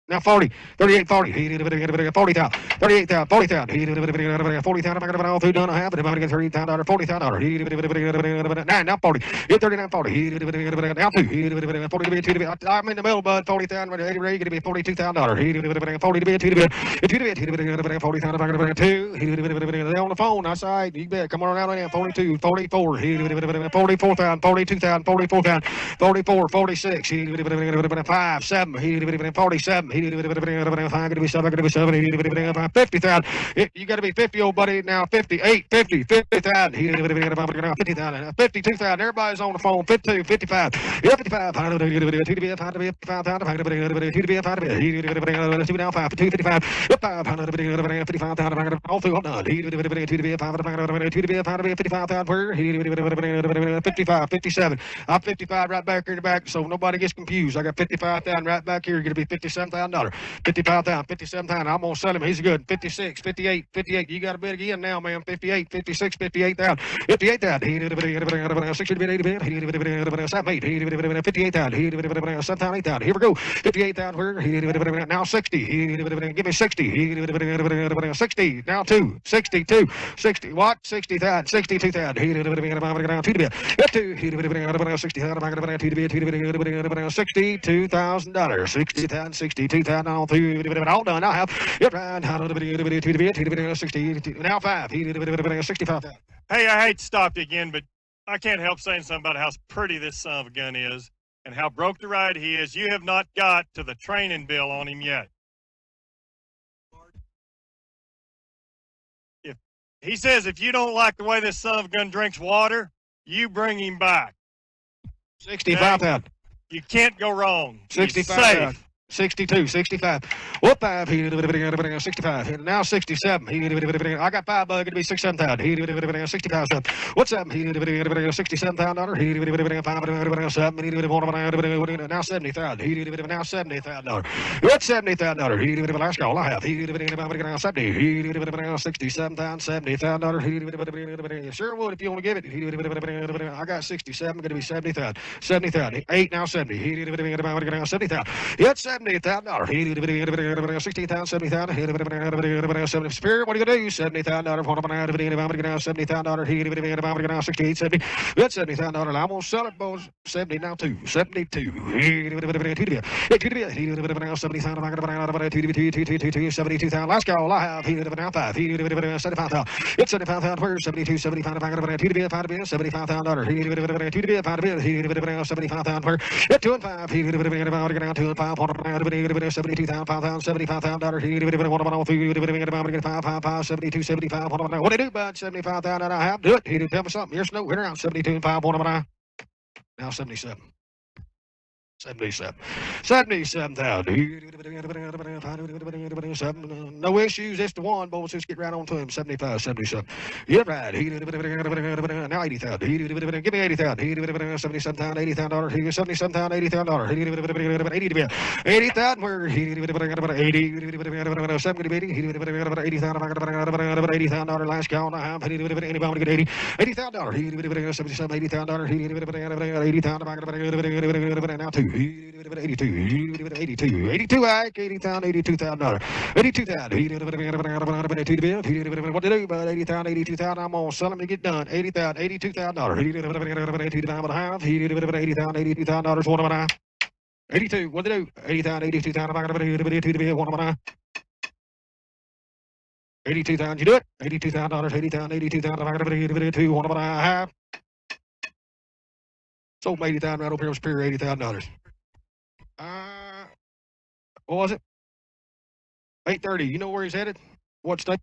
Now 40, 38, 40, 40,000, 38,000, 40,000, 40,000, all through done. I have it. About to get $30,000, $40,000, 9, now 40, 39, 40, now 2, 40, I'm in the middle, bud, 40,000, 80, going to be $42,000, 40 to be 2 to be 40,000, 2, they on the phone, outside, you bet, come on around there, 42, 44, 44,000, 42,000, 44,000, 44, 46, 5, 7, 47, 50,000. You got to be 50, old buddy. Now 58, 50, 50,000. 50,000. 52,000. Everybody's on the phone. 52, 55. 55. 55, 57. I'm 55 right back here in the back, so nobody gets confused. I got 55,000 right back here. You're going to be 57,000. $55,000, 57,000. I'm gonna sell him. He's good. 56, 58, 58. You got a bid again now, man. 58, 56, 58,000. 58,000. 60 bid, 80 bid. 58,000. 7,000. Here we go. 58,000. Where? Now 60. Give me 60. 60. Now 2. 62. 60. What? 60,000. 62,000. 2 to bid. 62,000. 60,000. 62,000 all through, all done. I have it right. Now 5, 65,000. Hey, I hate to stop you again, but I can't help saying something about how pretty this son of a gun is and how broke the ride he is. You have not got to the training bill on him yet. If he says if you don't like the way this son of a gun drinks water, you bring him back. 65,000. You can't go wrong. 65,000. 62, 65. Whoop, 5. 65. Now 67. I got 5, bud. It'll be 67,000. 60,000. What's up? $67,000. 5. Now 70,000. Now $70,000. What's $70,000? Last call I have. 67,000. $70,000. Sure would if you want to give it. I got 67. Going to be 70,000. 70,000. 8 now 70. 70,000. It's $70,000. $60,000, $70,000. Spirit, what are you going to do? $70,000. $70,000. 68, 70. That's $70,000. I'm going to sell it, boys. 70 now, 2. 72. 72,000. Last call, I have. Now 5. 75,000. It's 75,000. Where's 72, 75,000. 2 to be $75,000. $75,000. Where? 2 and 5. 2 and 5. 72,000, 5,000, $75,000. 72, 75. What do they do, bud? 75,000. I have. Do it. Tell me something. Here's no. Hit around 72 and 5. Now 77. 77,000. No issues. It's the one, boys. Just get right on to him. 75, 77. Get right. Now 80,000. Give me 80,000. 77,000, $80,000. 77,000, $80,000. 80,000. Where 80, 70, 80,000 last call. Anybody want to get 80? $80,000. 77, $80,000. 80,000. Now 2. 82, 82, Ike, $80,000, $82,000, $82,000. What to do, bud? $80,000, $82,000. I'm gonna sell them to get done. $80,000, $82,000. $80,000, what am I? 82, what to do? $80,000, $82,000. What am I? 82,000, you do it? $82,000, $80,000, $82,000. What am I have? Sold me $80,000 right over here on Superior, $80,000. What was it? 8:30. You know where he's headed? What state?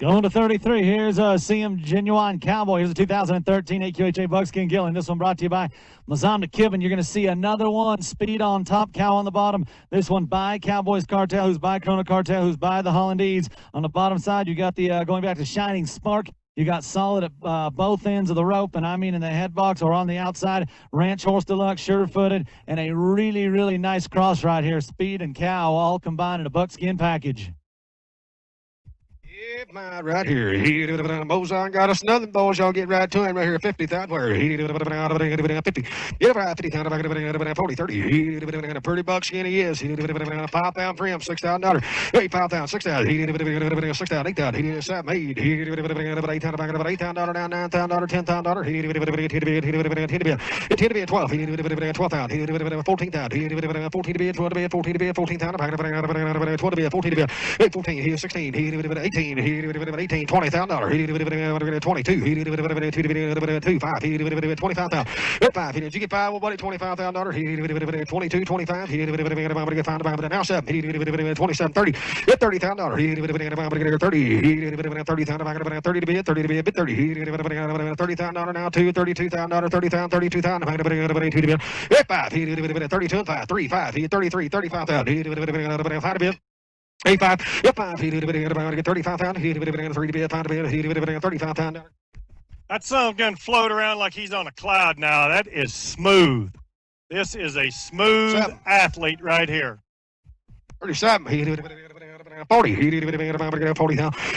Going to 33. Here's a CM Genuine Cowboy. Here's a 2013 AQHA Buckskin Gilling. This one brought to you by Mazam McKibben. You're going to see another one. Speed on top, Cow on the bottom. This one by Cowboys Cartel, who's by Chrono Cartel, who's by the Hollandees. On the bottom side, you got the going back to Shining Spark. You got Solid at both ends of the rope, and I mean in the head box or on the outside. Ranch Horse Deluxe, sure-footed, and a really, really nice cross right here. Speed and Cow all combined in a buckskin package. Yep, my right here. Bozon got us nothing, boys. Y'all get right to him right here. 50,000. Where? 50. Get right, 50,000. 40, 30. A pretty buckskin he is. 5,000 for him. $6,000. Hey, 5,000, 6,000. 6,000, 8,000. 7, 8. $8,000 down, $9,000, $10,000. 12. 12,000. 14,000. 14 to bid, 12 to bid, 14 to bid, 14,000. 12 to bid, 14 to bid. 14, 16. 18. 18, $20,000. 22. 2, 5. 25,000. 5. Did you get 5, old buddy? $25,000. 22, 25. Now 7. 27, 30. Get $30,000. 30,000. 30 to bid, 30 to bid, bid 30. $30,000 now 2, $32,000, 30,000, 32,000. 2 to bid. Get 5. 32 and 5. 3, 5. 33, 35,000. 5 to bid. 85, yep, 5, get 35,000, 3 to bid, 5 to bid, 35,000. That son's going to float around like he's on a cloud now. That is smooth. This is a smooth athlete right here. 37, 40, 40,000,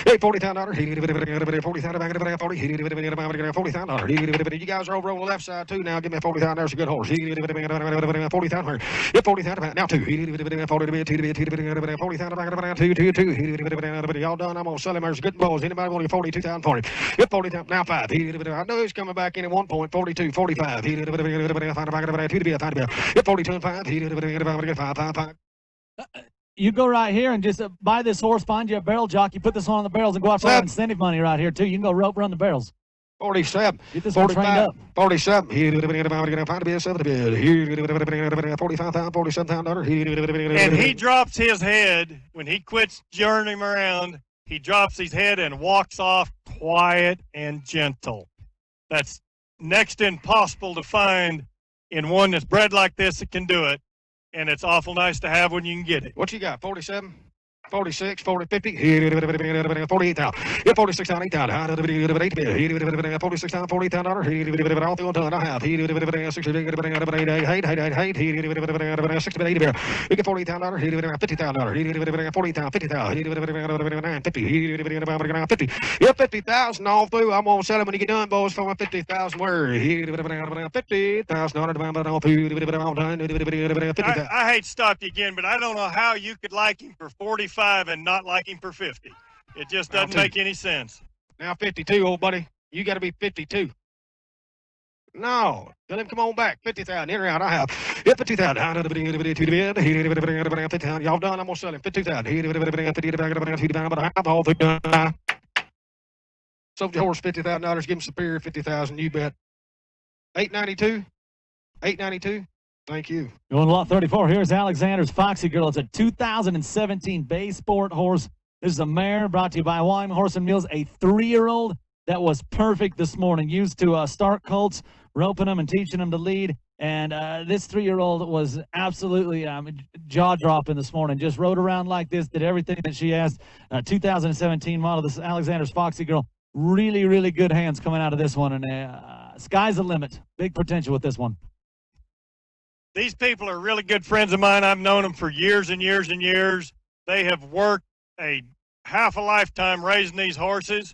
hey, $40,000, 40,000, $40,000. You guys are over on the left side too now. Give me $40,000. There's a good horse. 40,000. Yep, 40,000. Now 2. 40,000. Y'all done? I'm gonna sell him. There's good balls. Anybody want 42,000 for him? Yep, 40,000. Now 5. I know he's coming back in at 1 point. 42, 45. Yep, 42 and 5. 5. You go right here and just buy this horse, find you a barrel jockey, put this one on the barrels, and go out for incentive money right here, too. You can go rope run the barrels. 47. Get this one trained up. 47. 45,000, 47,000. And he drops his head when he quits journeying around. He drops his head and walks off quiet and gentle. That's next to impossible to find in one that's bred like this that can do it. And it's awful nice to have when you can get it. What you got? 47? 46, 40, 50, 48,000. Yeah, 46,000, 8,000. 46,000, 40,000. All through and done. I have. 60, 80. You get $40,000. 50,000. 40,000, 50,000. 50. Yeah, 50,000 all through. I'm gonna sell them when you get done, boys. For my 50,000 word. 50,000 all through. I hate to stop you again, but I don't know how you could like him for 45 and not like him for 50. It just doesn't make any sense. Now 52, old buddy. You got to be 52. No. Tell him come on back. 50,000. In or out. I have. Yeah, 50,000. Y'all done? I'm going to sell him. 50,000. Sold your horse $50,000. Give him Superior 50,000. You bet. 892. 892. Thank you. Going to lot 34. Here's Alexander's Foxy Girl. It's a 2017 Bay Sport horse. This is a mare brought to you by Wyoming Horse and Mules, a 3-year-old that was perfect this morning. Used to start colts, roping them and teaching them to lead. And this 3-year-old was absolutely jaw-dropping this morning. Just rode around like this, did everything that she asked. 2017 model, this is Alexander's Foxy Girl. Really, really good hands coming out of this one. And sky's the limit. Big potential with this one. These people are really good friends of mine. I've known them for years and years and years. They have worked a half a lifetime raising these horses,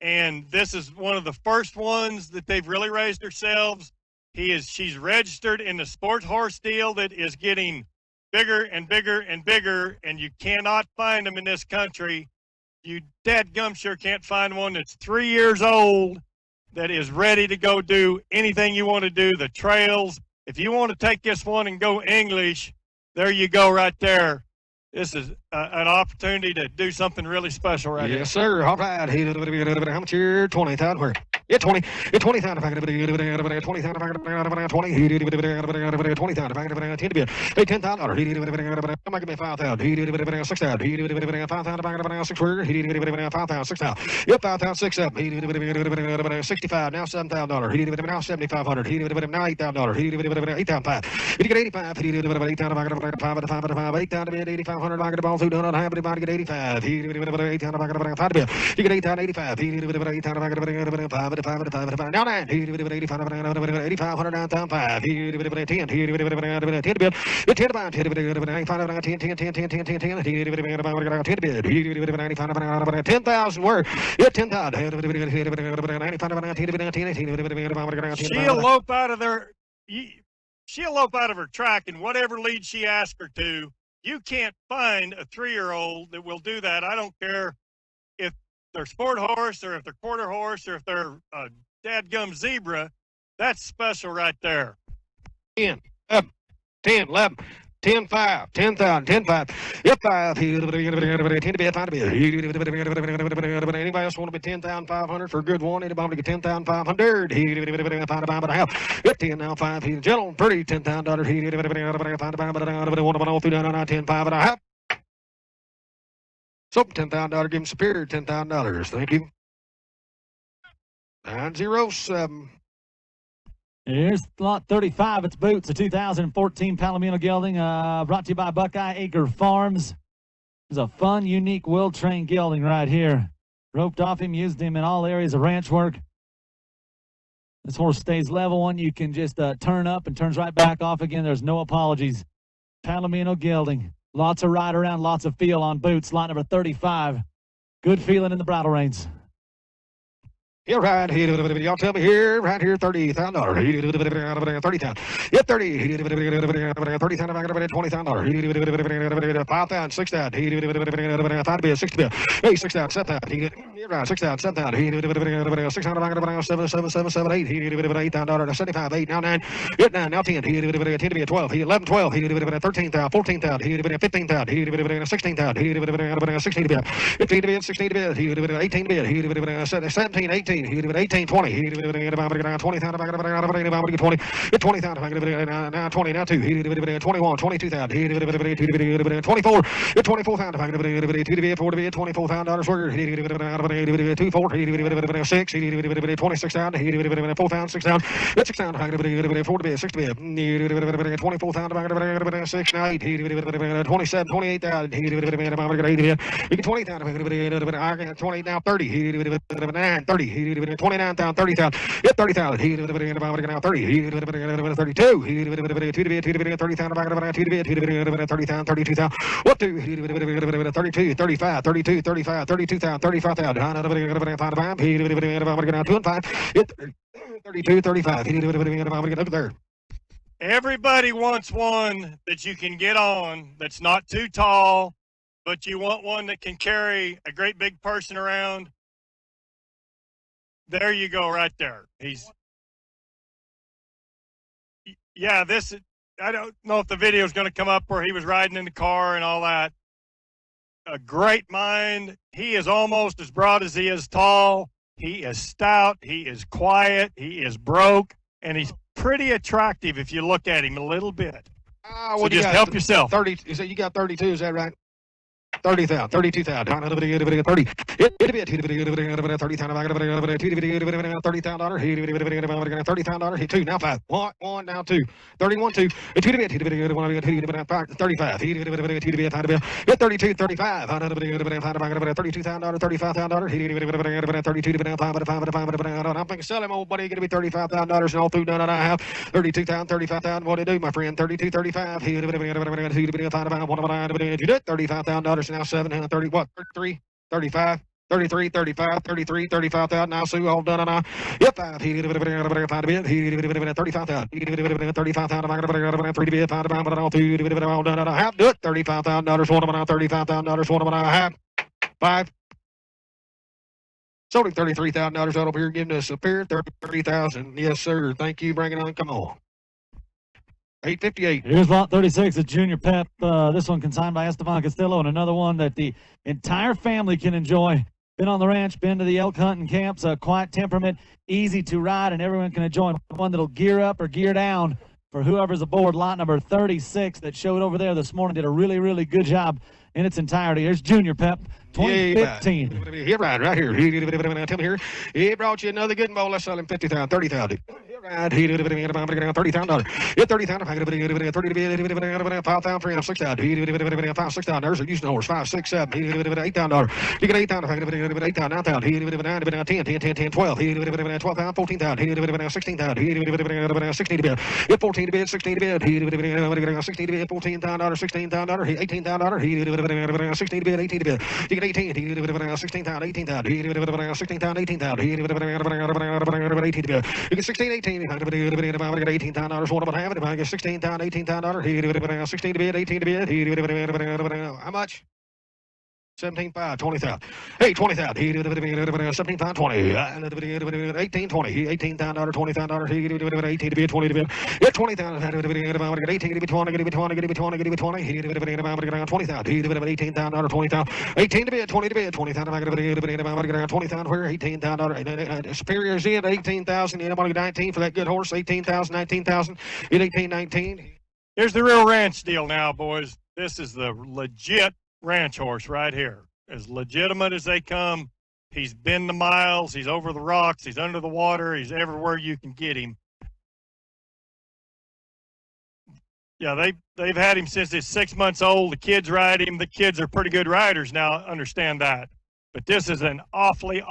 and this is one of the first ones that they've really raised themselves. She's registered in the sports horse deal that is getting bigger and bigger and bigger, and you cannot find them in this country. You dadgum sure can't find one that's 3 years old that is ready to go do anything you want to do, the trails. If you want to take this one and go English, there you go right there. This is an opportunity to do something really special right here. Yes, sir. All right. How much here? 20,000. Where? Yeah, 20. Yeah, 20,000. 20,000. 20,000. 10 to be. Hey, $10,000. I'm not giving me 5,000. 6,000. 5,000. 6 where? 5,000. 6,000. Yep, 5,000. 6,000. 65. Now $7,000. Now 7,500. Now $8,000. 8,500. You get 85. 8,000. 8,500. I get a ball, 200, I get 85. You get 8,000, 85. Now 9. 8,500, 9,500. 10. 10 to bid. 10 to buy. 10 to bid. 10,000 where? 10,000. She'll lope out of her track, and whatever lead she asks her to. You can't find a 3-year-old that will do that. I don't care if they're sport horse or if they're quarter horse or if they're a dadgum zebra. That's special right there. 10, 10, 11, 10, 5, 10,000, 10, 5. Yep, 5. 10 to bid, 5 to bid. Anybody else want to be 10,500 for a good one? Anybody want to get 10,500? 5 to half. Yep, 10 now, 5. Gentlemen, pretty $10,000. 10, 5 and a half. So $10,000, give him Superior $10,000. Thank you. 907. Here's lot 35. It's Boots, a 2014 Palomino Gelding, brought to you by Buckeye Acre Farms. It's a fun, unique, well-trained gelding right here. Roped off him, used him in all areas of ranch work. This horse stays level one. You can just turn up and turns right back off again. There's no apologies. Palomino Gelding. Lots of ride around, lots of feel on Boots. Lot number 35. Good feeling in the bridle reins. Yeah, right here. Y'all tell me here, right here, $30,000. 30,000. Yeah, 30. 30,000. 20,000. 5,000. 6,000. 5 to 60. Hey, 6,000. 7,000. You're right. 6,000. 7,000. 600. 7, 7, 7, 7, 8. $8,000. 75. 8. Now 9. Yeah, 9. Now 10. 10 to be 12. 11, 12. 13,000. 14,000. 15,000. 16,000. 16 to be. 15 to be. 16 to be. 18 to be. 17, 18. 18, 20. 20,000. 20. 20,000. Now 20. Now 2. 21. 22,000. 24. 24,000. 24,000 worker. 2, 4. 6. 26,000. 4,000. 6,000. 6,000. 4 to be. 6 to be. 24,000. 6, 8. 27. 28,000. 80. You get 20,000. 20 now 30. 9. 30. 29,000, 30,000. Yep, 30,000. 30. 32. 30,000. 30,000. 32,000. What to? 32, 35, 32, 35, 32,000, 35,000. 32, 35. Look there. Everybody wants one that you can get on that's not too tall, but you want one that can carry a great big person around. There you go, right there. I don't know if the video is going to come up where he was riding in the car and all that. A great mind. He is almost as broad as he is tall. He is stout. He is quiet. He is broke. And he's pretty attractive if you look at him a little bit. So just help yourself. 30. You said you got 32. Is that right? 30,000, 32,000, 30, $30,000, $30,000, hit 2, now 5, 1, now 2, 31, 2, 35, hit 32, 35, $32,000, $35,000, I'm thinking sell him, old buddy, gonna be $35,000 and all through done and I have 32,000, 35,000, what do you do, my friend? 32, 35, $35,000 now 730, what, 33, 35, 33, 35, 33, 35,000. Now Sue all done and I. Yep, 5. He did a bit of 35,000. He did 35,000. 3 to be a pound of all 2 to be all done and I have. Do it. $35,000. One of them $35,000. One of them I have. 5. Sold him $33,000 out over here, giving us a pair. 33,000. Yes, sir. Thank you. Bring it on. Come on. 858. Here's lot 36 at Junior Pep. This one consigned by Esteban Castillo, and another one that the entire family can enjoy. Been on the ranch, been to the elk hunting camps, a quiet temperament, easy to ride, and everyone can enjoy. One that'll gear up or gear down for whoever's aboard. Lot number 36 that showed over there this morning did a really, really good job in its entirety. Here's Junior Pep, 2015. Here, right here. Tell me here. He brought you another good bowl. Let's sell him 50,000, 30,000. Right, he did $30,000. Hit 30,000. 5,000 for him. 6,000. He did 5, 6,000. There's a Houston horse. 5, 6, 7. He did $8,000. He got 8,000. 8,000, 9,000. He did 9, 10, 12. He did 12,000, 14,000. He did 16,000. He did 16 to bid. Hit 14 to bid, 16 to bid. He did 16 to bid, $14,000, $16,000. $18,000. He did 16 to bid, 18 to bid. He got 18. He did 16,000, 18,000. He did 16,000, 18,000. He did 18 to bid. He got 16, 18. If I got $18,000, what am I having? If I get $16,000, $18,000, he did 16 to bid, 18 to bid. He did how much? 17,500, 20,000. Hey, 20,000. He did 17,500, 20. 18, 20. $18,000, $20,000. He did 18 to be 20 to be. Yeah, 20,000. 18 to be 20, give me 20, give me 20, give me 20, give me 20. He did 20,000. He did 18,000, 20,000. 18 to be 20 to be 20,000. I got 20,000 where 18,000. Superior's in 18,000. You know, 19 for that good horse. 18,000, 19,000. Hit 18, 19. Here's the real ranch deal now, boys. This is the legit ranch horse right here, as legitimate as they come. He's been the miles, he's over the rocks, he's under the water, he's everywhere you can get him. Yeah, they've had him since he's 6 months old. The kids ride him. The kids are pretty good riders now, understand that. But this is an awfully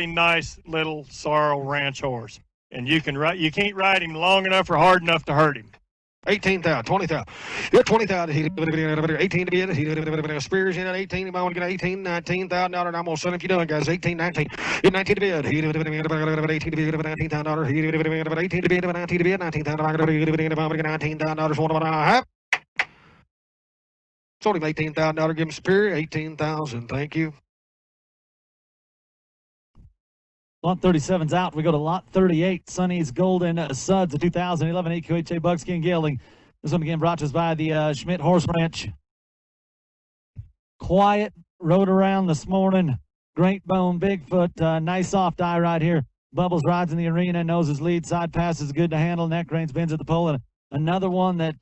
nice little sorrel ranch horse, and you can't ride him long enough or hard enough to hurt him. 18,000, 20,000. Yeah, 20,000. He did 18 to bid. He did Spears in at 18. If I want to get 18, $19,000, and I'm going to sell him if you're doing, guys. 18, 19. Hit 19 to bid. He did 18 to bid, $19,000. He did 18 to bid, 19 to bid, $19,000. I got $19,000. One of them I have. Sold him $18,000. Give him Superior. 18,000. Thank you. Lot 37's out. We go to lot 38. Sonny's Golden Suds, a 2011 AQHA Buckskin Gelding. This one again brought to us by the Schmidt Horse Ranch. Quiet, rode around this morning. Great bone, Bigfoot, nice soft eye right here. Bubbles rides in the arena, knows his lead, side passes good to handle, neck reins, bends at the pole. And another one that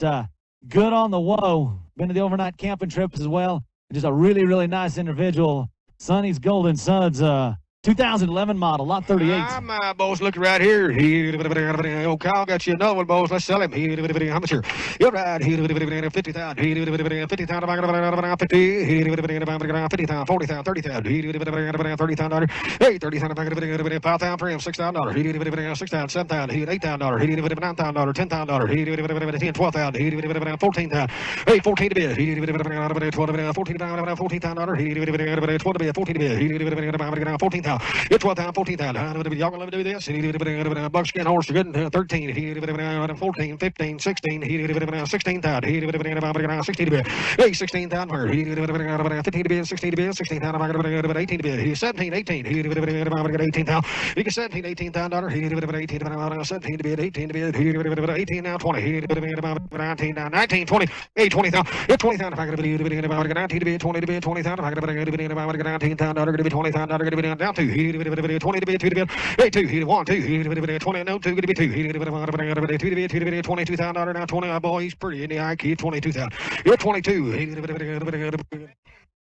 good on the whoa. Been to the overnight camping trips as well. Just a really, really nice individual. Sonny's Golden Suds, 2011 model, lot 38. My boss, look right here. Old Kyle got you another one, boss. Let's sell him. How much here? You're right. 50,000. 50,000. 50,000. 40,000. 30,000. $30,000. Hey, 30,000. 5,000 for him. $6,000. 6,000. 7,000. $8,000. $9,000. $10,000. 10, 12,000. 14,000. Hey, 14 to bid. 12,000. 14,000. 14,000. 12 to bid. 14 to bid. 14,000. It's 12,000, 14,000. Y'all gonna let me do this? Buckskin horse, good. 13. 14, 15, 16. 16,000. 16 to bid. Hey, 16,000 for 15 to bid, 16 to bid, 16,000. 18 to bid. 17, 18. 18,000. He gets 17, $18,000. 17 to bid, 18 to bid. 18 now, 20. 19 now, 19, 20. Hey, 20,000. It's 20,000. If I could bid 19 to bid, 20 to bid, 20,000. If I could bid $19,000, $20,000. Down 2. 20 to bid, 2 to bid. Hey, 2. 1, 2. 20, no, 2 to bid, 2. 2 to bid, $22,000. Now 20. Boy, he's pretty in the IQ. 22,000. You're 22.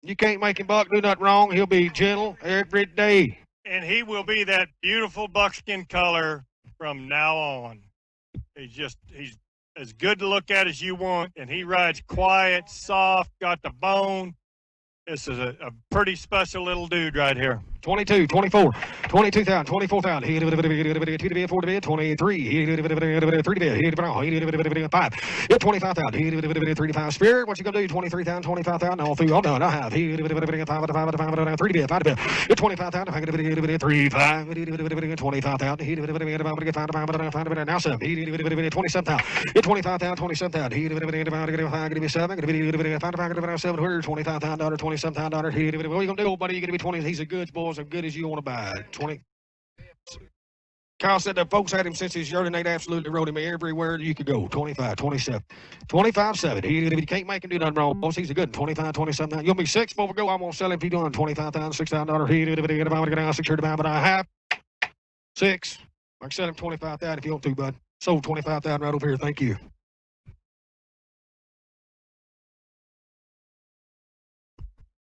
You can't make him buck do nothing wrong. He'll be gentle every day. And he will be that beautiful buckskin color from now on. He's as good to look at as you want, and he rides quiet, soft, got the bone. This is a pretty special little dude right here. 22, 24, 22,000, 24,000. He 2 to bid, 4 to bid, 23. He 3 to bid. He 5. Yeah, 25,000. He 3 to 5. Spirit, what you gonna do? 23,000, 25,000. All through, all done. I have. He 5 to 5 to 3 to bid, 5 to bid. Yeah, 25,000. I can 3 5. 25,000. He 5 to 5 now 7. He 27,000. Yeah, 25,000, 27,000. He 5 to 7. 7. 25,000, 27,000. He what are you gonna do, buddy? You gonna be 20. He's a good boy. As good as you want to buy. 20. Kyle said that folks had him since his yearly. Nate absolutely rode him everywhere you could go. 25, 27, 25, 7. He can't make him do nothing wrong. Boss, he's a good 25, 27. You'll be 6 before we go. I'm gonna sell him if you doing 25,000, $6,000. He did it. I'm gonna get down 6 here to buy, but I have 6. I can sell him 25,000 if you want to, bud. Sold 25,000 right over here. Thank you.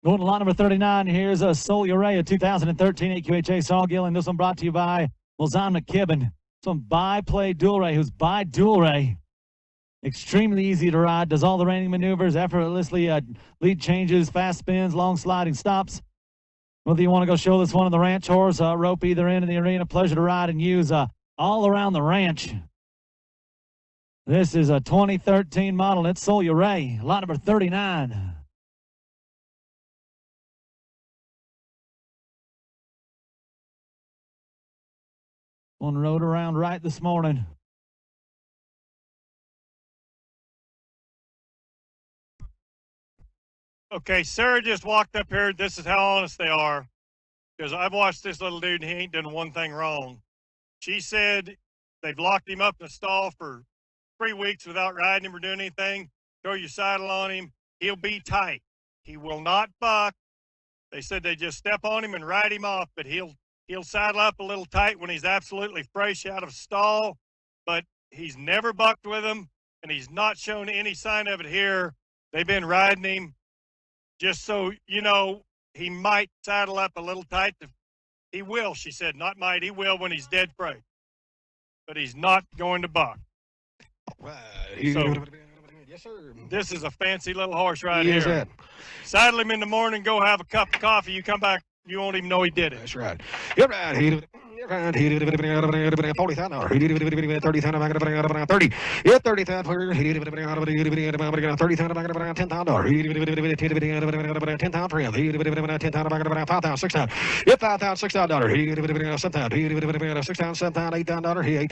Going to lot number 39, here's a Sol Urea 2013 AQHA Saw Gelding. This one brought to you by Mulzon McKibben. This one by Play Dual Ray, who's by Dual Ray. Extremely easy to ride, does all the reining maneuvers, effortlessly lead changes, fast spins, long sliding stops. Whether you want to go show this one on the ranch horse, rope either end of the arena, pleasure to ride and use all around the ranch. This is a 2013 model. It's Sol Urea, lot number 39. One rode around right this morning. Okay, Sarah just walked up here. This is how honest they are. Because I've watched this little dude and he ain't done one thing wrong. She said they've locked him up in the stall for 3 weeks without riding him or doing anything. Throw your saddle on him. He'll be tight. He will not buck. They said they just step on him and ride him off, but he'll saddle up a little tight when he's absolutely fresh out of stall, but he's never bucked with him, and he's not shown any sign of it here. They've been riding him just so, you know, he might saddle up a little tight. He will, she said, not might. He will when he's dead fresh, but he's not going to buck. So, yes, sir. This is a fancy little horse right He here. is that. Saddle him in the morning, go have a cup of coffee. You come back, you won't even know he did it. That's right. You're right. He did it. He did it. $40,000. He did it. $30,000. 30. Yeah, 30,000. He did it. $30,000. $10,000. He did it. $10,000 for him. He did it. $10,000. $5,000. $6,000. Yeah, $5,000. $6,000. He did it. $7,000. He did it. $6,000. $7,000. $8,000. He $8,000.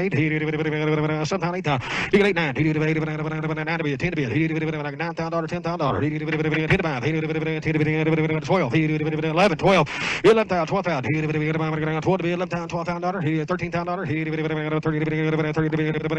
He did it. $7,000. $8,000. He got $8,900. He did it. $9 to be a 10 to be. He did it. $9,000. $10,000. He did it. 10 to buy. He did it. 12. He did it. 11. 12. 11,000. 12,000. He did it. 12 to be 11,000. $12,000. He did $13,000. He did it. 30 to be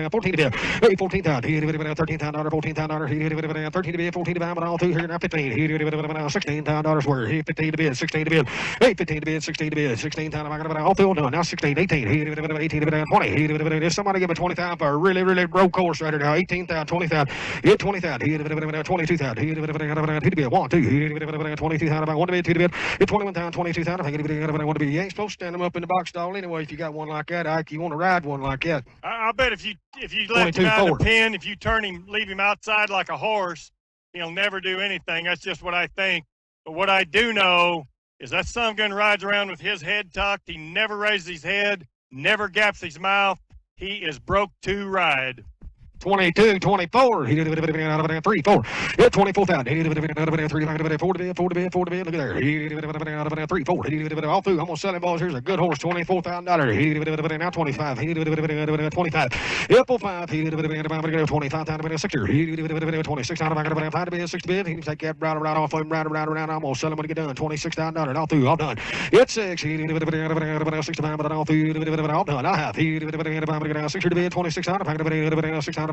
14 to be. Hey, 14,000. He did it. $13,000. $14,000. He did it. 13 to be 14 to buy. But all through here now 15. He did it. $16,000 worth. He 15 to bid. 16 to bid. Hey, 15 to bid. 16 to bid. 16,000. All through done. Now 16. 18. He did it. 18 to bid. 20. He did it. Somebody give me 20,000 for a really, really broke horse right here now. 18,000. 20,000. He did 20,000. He did it. 22,000. He did it. 2 to bid. 1, 2. He did it. 22,000. 1 to bid. 2 to bid. Hit 21,000. 22,000. I get it. 1 to bid. You ain't supposed to stand them up in the box stall anyway if you got one like that, Ike. You want to ride one like that. I bet if you let him out of the pen, if you turn him, leave him outside like a horse, he'll never do anything. That's just what I think. But what I do know is that son gun rides around with his head tucked. He never raises his head, never gaps his mouth. He is broke to ride. 22, 24. He did it. 3, 4. Yeah, 24,000. He did it. 3, 4 to bid. 4 to bid. 4 to bid. 4 to bid. Look at there. He did it. 3, 4. He did it all through. I'm gonna sell him, boys. Here's a good horse. $24,000. He did it. Now 25. He did it. 25. Yeah, 5. He did it. 25,000. 6 year. He did it. 26,000. 5 to bid. 6 to bid. He can take that right off of him. Right around. I'm gonna sell him when he get done. $26,000. All through. All done. It's 6. He did it. 65. But all through. All done. I have. He did it. 6 to bid. 26,000. 600.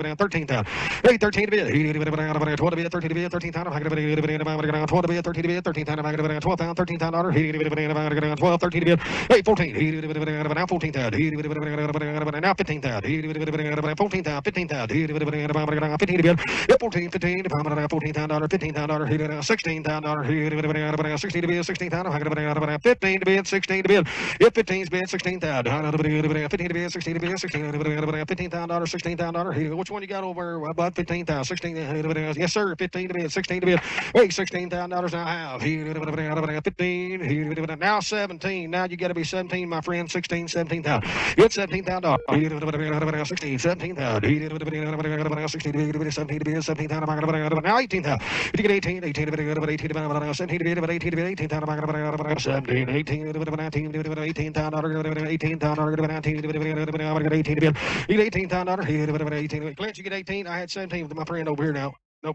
13,000. Hey, 13 to bid. 12 to bid, 13 to bid, 13,000. 12 to bid, 13 to bid, 13,000. 12,000, 13,000. 12, 13 to bid. Hey, 14. Now 14,000. Now 15,000. 14,000, 15,000. 15 to bid. 14, 15. 14,000. 15,000. 16,000. 16 to bid, 16,000. 15 to bid, 16 to bid. If 15's bid, 16,000. 15 to bid, 16 to bid, 16 to bid. $15,000, $16,000. Which one you got over there, bud? 15,000, 16. Yes, sir. 15 to bid, 16 to bid. Hey, $16,000 now have. 15. Now 17. Now you got to be 17, my friend. 16, 17,000. It's $17,000. 16, 17,000. 16 to bid, 17 to bid, 17,000. Now 18,000. If you get 18, 18 to bid, 18 to bid, 17 to bid, 18 to bid, 18,000. 17, 18 to bid, 19 to bid, 18,000. 18,000. 19 to bid, 18 to bid. You get 18,000. 18. Clint, you get 18. I had 17 with my friend over here now.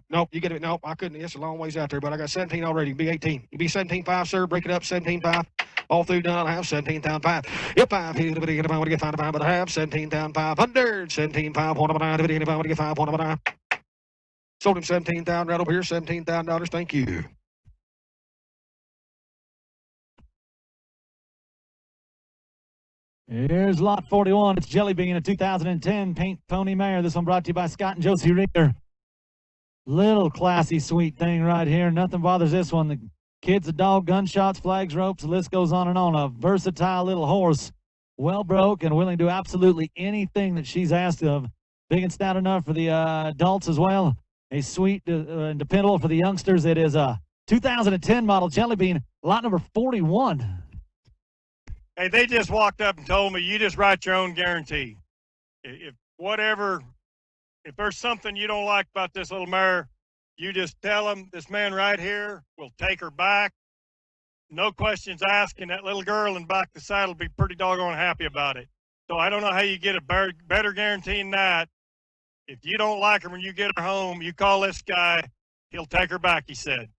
Nope. You get it. Nope, I couldn't. It's a long ways out there, but I got 17 already. You be 18. You be 17.5, sir. Break it up. 17.5. All through done. I have 17,500. Yep, 5. I want to get 5, but I have 17,500. 17,500. What am I doing? If I want to get 5, what am I? Sold him 17,000 right over here. $17,000. Thank you. Here's lot 41. It's Jelly Bean, a 2010 Paint Pony Mare. This one brought to you by Scott and Josie Reeder. Little classy, sweet thing right here. Nothing bothers this one. The kids, a dog, gunshots, flags, ropes, the list goes on and on. A versatile little horse, well broke and willing to do absolutely anything that she's asked of. Big and stout enough for the adults as well. A sweet and dependable for the youngsters. It is a 2010 model Jelly Bean, lot number 41. Hey, they just walked up and told me, you just write your own guarantee. If there's something you don't like about this little mare, you just tell them this man right here will take her back. No questions asked, and that little girl in back the saddle will be pretty doggone happy about it. So I don't know how you get a better guarantee than that. If you don't like her when you get her home, you call this guy. He'll take her back, he said.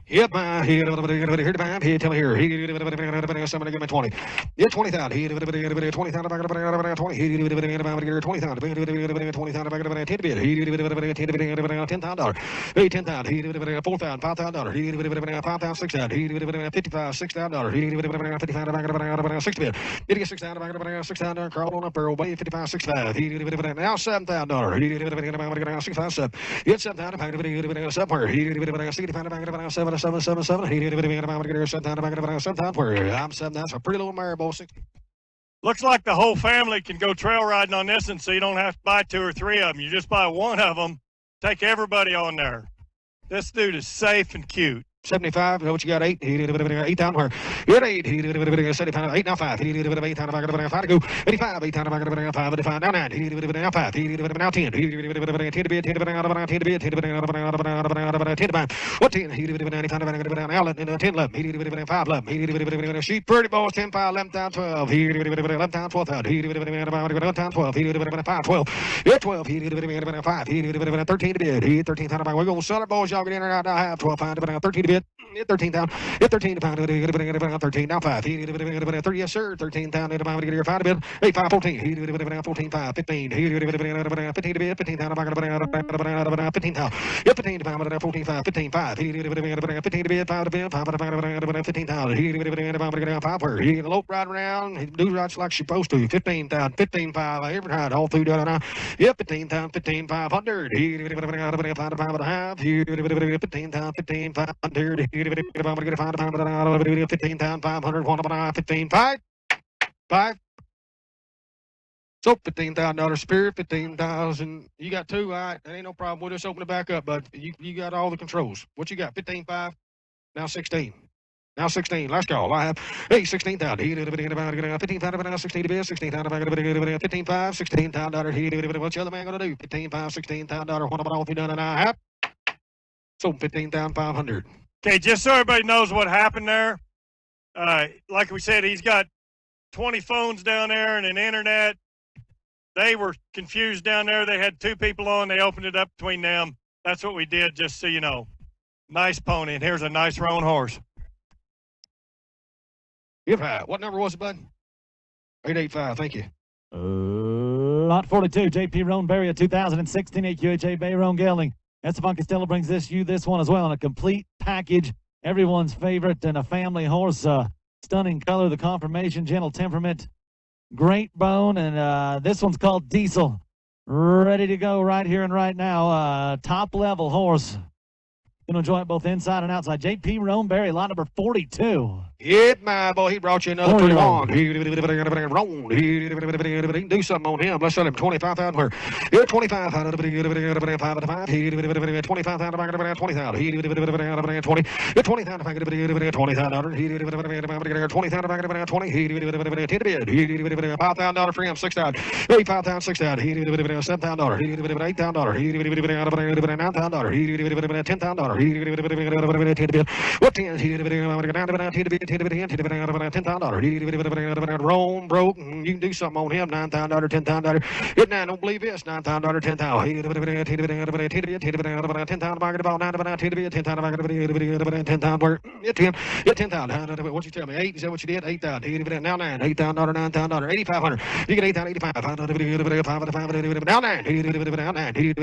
Yep, here to buy, here, tell me here. Somebody give me 20. Yeah, 20,000. Here, 20,000, back up 20. Here, 20,000. 20,000, back up 10 bid. Here, $10,000. Hey, 10,000. Here, $4,000, $5,000. Here, $5,000, $6,000. Here, $55,000, $6,000. Here, $55,000, back up 60 bid. Here, get $6,000, back up $6,000. Crawl on up there, obey 55, 65. Here, now $7,000. Here, $65,700. Get $7,000, back up somewhere. Here, $65,000, back up 7. 777. He did I'm 7. That's a pretty little mare, boy. Looks like the whole family can go trail riding on this one, so you don't have to buy 2 or 3 of them. You just buy one of them, take everybody on there. This dude is safe and cute. 75, what you got? 8. He did 8,000 where? You're 8. He did 75. 8 now 5. He did 8,000 back up 5 to go. 85, 8,000 back up 5, 85 now 9. He did now 5. He did now 10. He did 10 to bid, 10 to bid, 10 to bid, 10 to bid, 10 to bid. What 10? He did 95 back up down outlet and 10 11. He did 5 11. He did sheep pretty boys 10 5 11 down 12. He did 11 down 12. He did 11 12. He did 5 12. Yeah 12. He did 5. He did 13 to bid. He 13,000 back. We're going to sell it, boys. Y'all get in there out now. Have 12 5 13 to bid. 13 down. 13 to pound. 13 now 5. He did 3. Yes, sir. 13 down. 5 to get your 5 to bid. 8 5 14. He did 14 5 15. He did 15 to bid. 15 down. 15 down. Yeah, 15 to pound. 14 5 15 5. He did 15 to bid. 5 to bid. 5 to 15 down. He did 5 where he can lope right around. He do right like she's supposed to. 15 down. 15 5. Every time all through down now. Yeah, 15 down. 15 500. He did 5 to 5 and a half. He did 15 down. 15 500. He did 15 down 500 1 15 5 5 so $15,000 spirit 15,000 you got 2 all right that ain't no problem we'll just open it back up but you got all the controls what you got 15 5 now 16 now 16 let's go I have 16,000 he did 15 5 16 to bid 16,000 15 5 $16,000 he did what's the other man gonna do 15 5 $16,000 what about all done and I have so 15,500. Okay, just so everybody knows what happened there, like we said, he's got 20 phones down there and an internet. They were confused down there. They had 2 people on. They opened it up between them. That's what we did, just so you know. Nice pony, and here's a nice roan horse. What number was it, bud? 885, thank you. Lot 42, J.P. Roanberry, a 2016 AQHA Bay Roan Gelding. Esteban Costello brings this one as well in a complete package. Everyone's favorite and a family horse. Stunning color, the conformation, gentle temperament, great bone, and this one's called Diesel. Ready to go right here and right now. Top level horse. Gonna enjoy it both inside and outside. J.P. Roanberry, lot number 42. Yep, my boy, he brought you another 21. He can do something on him. Let's sell him 25,000 where? Yeah, 25,000. 25,000. He 25,000 back at 20,000. He 20. 20,000 back at 20,000. He 20,000 back at 20. He 10 bid. He $5,000 for him. 6,000. Hey, 5,000, 6,000. He $7,000. He $8,000. He $9,000. He $10,000. He 10 bid. What 10? He 10 bid. $10,000. Roan broke. You can do something on him. $9,000, $10,000. It now don't believe this. $9,000, $10,000. $10,000 market about $9,000. $10,000 where? Yeah, 10. Yeah, 10,000. What you tell me? 8? Is that what you did? 8,000. Now 9. $8,000, $9,000. 8,500. You get 8,000, 85. Now 9. Now 9. Hit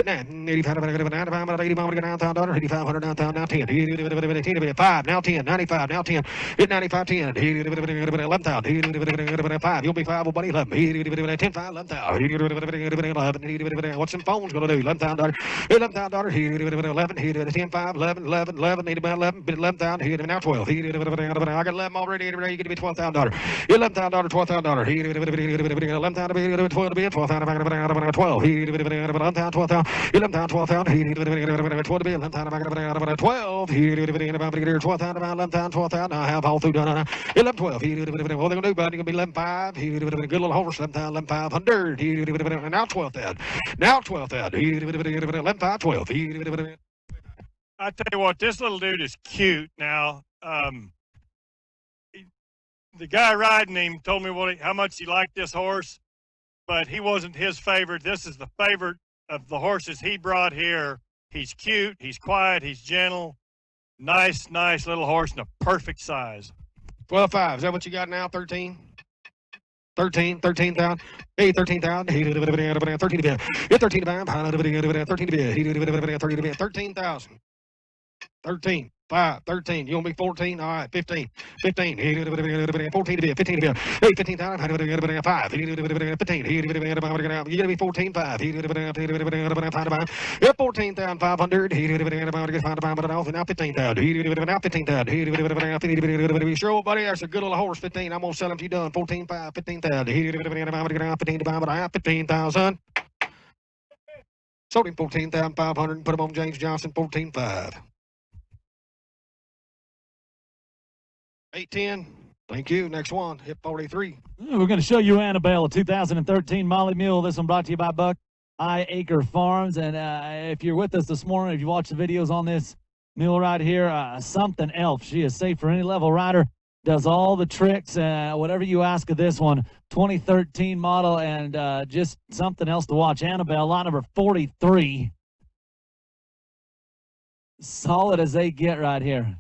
9. 85. 9,000. 8,500. 9,000. 10. 5, now 10, 95, now 10, hit 95, 10, 11,000, 5, you'll be 5, buddy, 11, 10, 5, 11,000, what's some phones gonna do, $11,000, $11,000, 10, 5, 11, need about 11,000, now 12, I got 11 already, you get to be $12,000, $11,000, $12,000, 11,000, 12 to be 12,000, 12, 11,000, 12,000, 11,000, 12,000, 12 to be 11,000, 12, 12,000, 11,000, 12,000. I have all through done. 11, 12. What are they gonna do, buddy? Gonna be 11,500. Good little horse. 11,500. Now 12,000. Now 12,000. 11,500, 12. I tell you what, this little dude is cute. Now, the guy riding him told me how much he liked this horse, but he wasn't his favorite. This is the favorite of the horses he brought here. He's cute. He's quiet. He's gentle. Nice little horse and a perfect size. 12.5. Is that what you got now? 13? 13,000. Hey, 13,000. 13 to bid. Hit 13 to bid. 13 to bid. 13,000. 13. 5, 13. You want me 14? All right, 15. 15. 14 to bid. 15 to bid. Hey, 15,000. 5. 15. You gotta be 14, 5. Yeah, 14,500. Now 15,000. Now 15,000. Sure, buddy, that's a good little horse. 15. I'm gonna sell him if you done. 14, 5, 15,000. 15,000. Sold him 14,500 and put him on James Johnson 14.5. 810. Thank you. Next one. Hit 43. We're going to show you Annabelle, a 2013 Molly Mule. This one brought to you by Buckeye Acre Farms. And if you're with us this morning, if you watch the videos on this mule right here, something else. She is safe for any level rider. Does all the tricks, whatever you ask of this one. 2013 model, and just something else to watch. Annabelle, lot number 43. Solid as they get right here.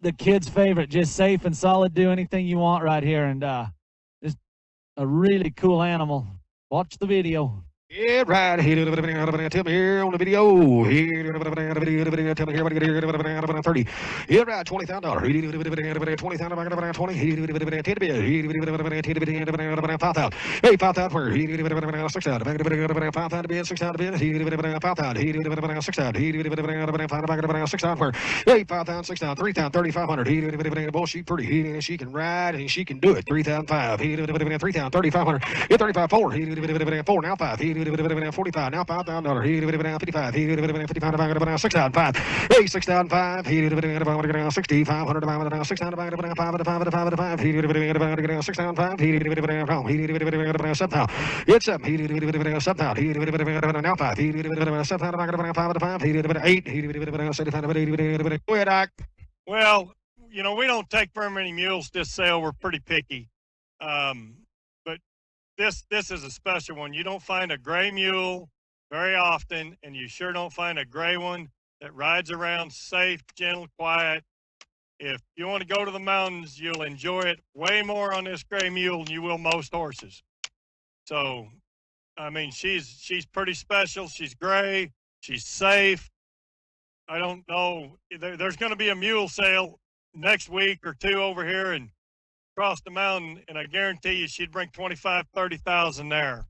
The kid's favorite, just safe and solid, do anything you want right here, and just a really cool animal. Watch the video. Yeah, right. Tell me here on the video. Tell me here what I get here. 30. Yeah, right. $20,000. 20,000. 20. 5,000. Hey, 5,000 where? 6,000. 5,000 bid. 6,000 bid. 5,000. 6,000. 6,000 where? Hey, 5,000. 6,000. 3,000. 3,500. Boy, she pretty. She can ride and she can do it. 3,005. 3,000. 3,500. 35. 4. 4 now 5. 45 now $5,000. 55. 55. 6,005. Hey, 6,005. 6,500. 6,005. 6,005. 7,000. It's 7. 7,000. Now 5. 7,000. Go ahead, Doc. Well, you know, we don't take very many mules this sale. We're pretty picky. But this is a special one. You don't find a gray mule very often, and you sure don't find a gray one that rides around safe, gentle, quiet. If you want to go to the mountains, you'll enjoy it way more on this gray mule than you will most horses. So, I mean, she's pretty special. She's gray. She's safe. I don't know. There's going to be a mule sale next week or two over here and across the mountain, and I guarantee you she'd bring 25, 30,000 there.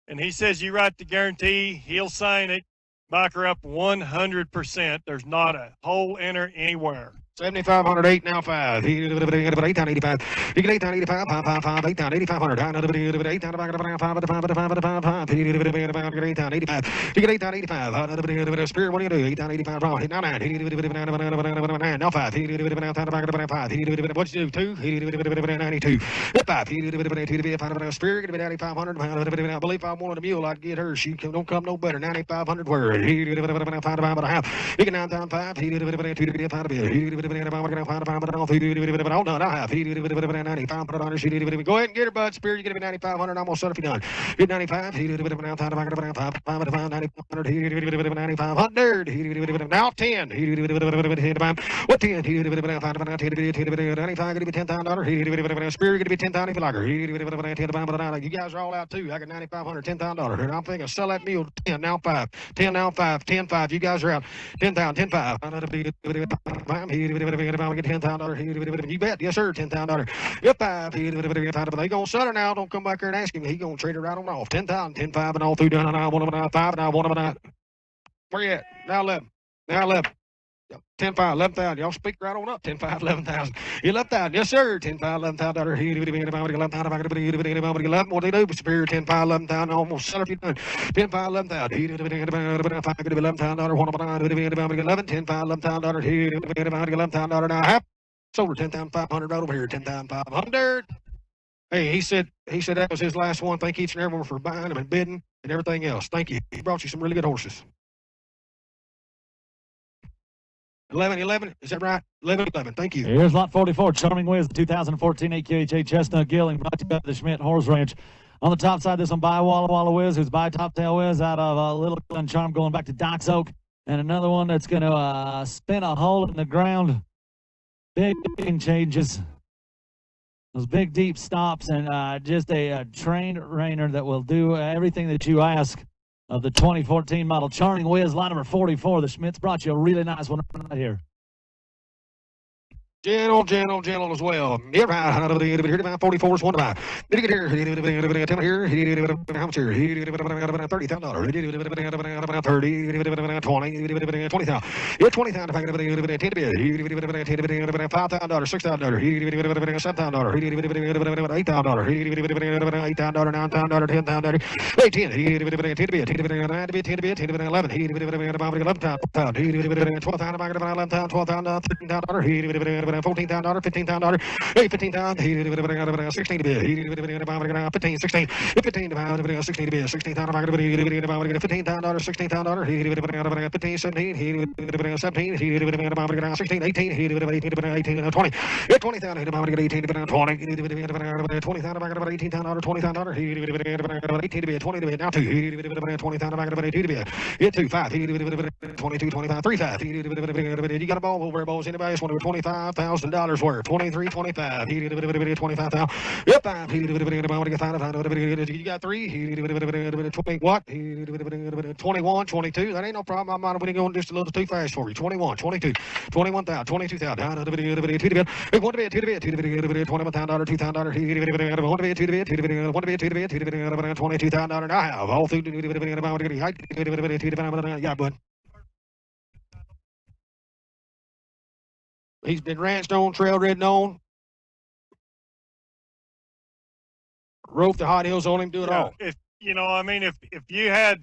And he says you write the guarantee, he'll sign it, back her up 100%. There's not a hole in her anywhere. 7,500, 8 now 5. 8,085. You get 8,085, 5, 8,500. 8,085. You get 8,085. Spirit, what do you do? 8,085. Wrong. Hit now 9. Now 5. What'd you do? 2. 92. Hit 5. Spirit, get 9,500. I believe if I wanted a mule, I'd get her. She don't come no better. 9,500 word. You get 9,500. Go ahead and get her, bud. Spirit, you get 9,500. I'm gonna set if you done. Get 95. 9,500. Now 10. What 10? 95 gonna be $10,000. Spirit gonna be $10,000 if you like her. You guys are all out too. I got 9,500, $10,000. And I'm thinking sell that mule 10 now 5. 10 now 5. 10 5. You guys are out. 10,000, 10 5. Get $10,000. You bet. Yes, sir. $10,000. Yep, 5. They gonna sell her now. Don't come back here and ask him. He gonna trade her right on off. 10,000, 10 5 and all through done. And I want them at 5 and I want them at. Where you at? Now 11. Now 11. 10 5, 11,000. Y'all speak right on up. 10 5, 11,000. 11,000. Yes, sir. 10 5, 11,000. 11. What they do? Superior 10 5, 11,000. Almost sell if you done. 10 5, 11,000. 11,000. 11. 10 5, 11,000. 11,000. Now half. Sold her 10,500 right over here. 10,500. Hey, he said that was his last one. Thank each and everyone for buying them and bidding and everything else. Thank you. He brought you some really good horses. 11, is that right? 11. Thank you. Here's lot 44, Charming Wiz, the 2014 AQHA Chestnut Gelding, brought to you by the Schmidt Horse Ranch. On the top side, this one by Walla Walla Wiz, who's by Top Tail Wiz out of Little Glen Charm, going back to Doc's Oak. And another one that's going to spin a hole in the ground. Big changes. Those big, deep stops, and just a trained rainer that will do everything that you ask of the 2014 model. Charming Wiz, line number 44. The Schmitz brought you a really nice one right here. Gentle as well. Here, 44 is 1 to 5. Did you get here? Tell me here. How much here? $30,000. 30, 20,000. Yeah, 20,000. 10 to bid. $5,000, $6,000. $7,000. $8,000. $8,000. $9,000. $10,000. 18. 10 to bid. 10 to bid. 10 to bid. 10 to bid. 11. 12,000. 11,000. 12,000. $13,000. $14,000, $15,000, $15,000, 16 to bid, 15, 16, 15 to bid, 16 to bid, $16,000, $15,000, $16,000, 15, 17, 17, 16, 18, 18, 20, 20,000, 18 to bid, 20, 20,000, 18,000, $20,000, 18 to bid, 20 to bid, now 2, 20,000, 2 to bid, hit 2, 5, 22, 25, 3, 5, you got a ball over balls, anybody want to $25,000 worth, 23, 25, 25,000, yep, 5, you got 3, 20, what, 21, 22, that ain't no problem, I'm not going just a little too fast for you, 21, 22, 21,000, 22,000, 2 to bid, 1 to bid, 2 to bid, 2 to bid, $21,000, $2,000, 1 to bid, 2 to bid, 2 to bid, 1 to bid, 2 to bid, 2 to bid, $22,000, I have all through, yeah, bud. He's been ranched on, trail ridden on, roped the hot hills on him, do it all. If if you had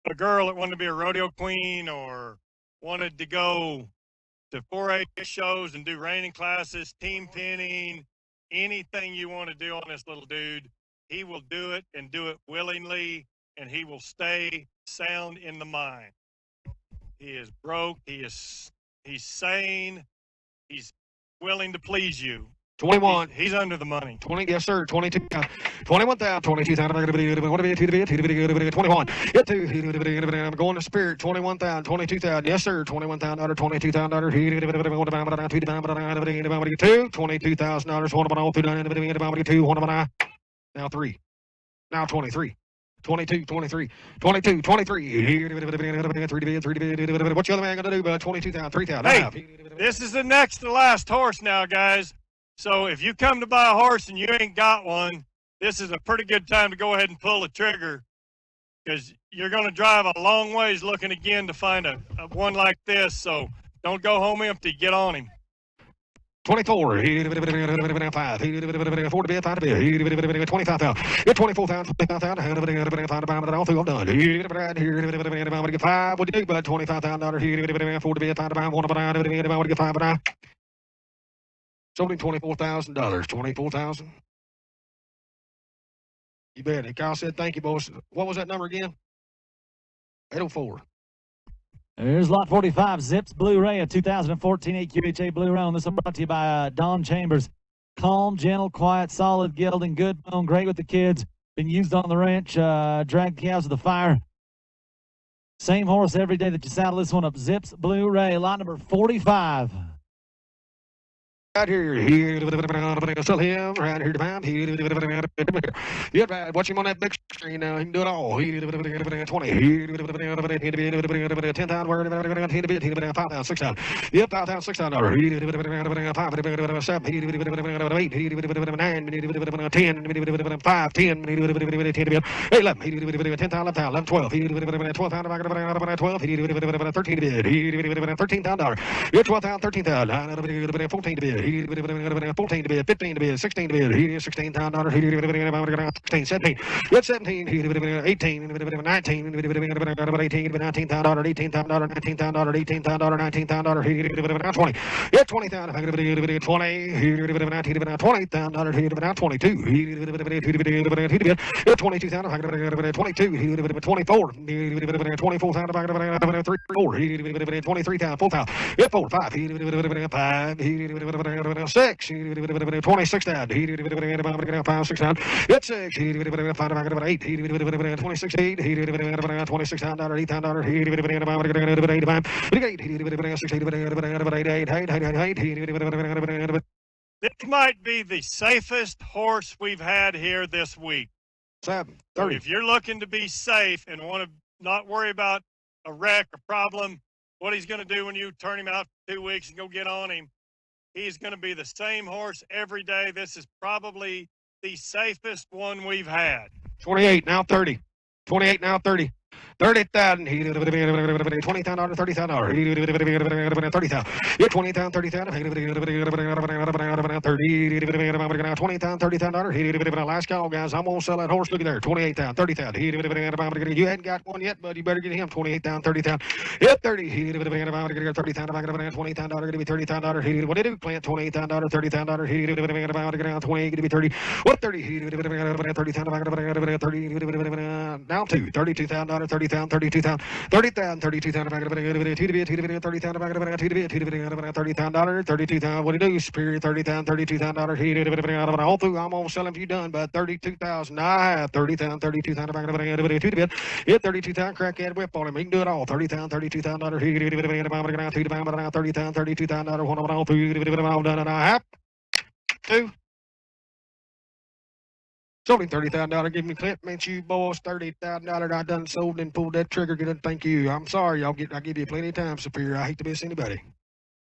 a girl that wanted to be a rodeo queen or wanted to go to 4-H shows and do reining classes, team pinning, anything you want to do on this little dude, he will do it and do it willingly, and he will stay sound in the mind. He is broke. He's sane. He's willing to please you. 21. He's under the money. 20, yes, sir. 22. 21,000. 22,000. 21. Get to. I'm going to spirit. 21,000. 22,000. Yes, sir. 21,000. $22,000. 22,000. One of my 2. One of my now 3. Now 23. 22, 23, 22, 23. 3 to bid. What's the other man going to do about 22,000, 3,000? Hey, this is the next to last horse now, guys. So if you come to buy a horse and you ain't got one, this is a pretty good time to go ahead and pull the trigger, because you're going to drive a long ways looking again to find a one like this. So don't go home empty. Get on him. 24, 5, 4 to bid, 5 to bid, 25,000, 24,000, 25,000, all through, I'm done. Get 5, what do you do, bud? $25,000, 4 to bid, 5 to buy, 1 to buy, get 5 to buy. Sold him $24,000, 24,000. You bet. Kyle said, thank you, boys. What was that number again? 804. Here's lot 45, Zips Blu-ray, a 2014 AQHA Blu-ray. This one brought to you by Don Chambers. Calm, gentle, quiet, solid gelding, good bone, great with the kids. Been used on the ranch, dragged cows to the fire. Same horse every day that you saddle this one up. Zips Blu-ray, lot number 45. Right here, sell him right here. Yeah, watch him on that big screen now. He can do it all. 20. 10,000 word. 5,000, 6,000. Yep, 5,000, 6,000. 5, 7, 8, 9, 10, 5, 10, 11, 10,000, 11, 12, 12,000, 13 to bid. $13,000. Yeah, 12,000, 13,000. 14 to bid. 14 to bid, 15 to bid, 16 to bid, $16,000, 16, 17, get 17, 18, 19, 18,000, $18,000, $19,000, 20, get 20,000, 20, 20,000, 22, 22,000, 22, 24, 24,000, 3, 4, 23,000, 4,000, get 4, 5, 6, 26 down, 5, 6 down, get 6, 5 back 8, 26 8, 26 down, $8 down, 85. This might be the safest horse we've had here this week. 7, So 30. if you're looking to be safe and want to not worry about a wreck, a problem, what he's going to do when you turn him out for 2 weeks and go get on him, he's going to be the same horse every day. This is probably the safest one we've had. 28, now 30. 28, now 30. 30,000. $20,000, $30,000. 30,000. You're 20,000, 30,000. 20,000, $30,000. Last call, guys. I'm gonna sell that horse. Look at there. 28,000, 30,000. You hadn't got one yet, but you better get him. 28,000, 30,000. Yep, 30. 30,000. $20,000. Gonna be $30,000. What did you plant? $28,000, $30,000. 20. Gonna be 30. What 30? 30,000. 30. Now 2. $32,000. 30,000, 32,000, 30,000, 32,000. $30,000, $32,000. What do you do? Superior $30,000, $32,000. All through, I'm gonna sell him if you done, but 32,000. I have 30,000, 32,000. Hit 32,000. Crackhead whip on him. He can do it all. 30,000, $32,000. 30,000, $32,000. One of them all through. All done, and I have 2. Sold him $30,000. Give me clip. Meant you boys $30,000. I done sold and pulled that trigger. Good. Thank you. I'm sorry. I give you plenty of time, Superior. I hate to miss anybody.